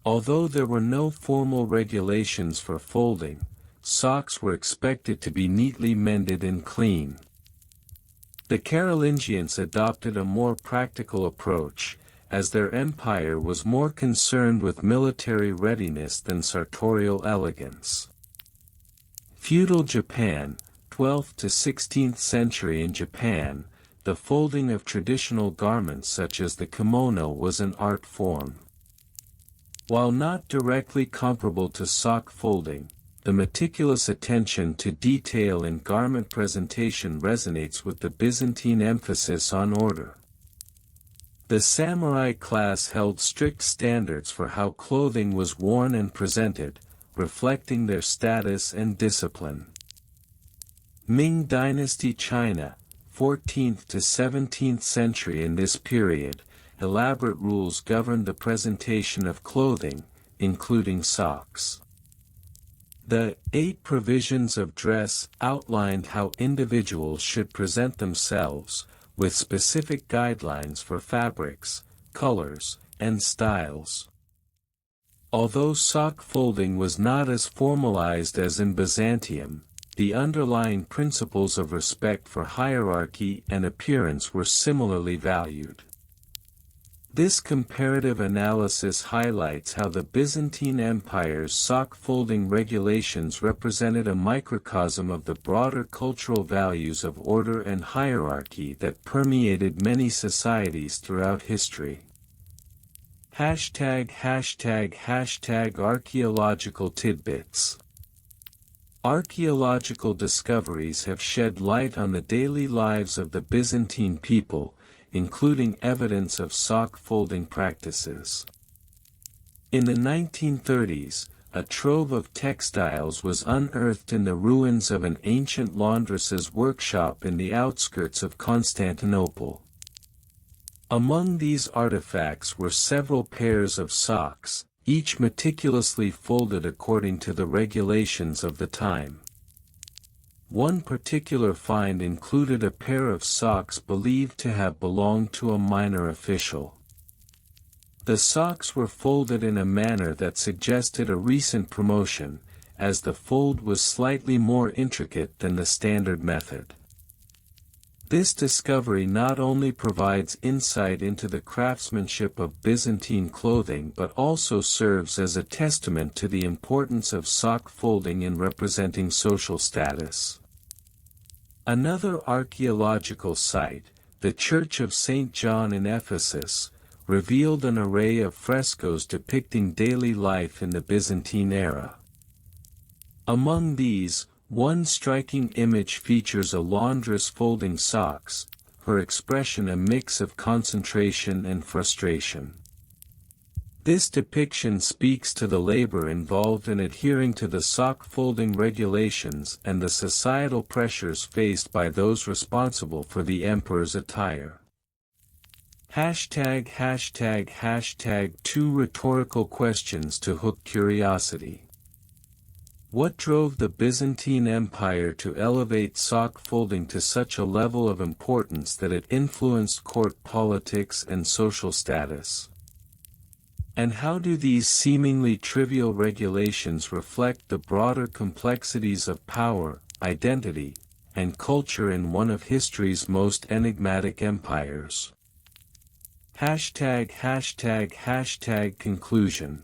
Although there were no formal regulations for folding, socks were expected to be neatly mended and clean. The Carolingians adopted a more practical approach, as their empire was more concerned with military readiness than sartorial elegance. Feudal Japan, 12th to 16th century. In Japan, the folding of traditional garments such as the kimono was an art form. While not directly comparable to sock folding, the meticulous attention to detail in garment presentation resonates with the Byzantine emphasis on order. The samurai class held strict standards for how clothing was worn and presented, reflecting their status and discipline. Ming Dynasty China, 14th to 17th century. In this period, elaborate rules governed the presentation of clothing, including socks. The 8 provisions of dress outlined how individuals should present themselves, with specific guidelines for fabrics, colors, and styles. Although sock folding was not as formalized as in Byzantium, the underlying principles of respect for hierarchy and appearance were similarly valued. This comparative analysis highlights how the Byzantine Empire's sock-folding regulations represented a microcosm of the broader cultural values of order and hierarchy that permeated many societies throughout history. Archaeological tidbits. Archaeological discoveries have shed light on the daily lives of the Byzantine people, including evidence of sock-folding practices. In the 1930s, a trove of textiles was unearthed in the ruins of an ancient laundress's workshop in the outskirts of Constantinople. Among these artifacts were several pairs of socks, each meticulously folded according to the regulations of the time. One particular find included a pair of socks believed to have belonged to a minor official. The socks were folded in a manner that suggested a recent promotion, as the fold was slightly more intricate than the standard method. This discovery not only provides insight into the craftsmanship of Byzantine clothing but also serves as a testament to the importance of sock folding in representing social status. Another archaeological site, the Church of St. John in Ephesus, revealed an array of frescoes depicting daily life in the Byzantine era. Among these, one striking image features a laundress folding socks, her expression a mix of concentration and frustration. This depiction speaks to the labor involved in adhering to the sock-folding regulations and the societal pressures faced by those responsible for the emperor's attire. Two rhetorical questions to hook curiosity. What drove the Byzantine Empire to elevate sock-folding to such a level of importance that it influenced court politics and social status? And how do these seemingly trivial regulations reflect the broader complexities of power, identity, and culture in one of history's most enigmatic empires? Conclusion.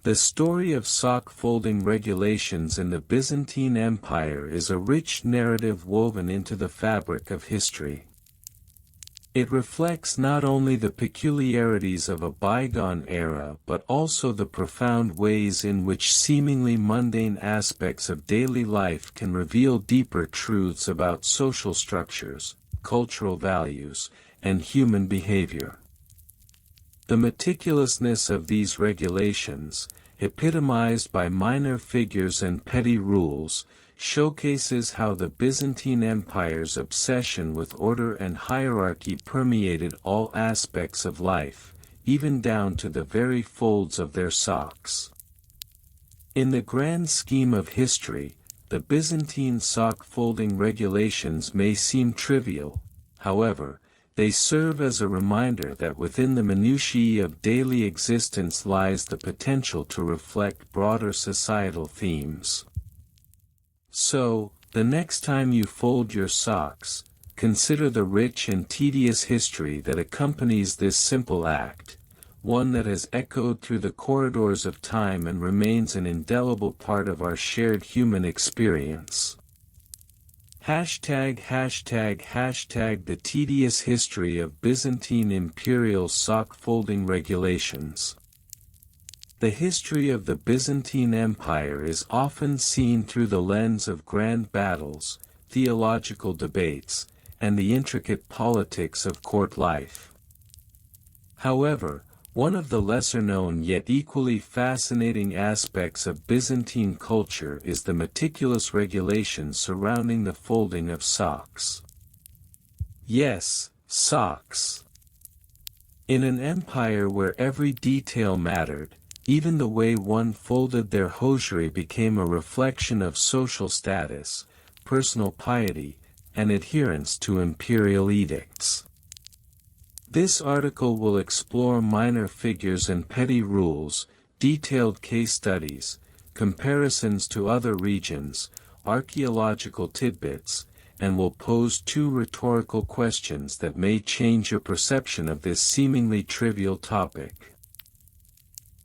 The story of sock-folding regulations in the Byzantine Empire is a rich narrative woven into the fabric of history. It reflects not only the peculiarities of a bygone era but also the profound ways in which seemingly mundane aspects of daily life can reveal deeper truths about social structures, cultural values, and human behavior. The meticulousness of these regulations, epitomized by minor figures and petty rules, showcases how the Byzantine Empire's obsession with order and hierarchy permeated all aspects of life, even down to the very folds of their socks. In the grand scheme of history, the Byzantine sock-folding regulations may seem trivial, however, they serve as a reminder that within the minutiae of daily existence lies the potential to reflect broader societal themes. So, the next time you fold your socks, consider the rich and tedious history that accompanies this simple act, one that has echoed through the corridors of time and remains an indelible part of our shared human experience. The tedious history of Byzantine Imperial sock-folding regulations. The history of the Byzantine Empire is often seen through the lens of grand battles, theological debates, and the intricate politics of court life. However, one of the lesser-known yet equally fascinating aspects of Byzantine culture is the meticulous regulations surrounding the folding of socks. Yes, socks. In an empire where every detail mattered, even the way one folded their hosiery became a reflection of social status, personal piety, and adherence to imperial edicts. This article will explore minor figures and petty rules, detailed case studies, comparisons to other regions, archaeological tidbits, and will pose two rhetorical questions that may change your perception of this seemingly trivial topic.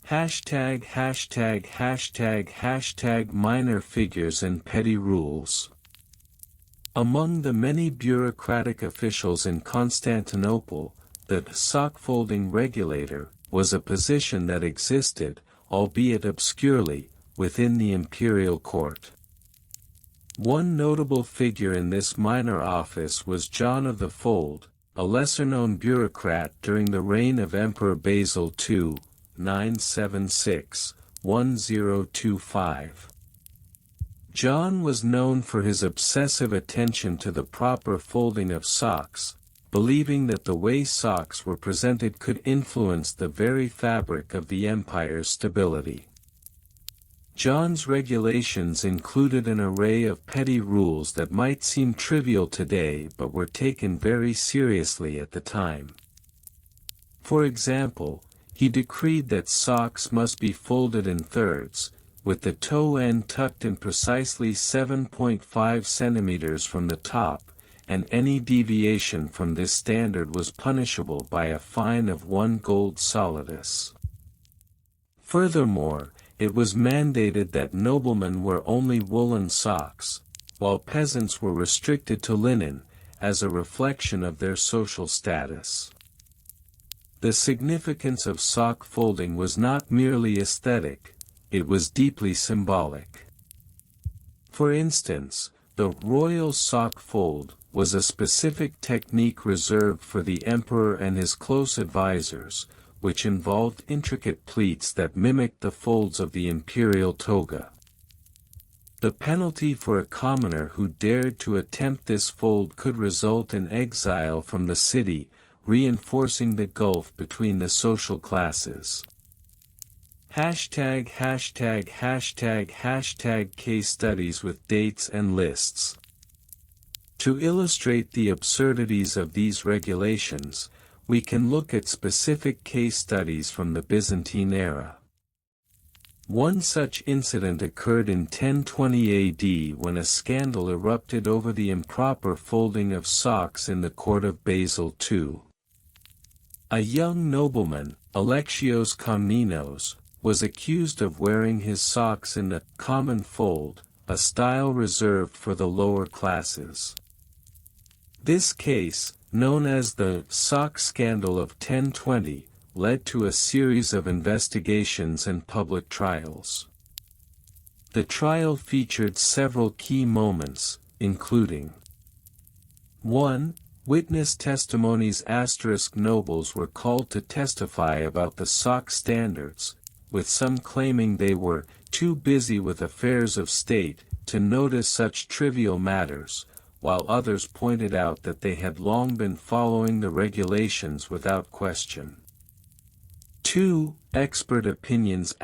Hashtag hashtag hashtag hashtag minor figures and petty rules. Among the many bureaucratic officials in Constantinople, the sock-folding regulator was a position that existed, albeit obscurely, within the imperial court. One notable figure in this minor office was John of the Fold, a lesser-known bureaucrat during the reign of Emperor Basil II, 976-1025. John was known for his obsessive attention to the proper folding of socks, believing that the way socks were presented could influence the very fabric of the empire's stability. John's regulations included an array of petty rules that might seem trivial today but were taken very seriously at the time. For example, he decreed that socks must be folded in thirds, with the toe end tucked in precisely 7.5 centimeters from the top, and any deviation from this standard was punishable by a fine of 1 gold solidus. Furthermore, it was mandated that noblemen wear only woolen socks, while peasants were restricted to linen, as a reflection of their social status. The significance of sock folding was not merely aesthetic, it was deeply symbolic. For instance, the royal sock fold was a specific technique reserved for the emperor and his close advisors, which involved intricate pleats that mimicked the folds of the imperial toga. The penalty for a commoner who dared to attempt this fold could result in exile from the city, reinforcing the gulf between the social classes. Hashtag hashtag hashtag hashtag case studies with dates and lists. To illustrate the absurdities of these regulations, we can look at specific case studies from the Byzantine era. One such incident occurred in 1020 AD when a scandal erupted over the improper folding of socks in the court of Basil II. A young nobleman, Alexios Komnenos, was accused of wearing his socks in the common fold, a style reserved for the lower classes. This case, known as the sock scandal of 1020, led to a series of investigations and public trials. The trial featured several key moments, including 1. Witness testimonies. Nobles were called to testify about the sock standards, with some claiming they were too busy with affairs of state to notice such trivial matters, while others pointed out that they had long been following the regulations without question. 2. Expert opinions.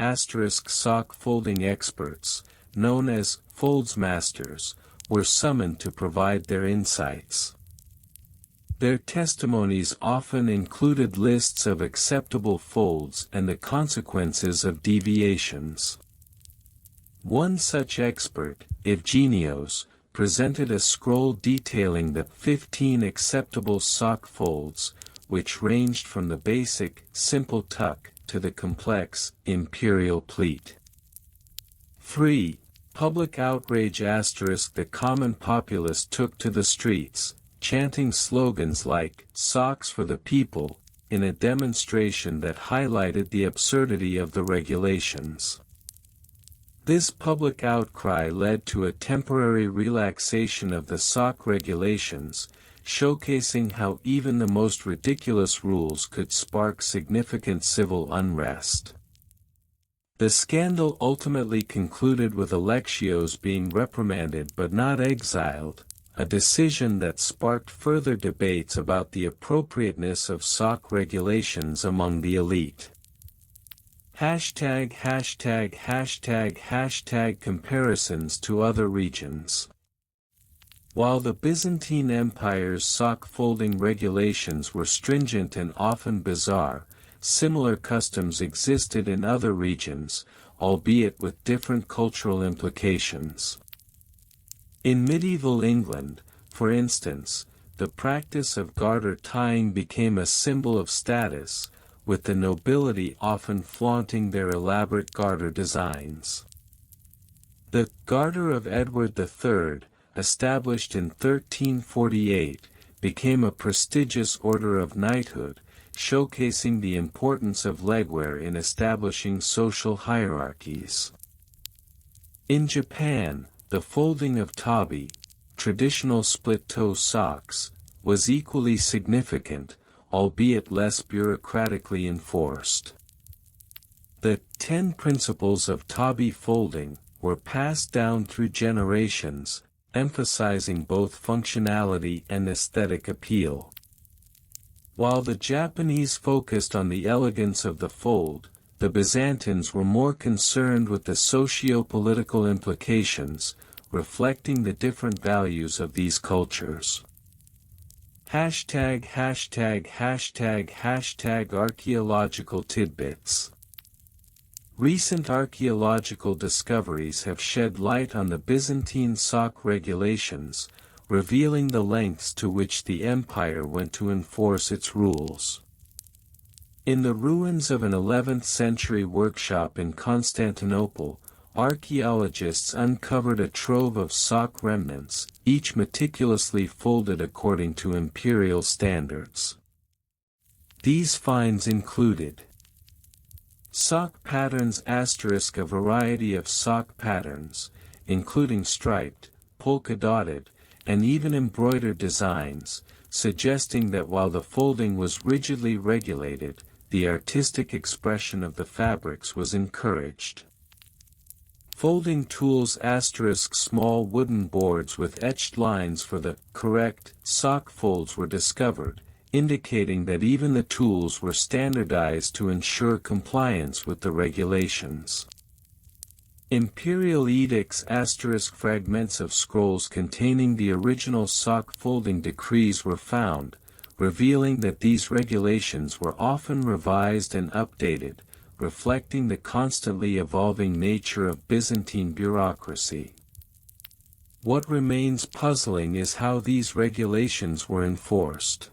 Sock folding experts, known as foldsmasters, were summoned to provide their insights. Their testimonies often included lists of acceptable folds and the consequences of deviations. One such expert, Evgenios, presented a scroll detailing the 15 acceptable sock folds, which ranged from the basic, simple tuck, to the complex, imperial pleat. 3. Public outrage. The common populace took to the streets, chanting slogans like, "Socks for the people," in a demonstration that highlighted the absurdity of the regulations. This public outcry led to a temporary relaxation of the sock regulations, showcasing how even the most ridiculous rules could spark significant civil unrest. The scandal ultimately concluded with Alexios being reprimanded but not exiled, a decision that sparked further debates about the appropriateness of sock regulations among the elite. Hashtag hashtag hashtag hashtag comparisons to other regions. While the Byzantine Empire's sock folding regulations were stringent and often bizarre, similar customs existed in other regions, albeit with different cultural implications. In medieval England, For instance, the practice of garter tying became a symbol of status, with the nobility often flaunting their elaborate garter designs. The Garter of Edward III, established in 1348, became a prestigious order of knighthood, showcasing the importance of legwear in establishing social hierarchies. In Japan, the folding of tabi, traditional split-toe socks, was equally significant, albeit less bureaucratically enforced. The 10 principles of tabi folding were passed down through generations, emphasizing both functionality and aesthetic appeal. While the Japanese focused on the elegance of the fold, the Byzantines were more concerned with the socio-political implications, reflecting the different values of these cultures. #Archaeological tidbits. Recent archaeological discoveries have shed light on the Byzantine sock regulations, revealing the lengths to which the empire went to enforce its rules. In the ruins of an 11th-century workshop in Constantinople, archaeologists uncovered a trove of sock remnants, each meticulously folded according to imperial standards. These finds included sock patterns *, a variety of sock patterns, including striped, polka-dotted, and even embroidered designs, suggesting that while the folding was rigidly regulated, the artistic expression of the fabrics was encouraged. Folding tools *, small wooden boards with etched lines for the correct sock folds were discovered, indicating that even the tools were standardized to ensure compliance with the regulations. Imperial edicts *, fragments of scrolls containing the original sock folding decrees were found, revealing that these regulations were often revised and updated, reflecting the constantly evolving nature of Byzantine bureaucracy. What remains puzzling is how these regulations were enforced.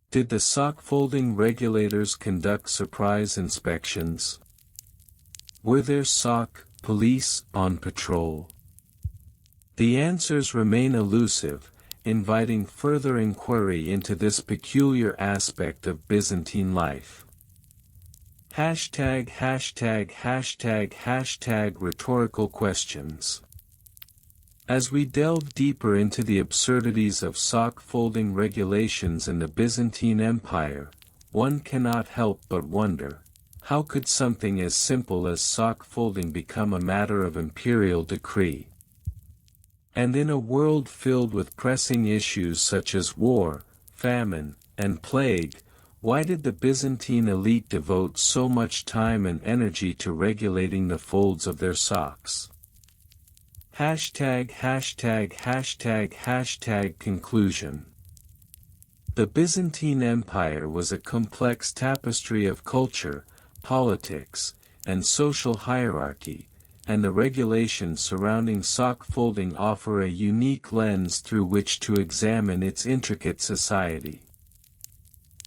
Did the sock folding regulators conduct surprise inspections? Were there sock police on patrol? The answers remain elusive, inviting further inquiry into this peculiar aspect of Byzantine life. Rhetorical questions. As we delve deeper into the absurdities of sock folding regulations in the Byzantine Empire, one cannot help but wonder, how could something as simple as sock folding become a matter of imperial decree? And in a world filled with pressing issues such as war, famine, and plague, why did the Byzantine elite devote so much time and energy to regulating the folds of their socks? Conclusion. The Byzantine Empire was a complex tapestry of culture, politics, and social hierarchy, and the regulations surrounding sock folding offer a unique lens through which to examine its intricate society.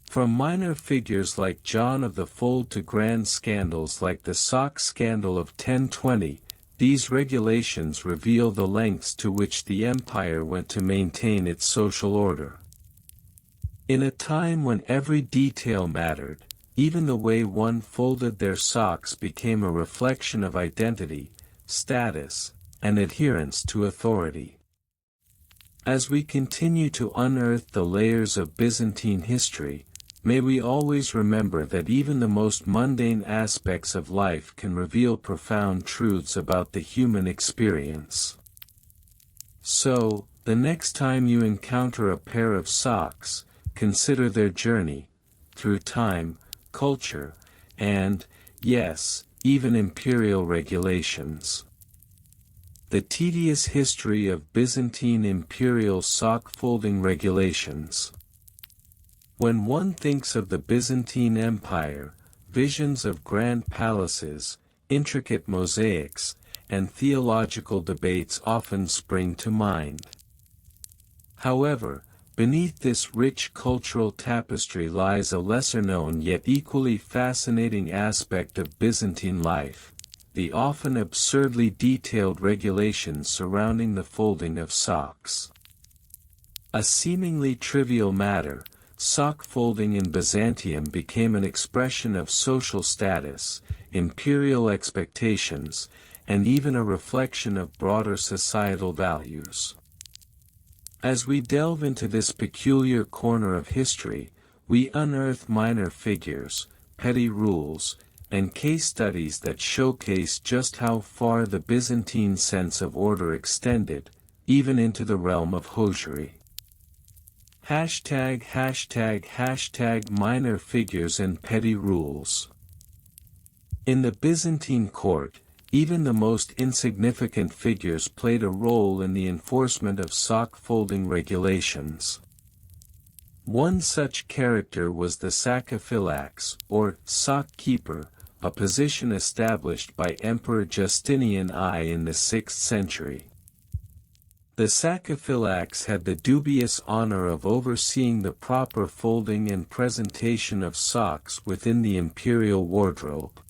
From minor figures like John of the Fold to grand scandals like the sock scandal of 1020, these regulations reveal the lengths to which the empire went to maintain its social order. In a time when every detail mattered, even the way one folded their socks became a reflection of identity, status, and adherence to authority. As we continue to unearth the layers of Byzantine history, may we always remember that even the most mundane aspects of life can reveal profound truths about the human experience. So, the next time you encounter a pair of socks, consider their journey, through time, culture, and, yes, even imperial regulations. The tedious history of Byzantine imperial sock folding regulations. When one thinks of the Byzantine Empire, visions of grand palaces, intricate mosaics, and theological debates often spring to mind. However, beneath this rich cultural tapestry lies a lesser-known yet equally fascinating aspect of Byzantine life, the often absurdly detailed regulations surrounding the folding of socks. A seemingly trivial matter, sock folding in Byzantium became an expression of social status, imperial expectations, and even a reflection of broader societal values. As we delve into this peculiar corner of history, we unearth minor figures, petty rules, and case studies that showcase just how far the Byzantine sense of order extended, even into the realm of hosiery. #### Minor figures and petty rules. In the Byzantine court, even the most insignificant figures played a role in the enforcement of sock folding regulations. One such character was the saccophylax, or sock keeper, a position established by Emperor Justinian I in the 6th century. The saccophylax had the dubious honor of overseeing the proper folding and presentation of socks within the imperial wardrobe.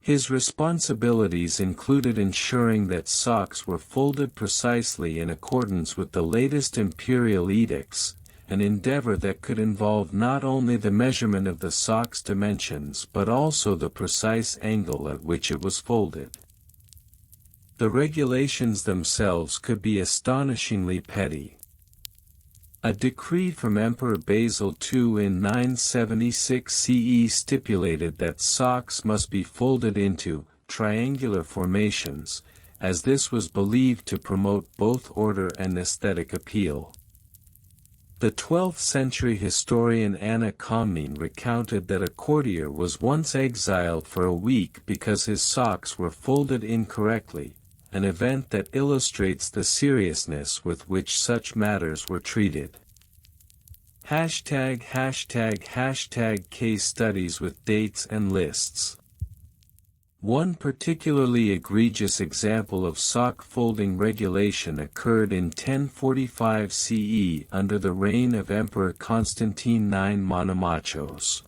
His responsibilities included ensuring that socks were folded precisely in accordance with the latest imperial edicts, an endeavor that could involve not only the measurement of the sock's dimensions but also the precise angle at which it was folded. The regulations themselves could be astonishingly petty. A decree from Emperor Basil II in 976 CE stipulated that socks must be folded into triangular formations, as this was believed to promote both order and aesthetic appeal. The 12th century historian Anna Comnene recounted that a courtier was once exiled for a week because his socks were folded incorrectly, an event that illustrates the seriousness with which such matters were treated. ###Case studies with dates and lists. One particularly egregious example of sock folding regulation occurred in 1045 CE under the reign of Emperor Constantine IX Monomachos.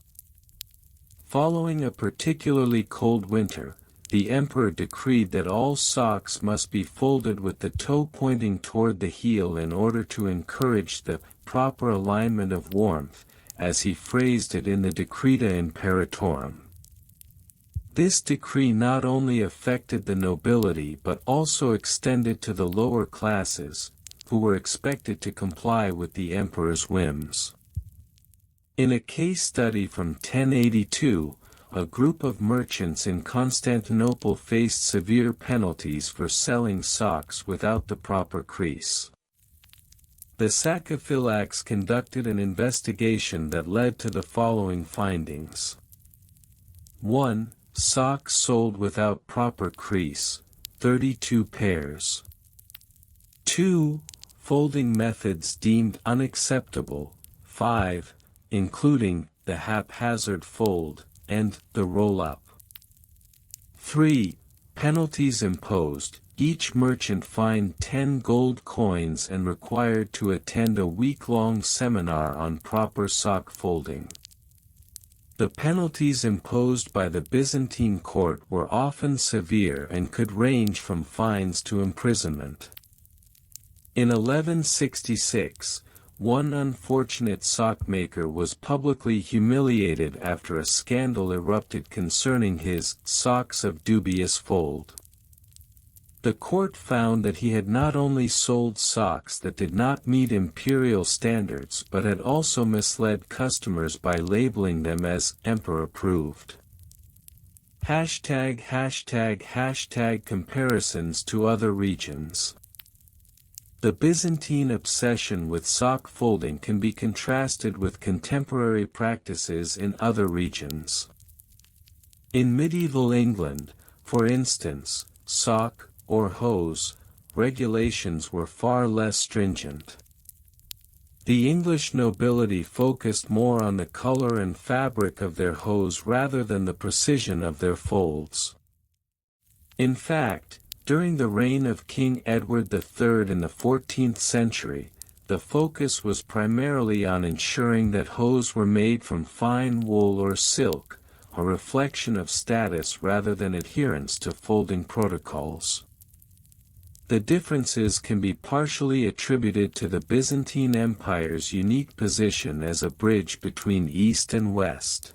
Following a particularly cold winter, the emperor decreed that all socks must be folded with the toe pointing toward the heel in order to encourage the proper alignment of warmth, as he phrased it in the Decreta Imperatorum. This decree not only affected the nobility but also extended to the lower classes, who were expected to comply with the emperor's whims. In a case study from 1082, a group of merchants in Constantinople faced severe penalties for selling socks without the proper crease. The saccophylax conducted an investigation that led to the following findings. 1. Socks sold without proper crease, 32 pairs. 2. Folding methods deemed unacceptable, 5, including the haphazard fold, and the roll-up. 3. Penalties imposed, each merchant fined 10 gold coins and required to attend a week-long seminar on proper sock folding. The penalties imposed by the Byzantine court were often severe and could range from fines to imprisonment. In 1166, one unfortunate sockmaker was publicly humiliated after a scandal erupted concerning his socks of dubious fold. The court found that he had not only sold socks that did not meet imperial standards but had also misled customers by labeling them as emperor-approved. #### Comparisons to other regions. The Byzantine obsession with sock folding can be contrasted with contemporary practices in other regions. In medieval England, for instance, sock, or hose, regulations were far less stringent. The English nobility focused more on the color and fabric of their hose rather than the precision of their folds. In fact, during the reign of King Edward III in the 14th century, the focus was primarily on ensuring that hose were made from fine wool or silk, a reflection of status rather than adherence to folding protocols. The differences can be partially attributed to the Byzantine Empire's unique position as a bridge between East and West.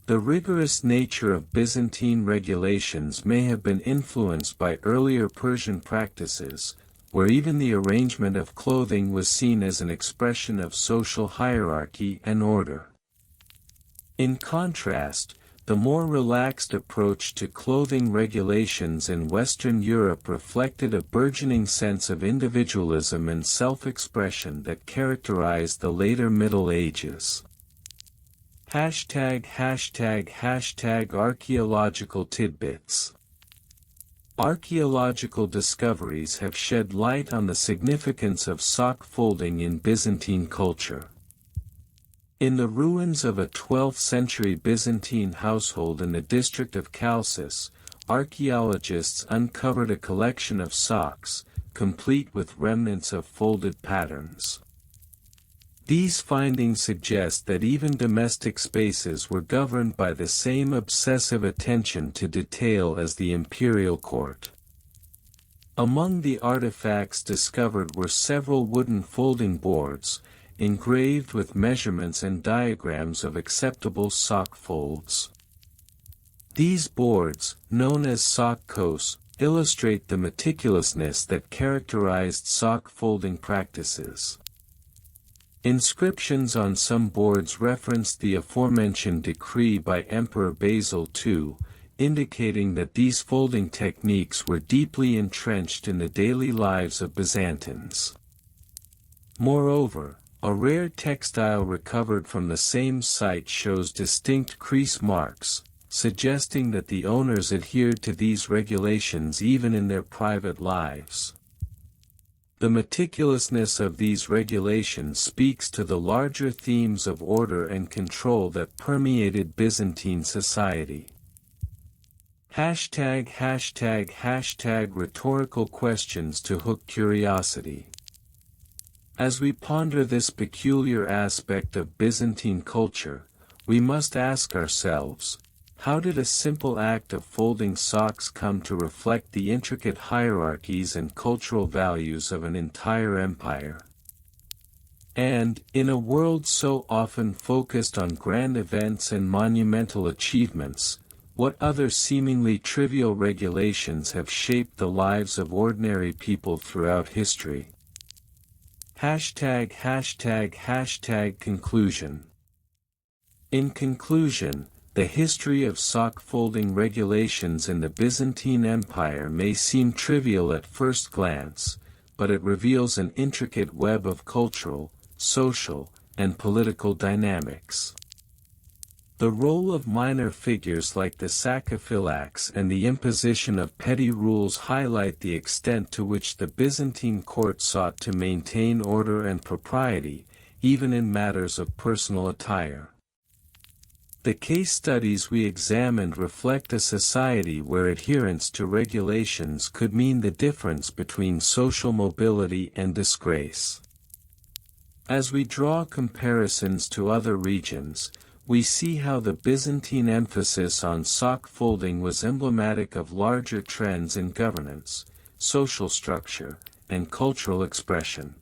The rigorous nature of Byzantine regulations may have been influenced by earlier Persian practices, where even the arrangement of clothing was seen as an expression of social hierarchy and order. In contrast, the more relaxed approach to clothing regulations in Western Europe reflected a burgeoning sense of individualism and self-expression that characterized the later Middle Ages. Archaeological tidbits. Archaeological discoveries have shed light on the significance of sock folding in Byzantine culture. In the ruins of a 12th-century Byzantine household in the district of Chalcis, archaeologists uncovered a collection of socks, complete with remnants of folded patterns. These findings suggest that even domestic spaces were governed by the same obsessive attention to detail as the imperial court. Among the artifacts discovered were several wooden folding boards, engraved with measurements and diagrams of acceptable sock folds. These boards, known as sock kos, illustrate the meticulousness that characterized sock folding practices. Inscriptions on some boards reference the aforementioned decree by Emperor Basil II, indicating that these folding techniques were deeply entrenched in the daily lives of Byzantines. Moreover, a rare textile recovered from the same site shows distinct crease marks, suggesting that the owners adhered to these regulations even in their private lives. The meticulousness of these regulations speaks to the larger themes of order and control that permeated Byzantine society. Rhetorical questions to hook curiosity. As we ponder this peculiar aspect of Byzantine culture, we must ask ourselves, how did a simple act of folding socks come to reflect the intricate hierarchies and cultural values of an entire empire? And, in a world so often focused on grand events and monumental achievements, what other seemingly trivial regulations have shaped the lives of ordinary people throughout history? Conclusion. In conclusion, the history of sock folding regulations in the Byzantine Empire may seem trivial at first glance, but it reveals an intricate web of cultural, social, and political dynamics. The role of minor figures like the sacrifice and the imposition of petty rules highlight the extent to which the Byzantine court sought to maintain order and propriety, even in matters of personal attire. The case studies we examined reflect a society where adherence to regulations could mean the difference between social mobility and disgrace. As we draw comparisons to other regions, we see how the Byzantine emphasis on sock folding was emblematic of larger trends in governance, social structure, and cultural expression.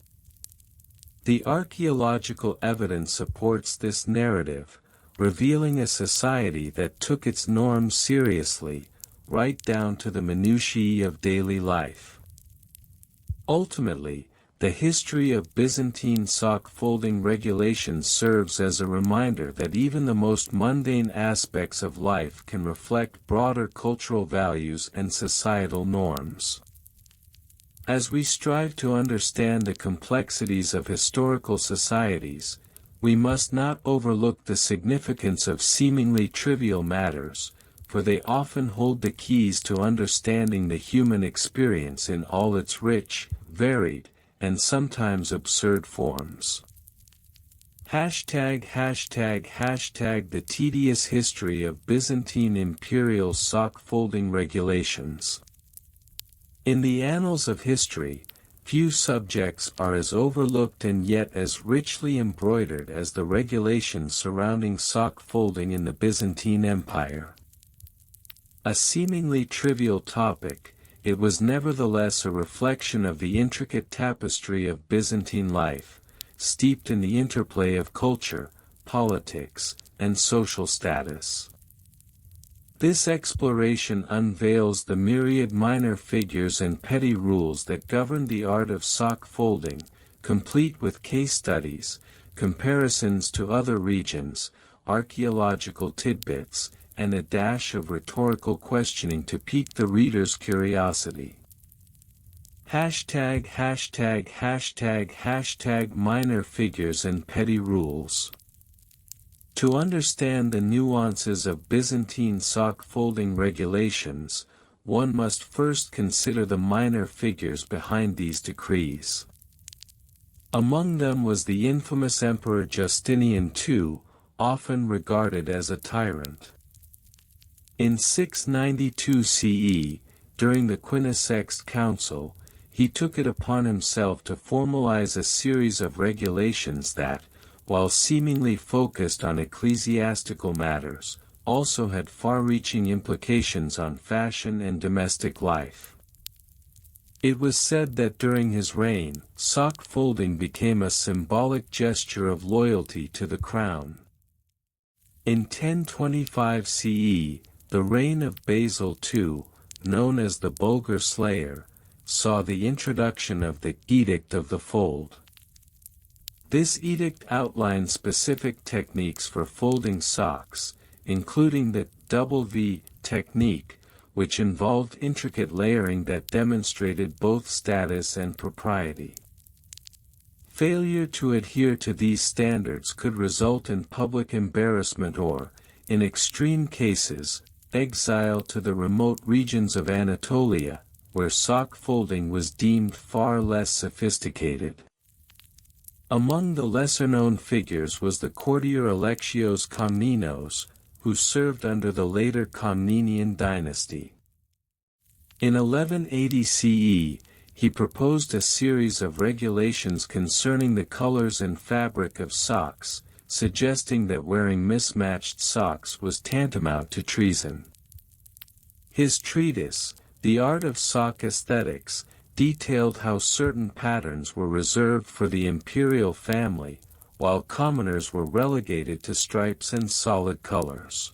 The archaeological evidence supports this narrative, revealing a society that took its norms seriously, right down to the minutiae of daily life. Ultimately, the history of Byzantine sock folding regulations serves as a reminder that even the most mundane aspects of life can reflect broader cultural values and societal norms. As we strive to understand the complexities of historical societies, we must not overlook the significance of seemingly trivial matters, for they often hold the keys to understanding the human experience in all its rich, varied, and sometimes absurd forms. The tedious history of Byzantine imperial sock folding regulations. In the annals of history, Few subjects are as overlooked and yet as richly embroidered as the regulations surrounding sock folding in the Byzantine Empire. A seemingly trivial topic, it was nevertheless a reflection of the intricate tapestry of Byzantine life, steeped in the interplay of culture, politics, and social status. This exploration unveils the myriad minor figures and petty rules that govern the art of sock folding, complete with case studies, comparisons to other regions, archaeological tidbits, and a dash of rhetorical questioning to pique the reader's curiosity. ###### Minor figures and petty rules. To understand the nuances of Byzantine sock folding regulations, one must first consider the minor figures behind these decrees. Among them was the infamous Emperor Justinian II, often regarded as a tyrant. In 692 CE, during the Quinisext Council, he took it upon himself to formalize a series of regulations that, while seemingly focused on ecclesiastical matters, also had far-reaching implications on fashion and domestic life. It was said that during his reign, sock folding became a symbolic gesture of loyalty to the crown. In 1025 CE, the reign of Basil II, known as the Bulgar Slayer, saw the introduction of the Edict of the Fold. This edict outlined specific techniques for folding socks, including the double V technique, which involved intricate layering that demonstrated both status and propriety. Failure to adhere to these standards could result in public embarrassment or, in extreme cases, exile to the remote regions of Anatolia, where sock folding was deemed far less sophisticated. Among the lesser-known figures was the courtier Alexios Komnenos, who served under the later Komnenian dynasty. In 1180 CE, he proposed a series of regulations concerning the colors and fabric of socks, suggesting that wearing mismatched socks was tantamount to treason. His treatise, The Art of Sock Aesthetics, detailed how certain patterns were reserved for the imperial family, while commoners were relegated to stripes and solid colors.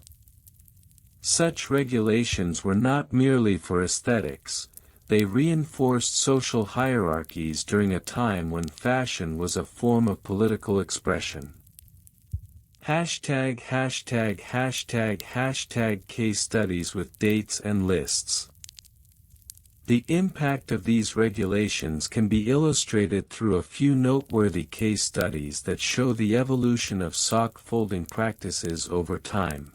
Such regulations were not merely for aesthetics, they reinforced social hierarchies during a time when fashion was a form of political expression. #######Case studies with dates and lists. The impact of these regulations can be illustrated through a few noteworthy case studies that show the evolution of sock folding practices over time.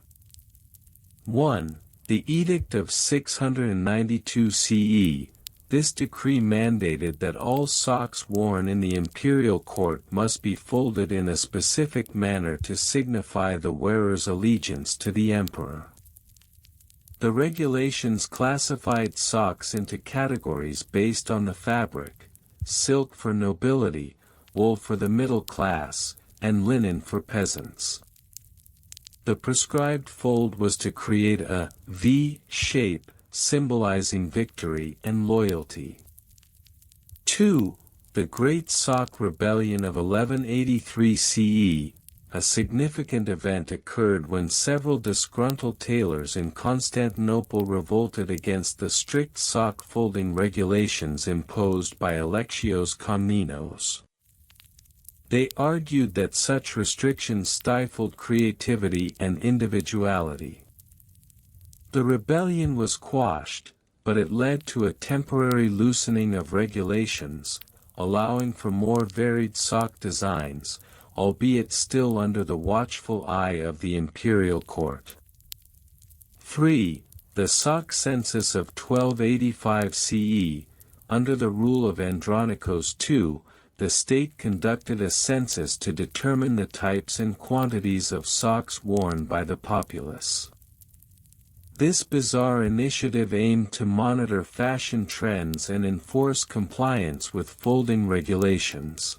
1. The Edict of 692 CE. This decree mandated that all socks worn in the imperial court must be folded in a specific manner to signify the wearer's allegiance to the emperor. The regulations classified socks into categories based on the fabric: silk for nobility, wool for the middle class, and linen for peasants. The prescribed fold was to create a V shape, symbolizing victory and loyalty. 2. The Great Sock Rebellion of 1183 CE. A significant event occurred when several disgruntled tailors in Constantinople revolted against the strict sock folding regulations imposed by Alexios Komnenos. They argued that such restrictions stifled creativity and individuality. The rebellion was quashed, but it led to a temporary loosening of regulations, allowing for more varied sock designs, albeit still under the watchful eye of the imperial court. 3. The Sock Census of 1285 CE. Under the rule of Andronikos II, the state conducted a census to determine the types and quantities of socks worn by the populace. This bizarre initiative aimed to monitor fashion trends and enforce compliance with folding regulations.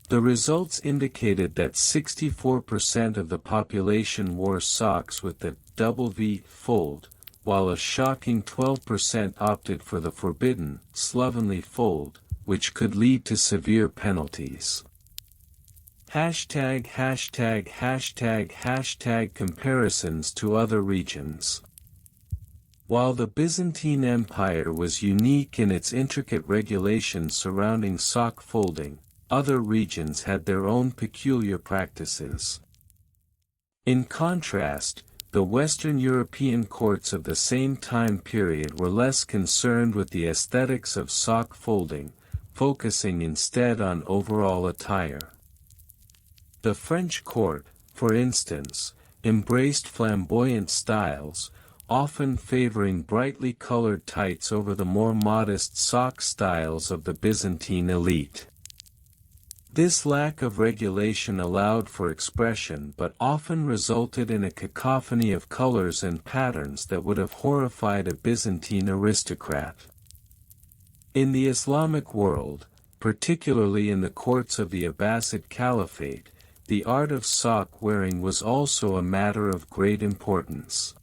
The results indicated that 64% of the population wore socks with the double V fold, while a shocking 12% opted for the forbidden, slovenly fold, which could lead to severe penalties. ##### Comparisons to other regions. While the Byzantine Empire was unique in its intricate regulations surrounding sock folding, other regions had their own peculiar practices. In contrast, the Western European courts of the same time period were less concerned with the aesthetics of sock folding, focusing instead on overall attire. The French court, for instance, embraced flamboyant styles, often favoring brightly colored tights over the more modest sock styles of the Byzantine elite. This lack of regulation allowed for expression but often resulted in a cacophony of colors and patterns that would have horrified a Byzantine aristocrat. In the Islamic world, particularly in the courts of the Abbasid Caliphate, the art of sock wearing was also a matter of great importance.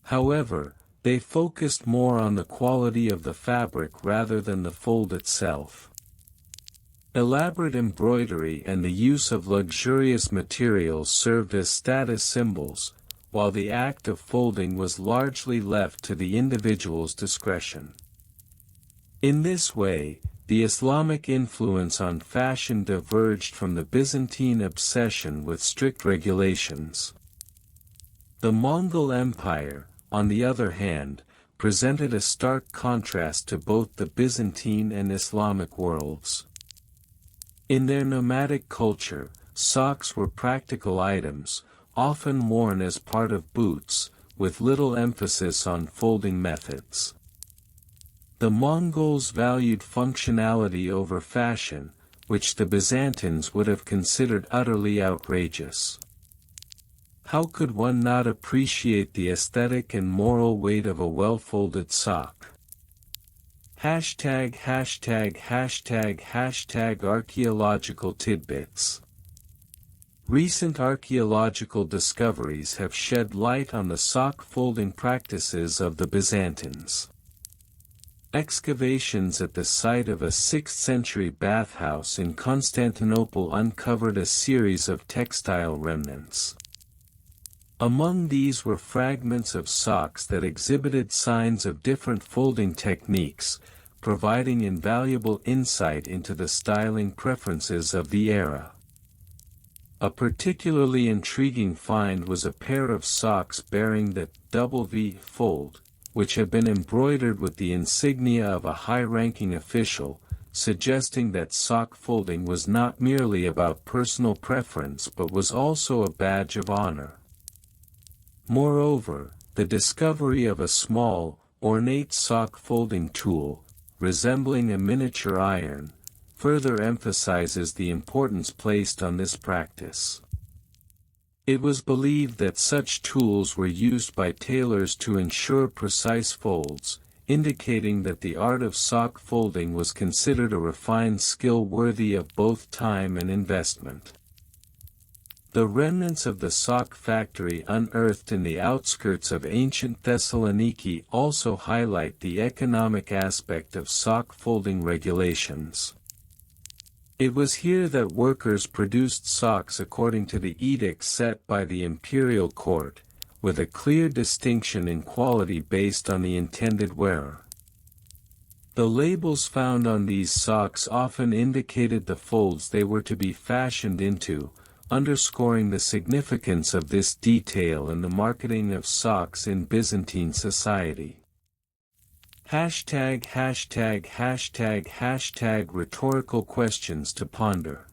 However, they focused more on the quality of the fabric rather than the fold itself. Elaborate embroidery and the use of luxurious materials served as status symbols, while the act of folding was largely left to the individual's discretion. In this way, the Islamic influence on fashion diverged from the Byzantine obsession with strict regulations. The Mongol Empire, on the other hand, presented a stark contrast to both the Byzantine and Islamic worlds. In their nomadic culture, socks were practical items, often worn as part of boots, with little emphasis on folding methods. The Mongols valued functionality over fashion, which the Byzantines would have considered utterly outrageous. How could one not appreciate the aesthetic and moral weight of a well-folded sock? Archaeological tidbits. Recent archaeological discoveries have shed light on the sock folding practices of the Byzantines. Excavations at the site of a 6th-century bathhouse in Constantinople uncovered a series of textile remnants. Among these were fragments of socks that exhibited signs of different folding techniques, providing invaluable insight into the styling preferences of the era. A particularly intriguing find was a pair of socks bearing the double V fold, which had been embroidered with the insignia of a high-ranking official, suggesting that sock folding was not merely about personal preference but was also a badge of honor. Moreover, the discovery of a small, ornate sock folding tool, resembling a miniature iron, further emphasizes the importance placed on this practice. It was believed that such tools were used by tailors to ensure precise folds, indicating that the art of sock folding was considered a refined skill worthy of both time and investment. The remnants of the sock factory unearthed in the outskirts of ancient Thessaloniki also highlight the economic aspect of sock folding regulations. It was here that workers produced socks according to the edicts set by the Imperial court, with a clear distinction in quality based on the intended wearer. The labels found on these socks often indicated the folds they were to be fashioned into, underscoring the significance of this detail in the marketing of socks in Byzantine society. Rhetorical questions to ponder.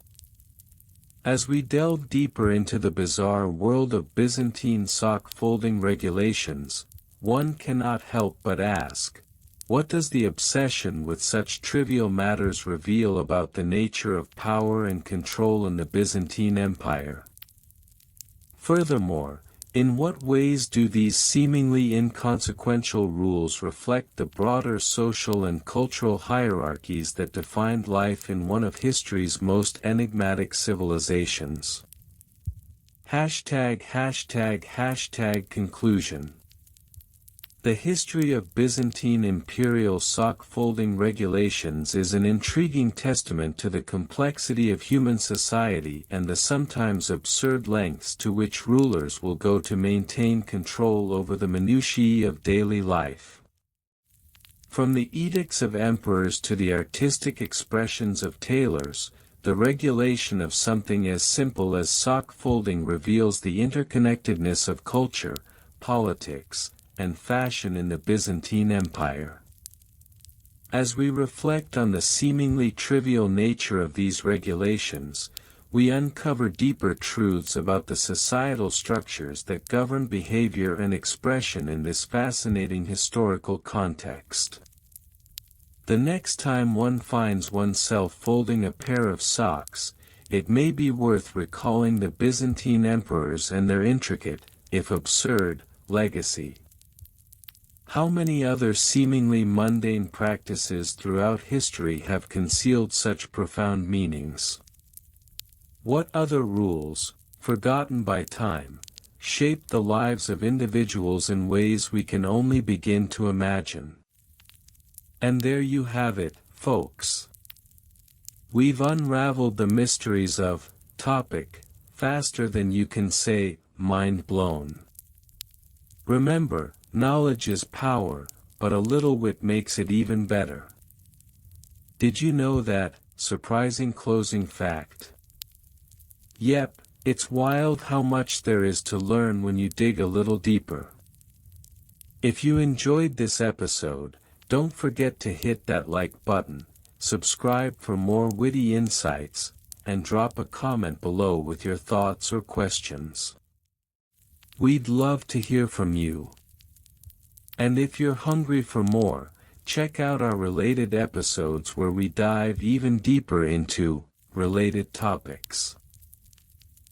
As we delve deeper into the bizarre world of Byzantine sock folding regulations, one cannot help but ask, what does the obsession with such trivial matters reveal about the nature of power and control in the Byzantine Empire? Furthermore, In what ways do these seemingly inconsequential rules reflect the broader social and cultural hierarchies that defined life in one of history's most enigmatic civilizations? ###Conclusion. The history of Byzantine imperial sock-folding regulations is an intriguing testament to the complexity of human society and the sometimes absurd lengths to which rulers will go to maintain control over the minutiae of daily life. From the edicts of emperors to the artistic expressions of tailors, the regulation of something as simple as sock-folding reveals the interconnectedness of culture, politics, and fashion in the Byzantine Empire. As we reflect on the seemingly trivial nature of these regulations, we uncover deeper truths about the societal structures that govern behavior and expression in this fascinating historical context. The next time one finds oneself folding a pair of socks, it may be worth recalling the Byzantine emperors and their intricate, if absurd, legacy. How many other seemingly mundane practices throughout history have concealed such profound meanings? What other rules, forgotten by time, shape the lives of individuals in ways we can only begin to imagine? And there you have it, folks. We've unraveled the mysteries of topic faster than you can say, mind blown. Remember, knowledge is power, but a little wit makes it even better. Did you know that? Surprising closing fact. Yep, it's wild how much there is to learn when you dig a little deeper. If you enjoyed this episode, don't forget to hit that like button, subscribe for more witty insights, and drop a comment below with your thoughts or questions. We'd love to hear from you. And if you're hungry for more, check out our related episodes where we dive even deeper into related topics.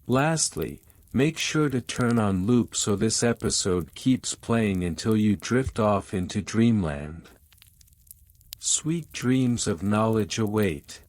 Lastly, make sure to turn on loop so this episode keeps playing until you drift off into dreamland. Sweet dreams of knowledge await.